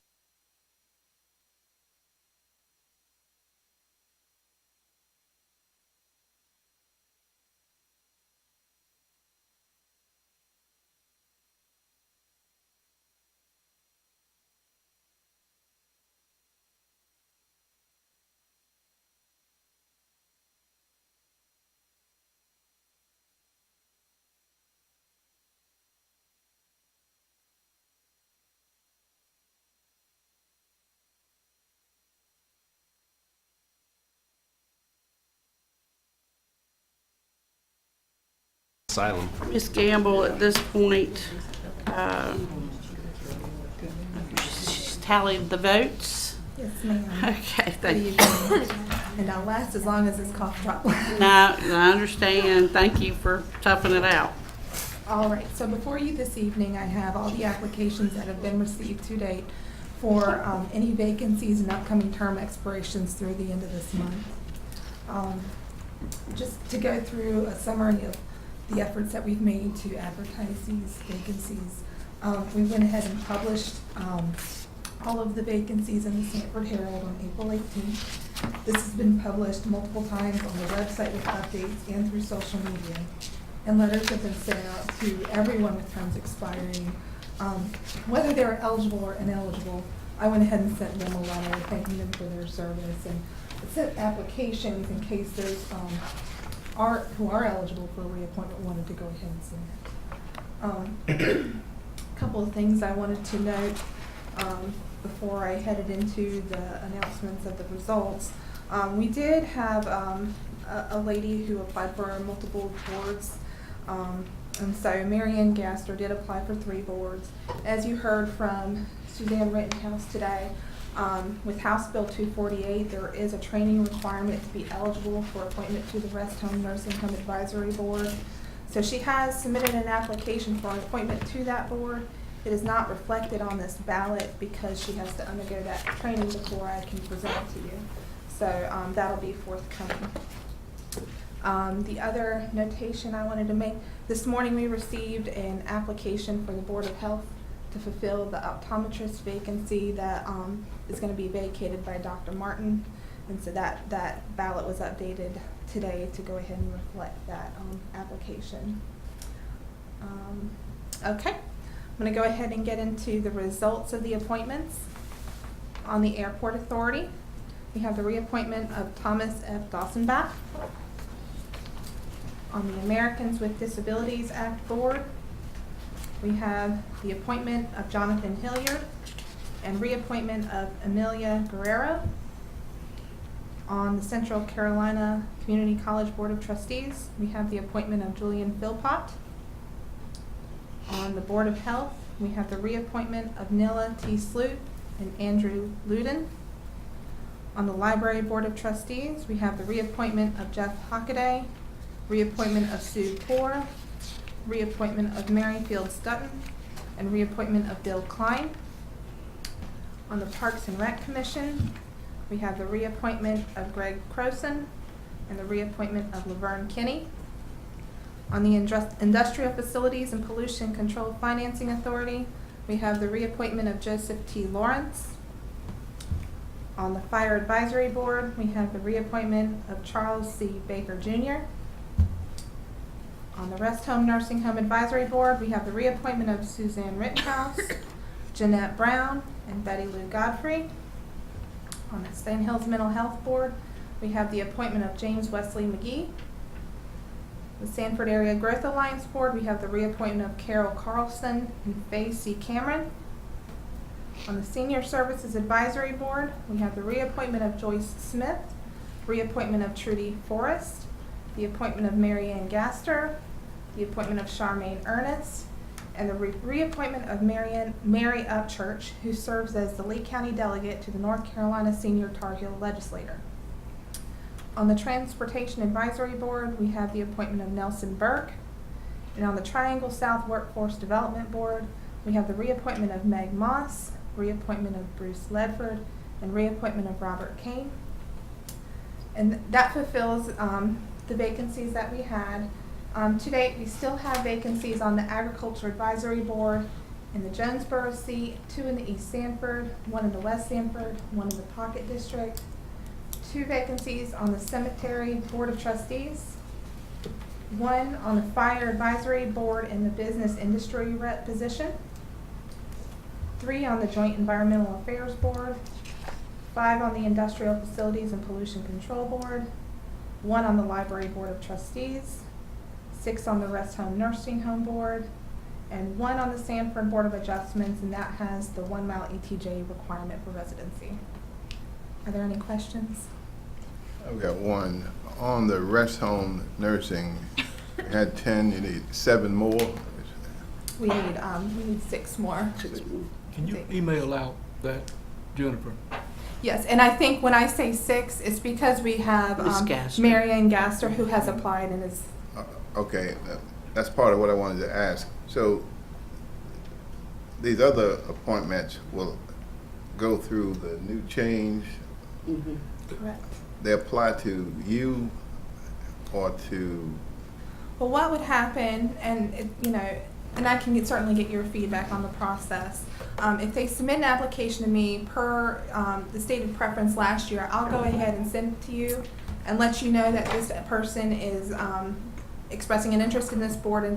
Speaker 14: asylum.
Speaker 1: Ms. Gamble, at this point, she's tallied the votes.
Speaker 13: Yes, ma'am.
Speaker 1: Okay, thank you.
Speaker 13: And I'll last as long as this cough drop lasts.
Speaker 1: No, I understand. Thank you for toughing it out.
Speaker 13: All right, so before you this evening, I have all the applications that have been received to date for any vacancies and upcoming term expirations through the end of this month. Just to go through a summary of the efforts that we've made to advertise these vacancies. We went ahead and published all of the vacancies in the Sanford Herald on April 18th. This has been published multiple times on the website with updates and through social media. And letters have been sent out to everyone with terms expiring, whether they're eligible or ineligible. I went ahead and sent them a letter thanking them for their service, and sent applications in case those who are eligible for reappointment wanted to go ahead and submit. A couple of things I wanted to note before I headed into the announcements of the results. We did have a lady who applied for multiple boards, and so Marianne Gaster did apply for 3 boards. As you heard from Suzanne Rittenhouse today, with House Bill 248, there is a training requirement to be eligible for appointment to the Rest Home Nursing Home Advisory Board. So she has submitted an application for an appointment to that board. It is not reflected on this ballot because she has to undergo that training before I can present it to you. So that'll be forthcoming. The other notation I wanted to make, this morning we received an application for the Board of Health to fulfill the optometrist vacancy that is going to be vacated by Dr. Martin. And so that ballot was updated today to go ahead and reflect that application. Okay, I'm going to go ahead and get into the results of the appointments. On the Airport Authority, we have the reappointment of Thomas F. Dawsonbach. On the Americans with Disabilities Act Board, we have the appointment of Jonathan Hilliard and reappointment of Amelia Guerrero. On the Central Carolina Community College Board of Trustees, we have the appointment of Julian Philpott. On the Board of Health, we have the reappointment of Nilla T. Sloot and Andrew Luden. On the Library Board of Trustees, we have the reappointment of Jeff Hockaday, reappointment of Sue Poore, reappointment of Mary Fields Dutton, and reappointment of Bill Klein. On the Parks and Rec Commission, we have the reappointment of Greg Croson and the reappointment of Laverne Kinney. On the Industrial Facilities and Pollution Control Financing Authority, we have the reappointment of Joseph T. Lawrence. On the Fire Advisory Board, we have the reappointment of Charles C. Baker Jr. On the Rest Home Nursing Home Advisory Board, we have the reappointment of Suzanne Rittenhouse, Jeanette Brown, and Betty Lou Godfrey. On the Sand Hills Mental Health Board, we have the appointment of James Wesley McGee. The Sanford Area Growth Alliance Board, we have the reappointment of Carol Carlson and Faye C. Cameron. On the Senior Services Advisory Board, we have the reappointment of Joyce Smith, reappointment of Trudy Forrest, the appointment of Marianne Gaster, the appointment of Charmaine Ernest, and the reappointment of Mary Upchurch, who serves as the Lee County Delegate to the North Carolina Senior Tar Heel Legislature. On the Transportation Advisory Board, we have the appointment of Nelson Burke. And on the Triangle South Workforce Development Board, we have the reappointment of Meg Moss, reappointment of Bruce Ledford, and reappointment of Robert Kane. And that fulfills the vacancies that we had. To date, we still have vacancies on the Agriculture Advisory Board in the Jonesboro seat, 2 in the East Sanford, 1 in the West Sanford, 1 in the Pocket District, 2 vacancies on the Cemetery Board of Trustees, 1 on the Fire Advisory Board in the Business Industry Rep position, 3 on the Joint Environmental Affairs Board, 5 on the Industrial Facilities and Pollution Control Board, 1 on the Library Board of Trustees, 6 on the Rest Home Nursing Home Board, and 1 on the Sanford Board of Adjustments, and that has the 1 mile ETJ requirement for residency. Are there any questions?
Speaker 11: I've got one. On the rest home nursing, you had 10, you need 7 more?
Speaker 13: We need 6 more.
Speaker 12: Can you email out that, Jennifer?
Speaker 13: Yes, and I think when I say 6, it's because we have
Speaker 1: Ms. Gaster.
Speaker 13: Marianne Gaster, who has applied and is.
Speaker 11: Okay, that's part of what I wanted to ask. So these other appointments will go through the new change?
Speaker 13: Correct.
Speaker 11: They apply to you or to?
Speaker 13: Well, what would happen, and and I can certainly get your feedback on the process. If they submit an application to me per the stated preference last year, I'll go ahead and send it to you and let you know that this person is expressing an interest in this board and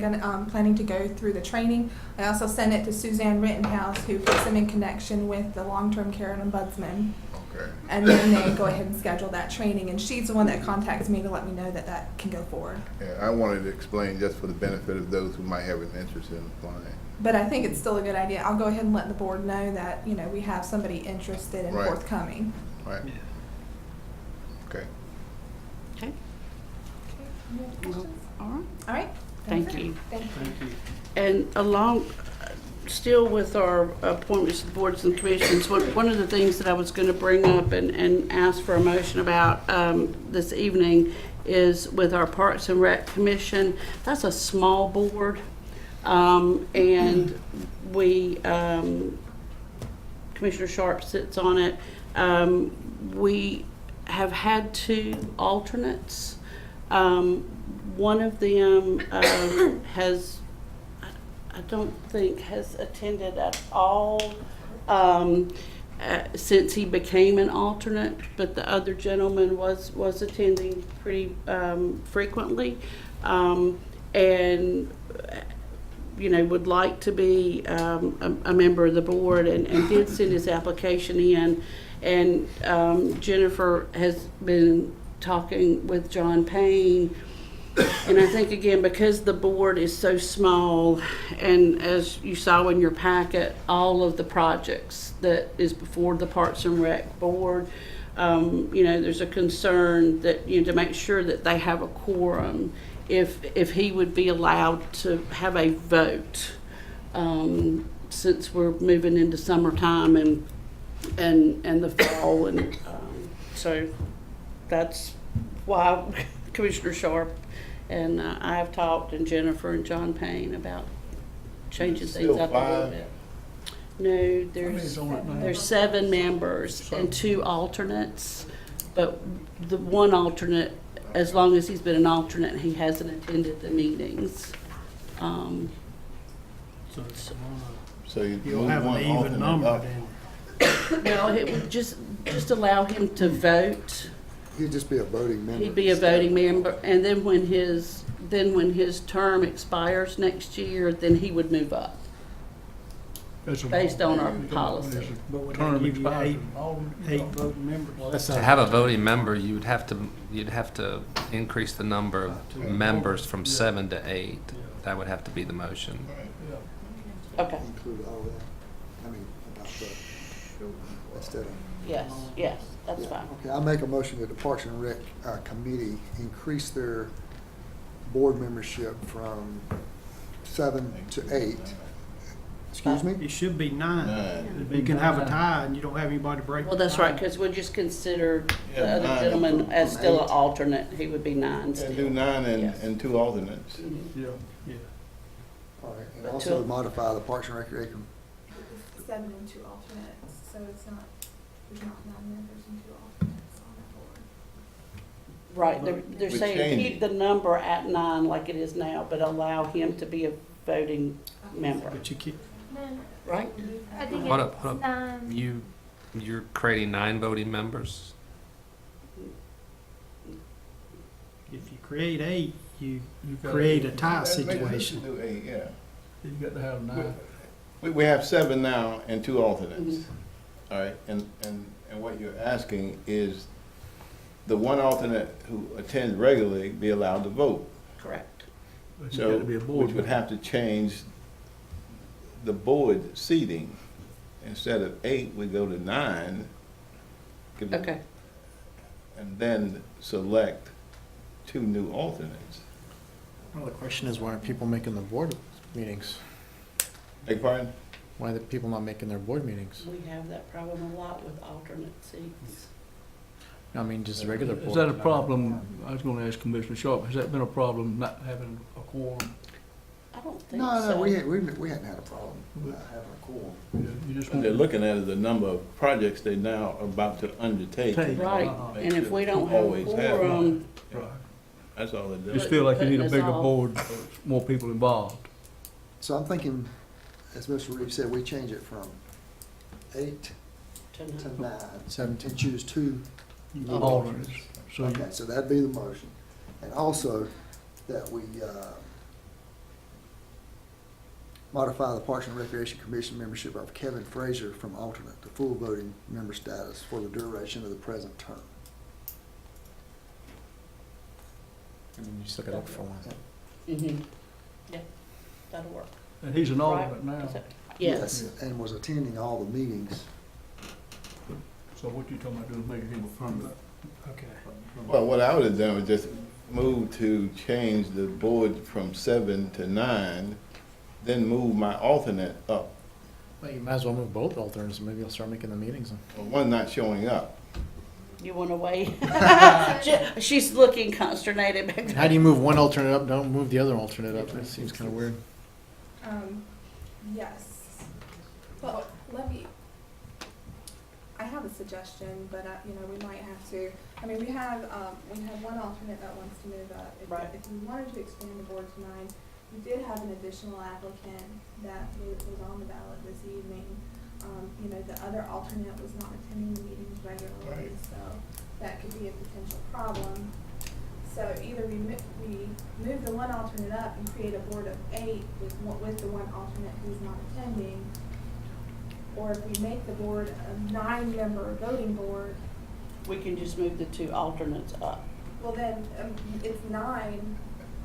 Speaker 13: planning to go through the training. I also send it to Suzanne Rittenhouse, who puts them in connection with the long-term care ombudsman.
Speaker 11: Okay.
Speaker 13: And then they go ahead and schedule that training, and she's the one that contacts me to let me know that that can go forward.
Speaker 11: Yeah, I wanted to explain just for the benefit of those who might have an interest in applying.
Speaker 13: But I think it's still a good idea. I'll go ahead and let the board know that, we have somebody interested and
Speaker 11: Right.
Speaker 13: forthcoming.
Speaker 11: Right. Okay.
Speaker 1: Okay.
Speaker 13: Any other questions?
Speaker 1: All right.
Speaker 13: All right.
Speaker 1: Thank
Speaker 13: That's it.
Speaker 1: you.
Speaker 13: Thank you.
Speaker 1: And along, still with our appointments to the boards and commissions, one of the things that I was going to bring up and ask for a motion about this evening is with our Parks and Rec Commission. That's a small board, and we, Commissioner Sharp sits on it. We have had 2 alternates. One of them has, I don't think, has attended at all since he became an alternate, but the other gentleman was attending pretty frequently, and would like to be a member of the board, and did send his application in. And Jennifer has been talking with John Payne. And I think, again, because the board is so small, and as you saw in your packet, all of the projects that is before the Parks and Rec Board, there's a concern that, to make sure that they have a quorum, if he would be allowed to have a vote, since we're moving into summertime and the fall, and so that's why Commissioner Sharp and I have talked, and Jennifer and John Payne, about changing things up a little bit. No, there's 7 members and 2 alternates, but the one alternate, as long as he's been an alternate, he hasn't attended the meetings.
Speaker 15: So
Speaker 11: you'll
Speaker 15: have an even number then.
Speaker 1: Well, it would just allow him to vote.
Speaker 3: He'd just be a voting member.
Speaker 1: He'd be a voting member, and then when his term expires next year, then he would move up based on our policy.
Speaker 15: But would they give you 8 voting members?
Speaker 14: To have a voting member, you'd have to increase the number of members from 7 to 8. That would have to be the motion.
Speaker 1: Okay.
Speaker 3: Include all that. About the, instead of.
Speaker 1: Yes, that's fine.
Speaker 3: Okay, I'll make a motion that the Parks and Rec Committee increase their board membership from 7 to 8. Excuse me?
Speaker 15: It should be 9. You can have a tie and you don't have anybody break.
Speaker 1: Well, that's right, because we'll just consider the other gentleman as still an alternate. He would be 9 still.
Speaker 11: And do 9 and 2 alternates.
Speaker 15: Yeah.
Speaker 3: All right, and also modify the Parks and Recreation.
Speaker 13: 7 and 2 alternates, so it's not, there's not 9 members and 2 alternates on the board.
Speaker 1: Right, they're saying keep the number at 9 like it is now, but allow him to be a voting member.
Speaker 15: But you keep,
Speaker 1: right?
Speaker 8: I think
Speaker 14: Hold
Speaker 8: it's
Speaker 14: up, hold up.
Speaker 8: 9.
Speaker 14: You're creating 9 voting members?
Speaker 15: If you create 8, you
Speaker 12: gotta-
Speaker 15: create a tie
Speaker 11: That makes sense to
Speaker 15: situation.
Speaker 11: do 8, yeah.
Speaker 12: You got to have 9.
Speaker 11: We have 7 now and 2 alternates. All right, and what you're asking is the one alternate who attends regularly be allowed to vote.
Speaker 1: Correct.
Speaker 12: But you
Speaker 11: So,
Speaker 12: got to be a board
Speaker 11: which would
Speaker 12: member.
Speaker 11: have to change the board seating. Instead of 8, we go to 9. Give it-
Speaker 1: Okay.
Speaker 11: And then select 2 new alternates.
Speaker 2: Well, the question is, why aren't people making the board meetings?
Speaker 11: Beg pardon?
Speaker 2: Why are the people not making their board meetings?
Speaker 1: We have that problem a lot with alternate seats.
Speaker 2: I mean, just regular board.
Speaker 12: Is that a problem? I was going to ask Commissioner Sharp, has that been a problem, not having a quorum?
Speaker 1: I don't think
Speaker 3: No,
Speaker 1: so.
Speaker 3: we hadn't had a problem having a quorum.
Speaker 12: You just
Speaker 11: What
Speaker 12: want
Speaker 11: they're looking at is the number of projects they now are about to undertake.
Speaker 1: Right,
Speaker 11: Make
Speaker 1: and if
Speaker 11: sure
Speaker 1: we don't
Speaker 11: to
Speaker 1: have a
Speaker 11: always have
Speaker 1: quorum,
Speaker 11: one. That's all they're doing.
Speaker 12: just feel like you need a
Speaker 1: Putting us
Speaker 12: bigger
Speaker 1: off.
Speaker 12: board, more people involved.
Speaker 3: So I'm thinking, as Mr. Reeves said, we change it from 8
Speaker 1: to
Speaker 3: to
Speaker 1: nine.
Speaker 3: 9.
Speaker 2: 17.
Speaker 3: And choose 2 new
Speaker 12: Alternates.
Speaker 3: alternates.
Speaker 12: So
Speaker 3: Okay, so that'd be the motion. And also that we modify the Parks and Recreation Commission membership of Kevin Frazier from alternate to full voting member status for the duration of the present term.
Speaker 2: And then you still got to look for one.
Speaker 1: Mm-hmm. Yeah, that'll work.
Speaker 12: And he's an
Speaker 1: Right?
Speaker 12: alternate now.
Speaker 1: Is that- Yes.
Speaker 3: And was attending all the meetings.
Speaker 12: So what you talking about doing, making him a permanent?
Speaker 15: Okay.
Speaker 11: Well, what I would have done was just move to change the board from 7 to 9, then move my alternate up.
Speaker 2: Well, you might as well move both alternates, maybe you'll start making the meetings.
Speaker 11: Well, one not showing up.
Speaker 1: You want to wait? She's looking consternated.
Speaker 2: How do you move one alternate up, don't move the other alternate up? That seems kind of weird.
Speaker 13: Yes. Well, let me, I have a suggestion, but, we might have to, we have one alternate that wants to move up.
Speaker 1: Right.
Speaker 13: If we wanted to expand the board to 9, we did have an additional applicant that was on the ballot this evening. The other alternate was not attending the meetings regularly,
Speaker 11: Right.
Speaker 13: so that could be a potential problem. So either we move the one alternate up and create a board of 8 with the one alternate who's not attending, or if we make the board a 9-member voting board,
Speaker 1: We can just move the 2 alternates up.
Speaker 13: well then, it's 9,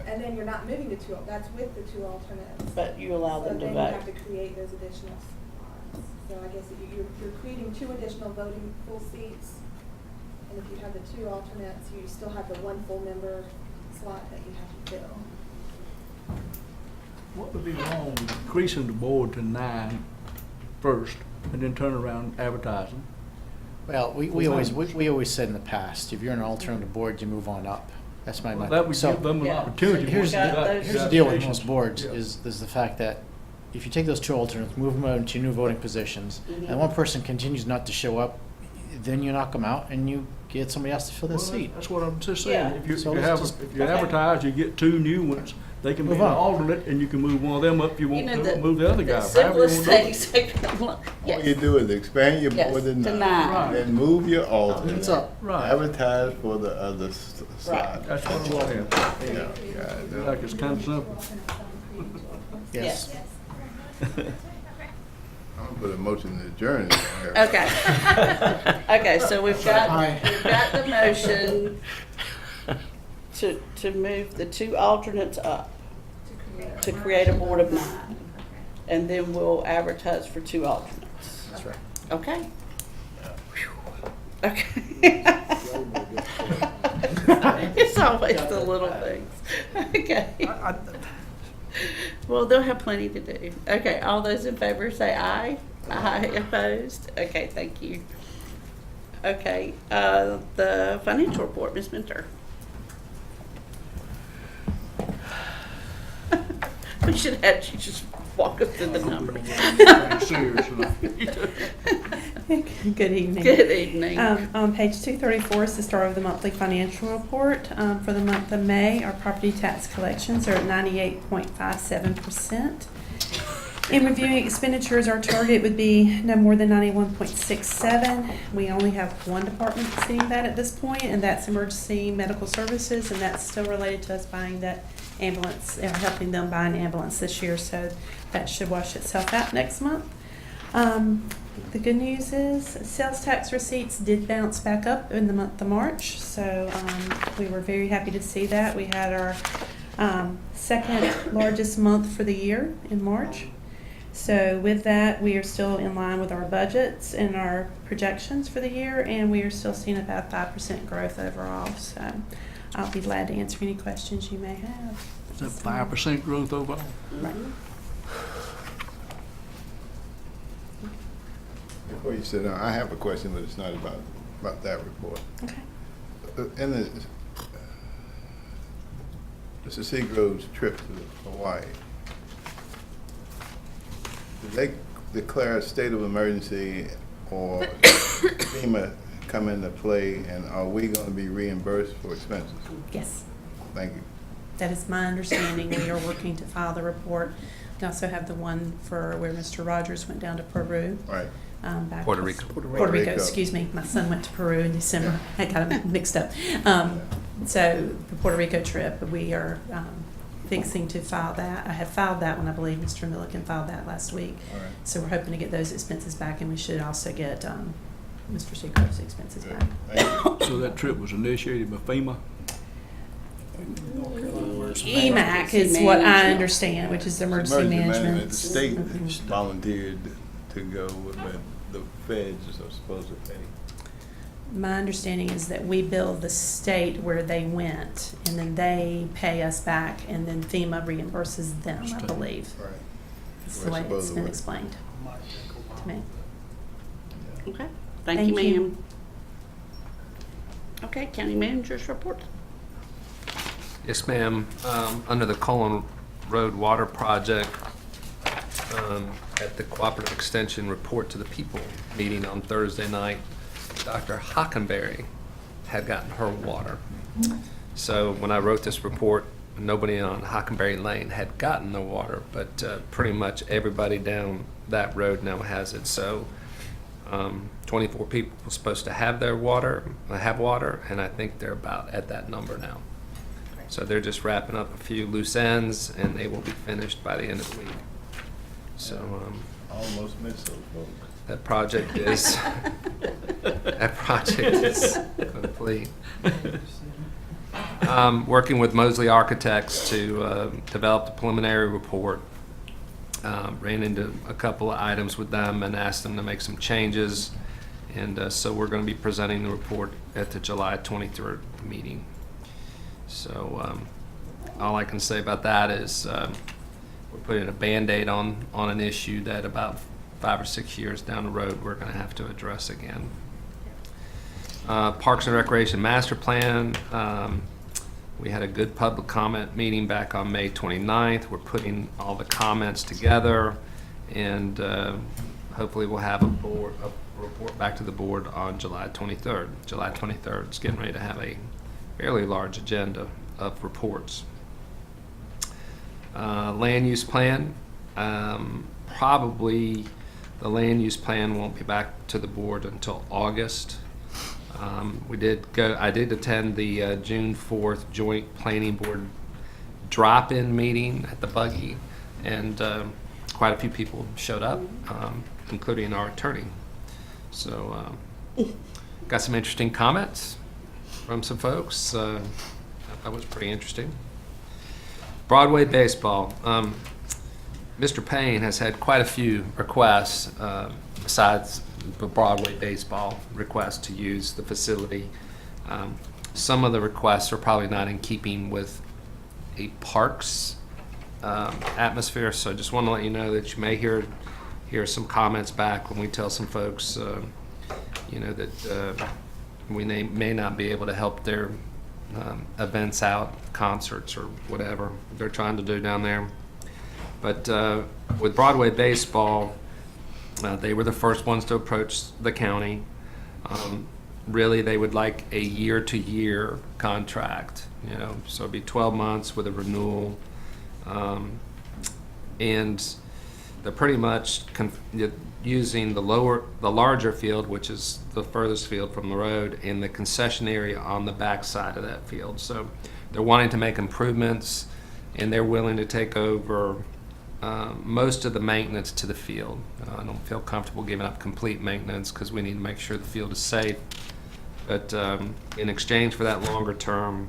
Speaker 13: and then you're not moving the 2, that's with the 2 alternates.
Speaker 1: But you allow them to
Speaker 13: So then
Speaker 1: vote.
Speaker 13: you have to create those additional spots. So I guess you're creating 2 additional voting full seats, and if you have the 2 alternates, you still have the 1 full member slot that you have to fill.
Speaker 12: What would be wrong with increasing the board to 9 first, and then turn around advertising?
Speaker 2: Well, we always said in the past, if you're an alternative board, you move on up. That's my.
Speaker 12: Well, that would
Speaker 2: so
Speaker 12: give them an
Speaker 1: Yeah.
Speaker 12: opportunity.
Speaker 2: Here's
Speaker 1: We got those-
Speaker 2: the deal with most
Speaker 12: Yeah.
Speaker 2: boards is the fact that if you take those 2 alternates, move them out into new voting positions,
Speaker 1: Mhm.
Speaker 2: and one person continues not to show up, then you knock them out and you get somebody else to fill that
Speaker 12: Well,
Speaker 2: seat.
Speaker 12: That's what I'm just saying.
Speaker 1: Yeah.
Speaker 12: If you
Speaker 2: So
Speaker 12: if you
Speaker 2: let's
Speaker 12: have,
Speaker 2: just-
Speaker 12: if you
Speaker 1: Okay.
Speaker 12: advertise, you get 2 new ones, they can be
Speaker 2: Move
Speaker 12: an
Speaker 2: on.
Speaker 12: alternate, and you can move one of them up if you want to, move the other guy.
Speaker 1: The
Speaker 12: however you
Speaker 1: simplest
Speaker 12: wanna do it.
Speaker 1: things.
Speaker 11: All you do is expand your
Speaker 1: Yes,
Speaker 11: board to
Speaker 1: to
Speaker 11: 9.
Speaker 1: 9.
Speaker 11: Then move your alternate.
Speaker 2: It's up.
Speaker 12: Right.
Speaker 11: Advertise for the other slot.
Speaker 12: That's what I'm saying.
Speaker 11: Yeah,
Speaker 12: Like it's kind of simple.
Speaker 2: Yes.
Speaker 11: I'm gonna put a motion to adjourn.
Speaker 1: Okay. Okay, so we've got the motion to move the 2 alternates up, to create a board of 9. And then we'll advertise for 2 alternates.
Speaker 2: That's right.
Speaker 1: Okay? Okay. It's always the little things. Okay. Well, they'll have plenty to do. Okay, all those in favor say aye. Aye. Opposed? Okay, thank you. Okay, the financial report, Ms. Minter. We should have you just walk us through the numbers.
Speaker 9: Good evening.
Speaker 1: Good evening.
Speaker 9: On page 234 is the start of the monthly financial report. For the month of May, our property tax collections are at 98.57%. In reviewing expenditures, our target would be no more than 91.67. We only have one department exceeding that at this point, and that's emergency medical services, and that's still related to us buying that ambulance, or helping them buy an ambulance this year, so that should wash itself out next month. The good news is sales tax receipts did bounce back up in the month of March, so we were very happy to see that. We had our second largest month for the year in March. So with that, we are still in line with our budgets and our projections for the year, and we are still seeing about 5% growth overall. So I'll be glad to answer any questions you may have.
Speaker 12: Is that 5% growth overall?
Speaker 9: Right.
Speaker 11: Before you sit down, I have a question, but it's not about that report.
Speaker 9: Okay.
Speaker 11: In the Mr. Seagrove's trip to Hawaii, did they declare a state of emergency or FEMA come into play, and are we going to be reimbursed for expenses?
Speaker 9: Yes.
Speaker 11: Thank you.
Speaker 9: That is my understanding. We are working to file the report. We also have the one for where Mr. Rogers went down to Peru.
Speaker 11: Right.
Speaker 9: Back
Speaker 14: Puerto Rico.
Speaker 9: Puerto Rico, excuse me. My son went to Peru in December. I got them mixed up. So the Puerto Rico trip, we are fixing to file that. I have filed that one. I believe Mr. Milliken filed that last week.
Speaker 11: All right.
Speaker 9: So we're hoping to get those expenses back, and we should also get Mr. Seagrove's expenses back.
Speaker 12: So that trip was initiated by FEMA?
Speaker 9: EMAC is what I understand, which is emergency management.
Speaker 11: The state volunteered to go, but the feds are supposed to pay.
Speaker 9: My understanding is that we bill the state where they went, and then they pay us back, and then FEMA reimburses them, I believe.
Speaker 11: Right.
Speaker 9: That's the way it's been explained to me.
Speaker 1: Okay, thank you, ma'am. Okay, county manager's report.
Speaker 14: Yes, ma'am. Under the Colon Road Water Project, at the Cooperative Extension Report to the People meeting on Thursday night, Dr. Hockenberry had gotten her water. So when I wrote this report, nobody on Hockenberry Lane had gotten the water, but pretty much everybody down that road now has it. So 24 people were supposed to have their water, and I think they're about at that number now. So they're just wrapping up a few loose ends, and they will be finished by the end of the week. So
Speaker 11: almost missed those folks.
Speaker 14: That project is complete. Working with Mosley Architects to develop the preliminary report. Ran into a couple of items with them and asked them to make some changes, and so we're going to be presenting the report at the July 23rd meeting. So all I can say about that is we're putting a Band-Aid on an issue that about 5 or 6 years down the road we're going to have to address again. Parks and Recreation Master Plan. We had a good public comment meeting back on May 29th. We're putting all the comments together, and hopefully we'll have a report back to the board on July 23rd. July 23rd is getting ready to have a fairly large agenda of reports. Land use plan. Probably the land use plan won't be back to the board until August. I did attend the June 4th Joint Planning Board drop-in meeting at the Buggy, and quite a few people showed up, including our attorney. So got some interesting comments from some folks. That was pretty interesting. Broadway baseball. Mr. Payne has had quite a few requests besides the Broadway baseball request to use the facility. Some of the requests are probably not in keeping with a parks atmosphere, so just want to let you know that you may hear some comments back when we tell some folks that we may not be able to help their events out, concerts or whatever they're trying to do down there. But with Broadway baseball, they were the first ones to approach the county. Really, they would like a year-to-year contract, so it'd be 12 months with a renewal. And they're pretty much using the larger field, which is the furthest field from the road, in the concession area on the back side of that field. So they're wanting to make improvements, and they're willing to take over most of the maintenance to the field. I don't feel comfortable giving up complete maintenance because we need to make sure the field is safe. But in exchange for that longer term,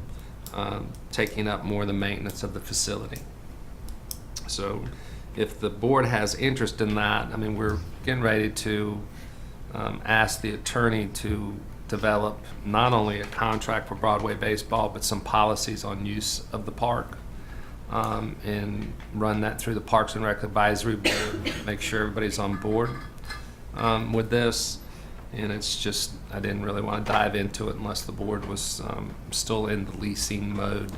Speaker 14: taking up more of the maintenance of the facility. So if the board has interest in that, I mean, we're getting ready to ask the attorney to develop not only a contract for Broadway baseball, but some policies on use of the park, and run that through the Parks and Rec Advisory Board, make sure everybody's on board with this. And it's just, I didn't really want to dive into it unless the board was still in the leasing mode,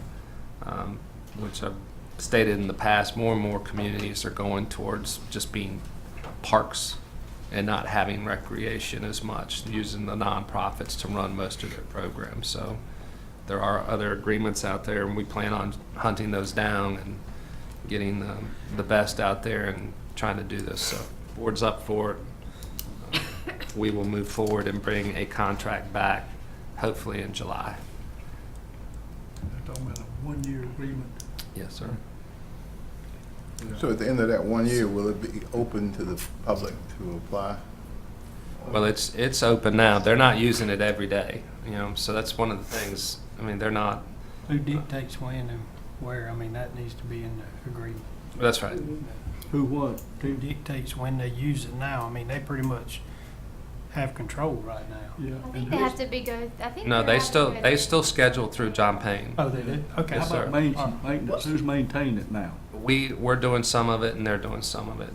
Speaker 14: which I've stated in the past. More and more communities are going towards just being parks and not having recreation as much, using the nonprofits to run most of their programs. So there are other agreements out there, and we plan on hunting those down and getting the best out there and trying to do this. So board's up for it. We will move forward and bring a contract back, hopefully in July.
Speaker 12: They're talking about a 1-year agreement.
Speaker 14: Yes, sir.
Speaker 11: So at the end of that 1 year, will it be open to the public to apply?
Speaker 14: Well, it's open now. They're not using it every day, you know, so that's one of the things. I mean, they're not.
Speaker 15: Who dictates when and where? I mean, that needs to be in the agreement.
Speaker 14: That's right.
Speaker 12: Who what?
Speaker 15: Who dictates when they use it now? I mean, they pretty much have control right now.
Speaker 12: Yeah.
Speaker 8: I think they have to be go. I think
Speaker 14: No,
Speaker 8: they're
Speaker 14: they still schedule through John Payne.
Speaker 15: Oh, they do? Okay.
Speaker 14: Yes,
Speaker 12: How
Speaker 14: sir.
Speaker 12: about maintenance? Who's maintaining it now?
Speaker 14: We're doing some of it, and they're doing some of it.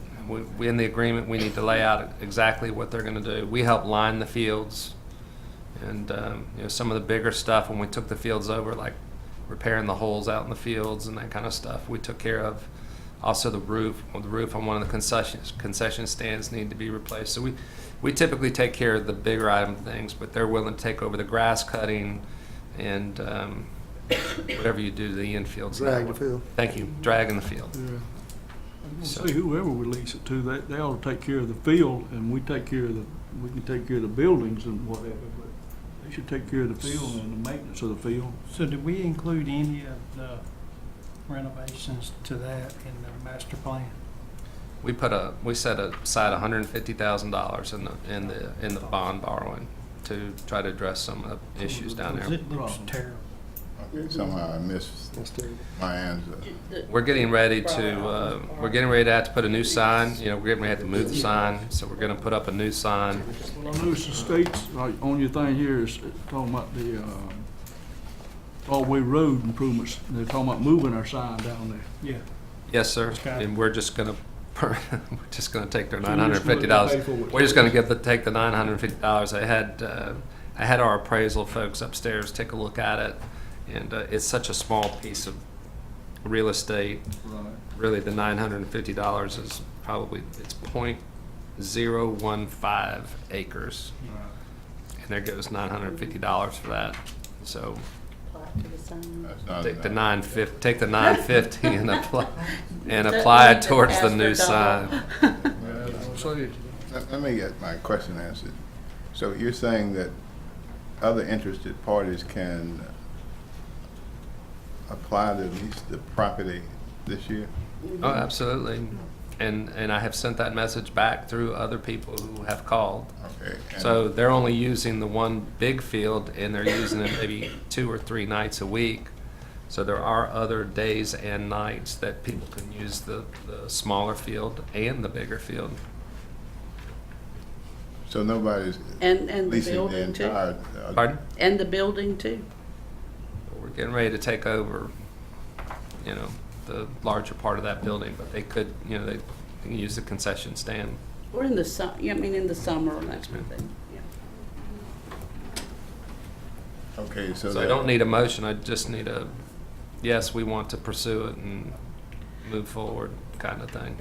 Speaker 14: We in the agreement, we need to lay out exactly what they're going to do. We help line the fields, and you know, some of the bigger stuff when we took the fields over, like repairing the holes out in the fields and that kind of stuff, we took care of. Also, the roof on one of the concession stands need to be replaced. So we typically take care of the bigger item things, but they're willing to take over the grass cutting and whatever you do to the infields.
Speaker 3: Drag the field.
Speaker 14: Thank you. Dragging the field.
Speaker 12: Yeah. So whoever we lease it to, they ought to take care of the field, and we can take care of the buildings and whatever, but they should take care of the field and the maintenance of the field.
Speaker 15: So did we include any of the renovations to that in the master plan?
Speaker 14: We set aside $150,000 in the bond borrowing to try to address some of the issues down there.
Speaker 15: It looks terrible.
Speaker 11: Okay, somehow I missed my answer.
Speaker 14: We're getting ready to have to put a new sign. You know, we're getting ready to move the sign, so we're going to put up a new sign.
Speaker 12: Well, I noticed the states, like on your thing here, is talking about the Broadway Road improvements. They're talking about moving our sign down there.
Speaker 15: Yeah.
Speaker 14: Yes, sir.
Speaker 12: Okay.
Speaker 14: And we're just going to take their
Speaker 12: So you're just gonna pay for
Speaker 14: $950.
Speaker 12: it.
Speaker 14: We're just going to take the $950. I had our appraisal folks upstairs take a look at it, and it's such a small piece of real estate.
Speaker 12: Right.
Speaker 14: Really, the $950 is probably, it's 0.015 acres.
Speaker 12: Right.
Speaker 14: And there goes $950 for that. So
Speaker 11: That's not
Speaker 14: take the
Speaker 11: enough.
Speaker 14: $950 and apply it towards the new sign.
Speaker 11: Let me get my question answered. So you're saying that other interested parties can apply to lease the property this year?
Speaker 14: Oh, absolutely. And I have sent that message back through other people who have called.
Speaker 11: Okay.
Speaker 14: So they're only using the one big field, and they're using it maybe 2 or 3 nights a week. So there are other days and nights that people can use the smaller field and the bigger field.
Speaker 11: So nobody's
Speaker 1: And the
Speaker 11: leasing the
Speaker 1: building too.
Speaker 11: entire.
Speaker 14: Pardon?
Speaker 1: And the building too.
Speaker 14: We're getting ready to take over, you know, the larger part of that building, but they could, you know, they can use the concession stand.
Speaker 1: Or in the in the summer and that kind of thing. Yeah.
Speaker 11: Okay, so
Speaker 14: So I don't need a motion, I just need a, yes, we want to pursue it and move forward kind of thing.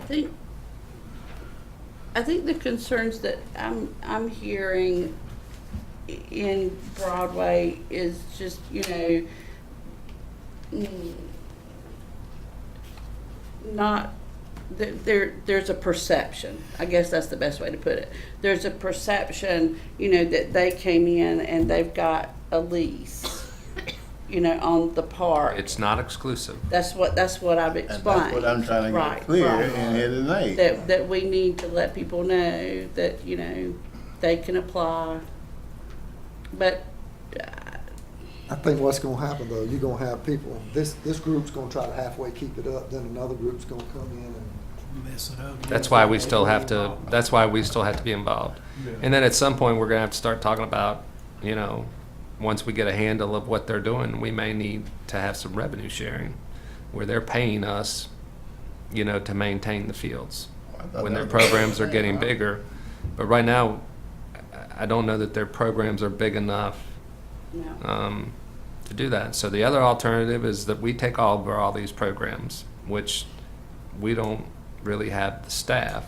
Speaker 1: I think the concerns that I'm hearing in Broadway is just, you know, not there's a perception. I guess that's the best way to put it. There's a perception, that they came in and they've got a lease, on the park.
Speaker 14: It's not exclusive.
Speaker 1: That's what I've explained.
Speaker 11: And that's what I'm trying to get clear in here tonight.
Speaker 1: That we need to let people know that, they can apply. But
Speaker 3: I think what's gonna happen though, you're gonna have people, this group's gonna try to halfway keep it up, then another group's gonna come in and
Speaker 15: Mess it up.
Speaker 14: That's why we still have to be involved. And then at some point, we're gonna have to start talking about, once we get a handle of what they're doing, we may need to have some revenue sharing where they're paying us, to maintain the fields when their programs are getting bigger. But right now, I don't know that their programs are big enough to do that. So the other alternative is that we take over all these programs, which we don't really have the staff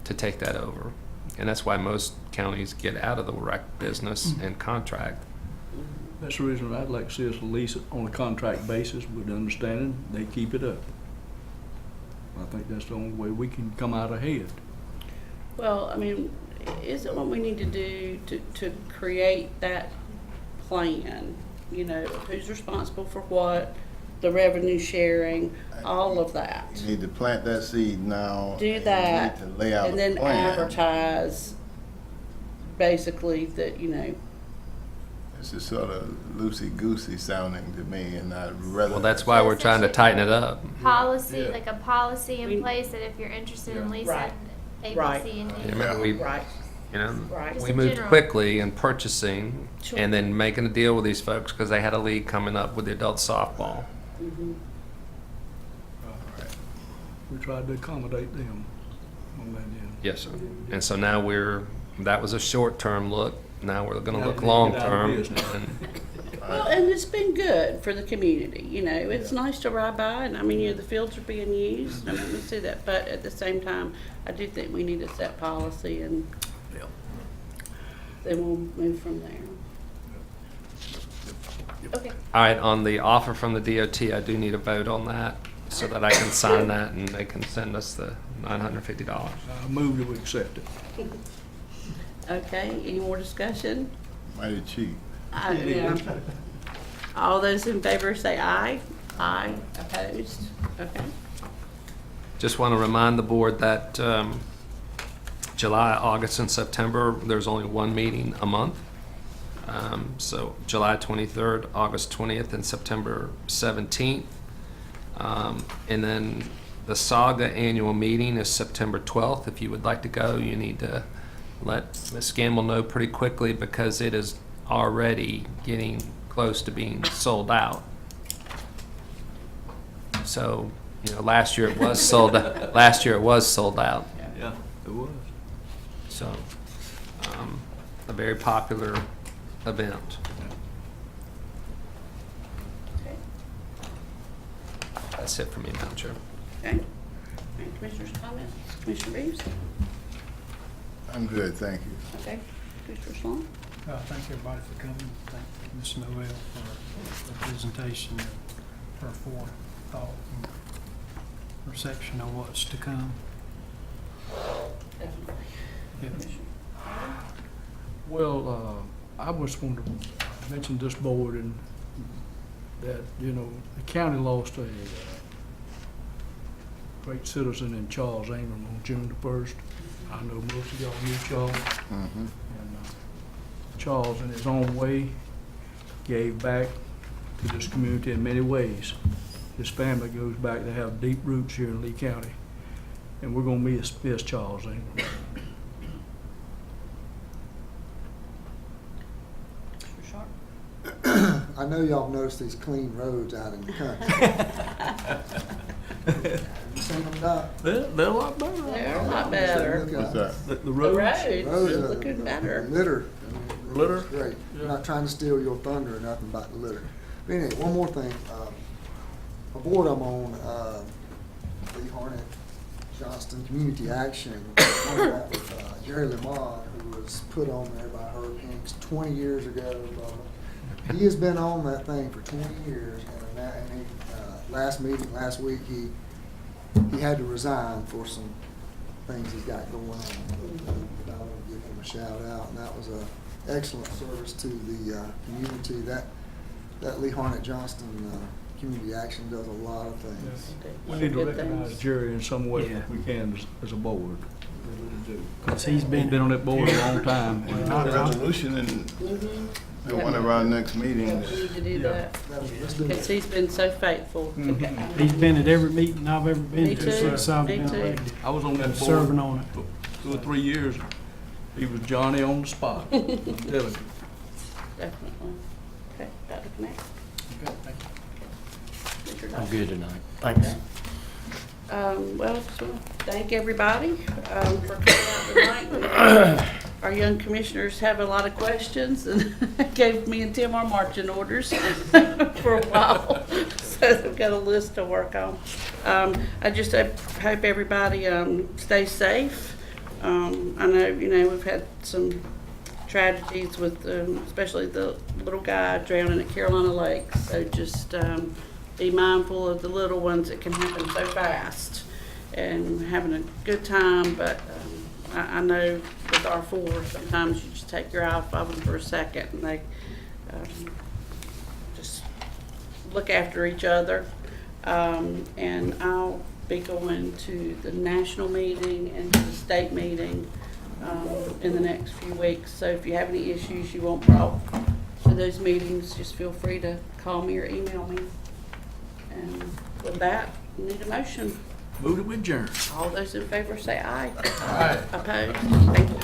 Speaker 14: to take that over. And that's why most counties get out of the rec business and contract.
Speaker 12: That's the reason I'd like to see us lease it on a contract basis with the understanding they keep it up. I think that's the only way we can come out ahead.
Speaker 1: well, I mean, isn't what we need to do to create that plan? Who's responsible for what, the revenue sharing, all of that.
Speaker 11: You need to plant that seed now.
Speaker 1: Do
Speaker 11: and
Speaker 1: that,
Speaker 11: you need to lay out
Speaker 1: and
Speaker 11: a
Speaker 1: then
Speaker 11: plan.
Speaker 1: advertise, basically, that,
Speaker 11: This is sort of loosey-goosey sounding to me, and I'd rather.
Speaker 14: Well, that's why we're trying to tighten it up.
Speaker 8: Policy, like a policy in place that if you're interested in leasing
Speaker 1: Right.
Speaker 8: A,
Speaker 1: Right.
Speaker 8: B, C, and D.
Speaker 14: Yeah, we,
Speaker 1: right. Right.
Speaker 8: Just
Speaker 14: we
Speaker 8: in
Speaker 14: moved
Speaker 8: general.
Speaker 14: quickly in purchasing
Speaker 1: Sure.
Speaker 14: and then making a deal with these folks because they had a league coming up with the adult softball.
Speaker 1: Mhm.
Speaker 12: We tried to accommodate them on that end.
Speaker 14: Yes, sir. And so now that was a short-term look. Now we're going to
Speaker 12: Now
Speaker 14: look
Speaker 12: we need to get out of
Speaker 14: long-term.
Speaker 12: business.
Speaker 1: Well, and it's been good for the community, it's nice to ride by, and the fields are being used, we see that, but at the same time, I do think we need to set policy, and then we'll move from there. Okay.
Speaker 14: All right, on the offer from the DOT, I do need a vote on that so that I can sign that and they can send us the $950.
Speaker 12: I move to accept it.
Speaker 1: Okay, any more discussion?
Speaker 11: Mighty cheap.
Speaker 1: Yeah. All those in favor say aye. Aye. Opposed? Okay.
Speaker 14: Just want to remind the board that July, August, and September, there's only one meeting a month. So July 23rd, August 20th, and September 17th. And then the Saga annual meeting is September 12th. If you would like to go, you need to let Ms. Gamble know pretty quickly because it is already getting close to being sold out. So, last year it was sold out. Last year it was sold out.
Speaker 12: Yeah, it was.
Speaker 14: So, a very popular event.
Speaker 1: Okay.
Speaker 14: That's it for me, Madam Chair.
Speaker 1: Okay. Any commissioners' comments? Commissioner Reeves?
Speaker 11: I'm good, thank you.
Speaker 1: Okay. Commissioner Sloan?
Speaker 15: Thank everybody for coming. Thank Ms. Noel for the presentation, and her forethought and perception of what's to come.
Speaker 1: Definitely.
Speaker 15: Yeah.
Speaker 12: Well, I was going to mention this board and that, the county lost a great citizen in Charles Ingram on June the 1st. I know most of y'all knew Charles.
Speaker 11: Mm-hmm.
Speaker 12: And Charles, in his own way, gave back to this community in many ways. His family goes back, they have deep roots here in Lee County. And we're going to miss Charles Ingram.
Speaker 3: I know y'all noticed these clean roads out in the country. You seen them, Doc?
Speaker 12: They're a lot better.
Speaker 1: They're a lot better.
Speaker 3: Look
Speaker 11: What's
Speaker 3: out.
Speaker 11: that?
Speaker 12: The roads?
Speaker 1: Roads
Speaker 3: Roads
Speaker 1: are
Speaker 3: are-
Speaker 1: looking better.
Speaker 3: Litter.
Speaker 12: Litter?
Speaker 3: Great.
Speaker 12: Yeah.
Speaker 3: I'm not trying to steal your thunder or nothing about the litter. But anyway, one more thing. A board I'm on, Lee Harnett, Johnston Community Action, one of that was Jerry Lamont, who was put on there by Herb Hanks 20 years ago. He has been on that thing for 20 years, and last week, he he had to resign for some things he's got going on. But I want to give him a shout out, and that was a excellent service to the community. That Lee Harnett Johnston Community Action does a lot of things.
Speaker 12: We need to recognize Jerry in some way if we can as a board.
Speaker 15: Because he's been
Speaker 12: on that board a long time.
Speaker 11: We got a resolution and at one of our next meetings.
Speaker 1: We need to do that, because he's been so faithful.
Speaker 15: He's been at every meeting I've ever been
Speaker 1: Me
Speaker 15: to
Speaker 1: too.
Speaker 15: since I've
Speaker 1: Me
Speaker 15: been
Speaker 1: too.
Speaker 15: elected.
Speaker 12: I was on that board.
Speaker 15: Serving on it.
Speaker 12: For 2 or 3 years. He was Johnny on the spot. I'm telling you.
Speaker 1: Definitely. Okay, Dr. Connect.
Speaker 2: I'm good tonight. Thanks.
Speaker 1: Well, so thank everybody for coming out tonight. Our young commissioners have a lot of questions and gave me and Tim our marching orders for a while. So they've got a list to work on. I just hope everybody stays safe. I know, we've had some tragedies with especially the little guy drowning at Carolina Lake. So just be mindful of the little ones that can happen so fast, and having a good time. But I know with R4, sometimes you just take your eye off of them for a second, and they just look after each other. And I'll be going to the national meeting and to the state meeting in the next few weeks. So if you have any issues you want brought to those meetings, just feel free to call me or email me. And with that, we need a motion.
Speaker 12: Move to adjourn.
Speaker 1: All those in favor say aye.
Speaker 12: Aye.
Speaker 1: Opposed? Thank you.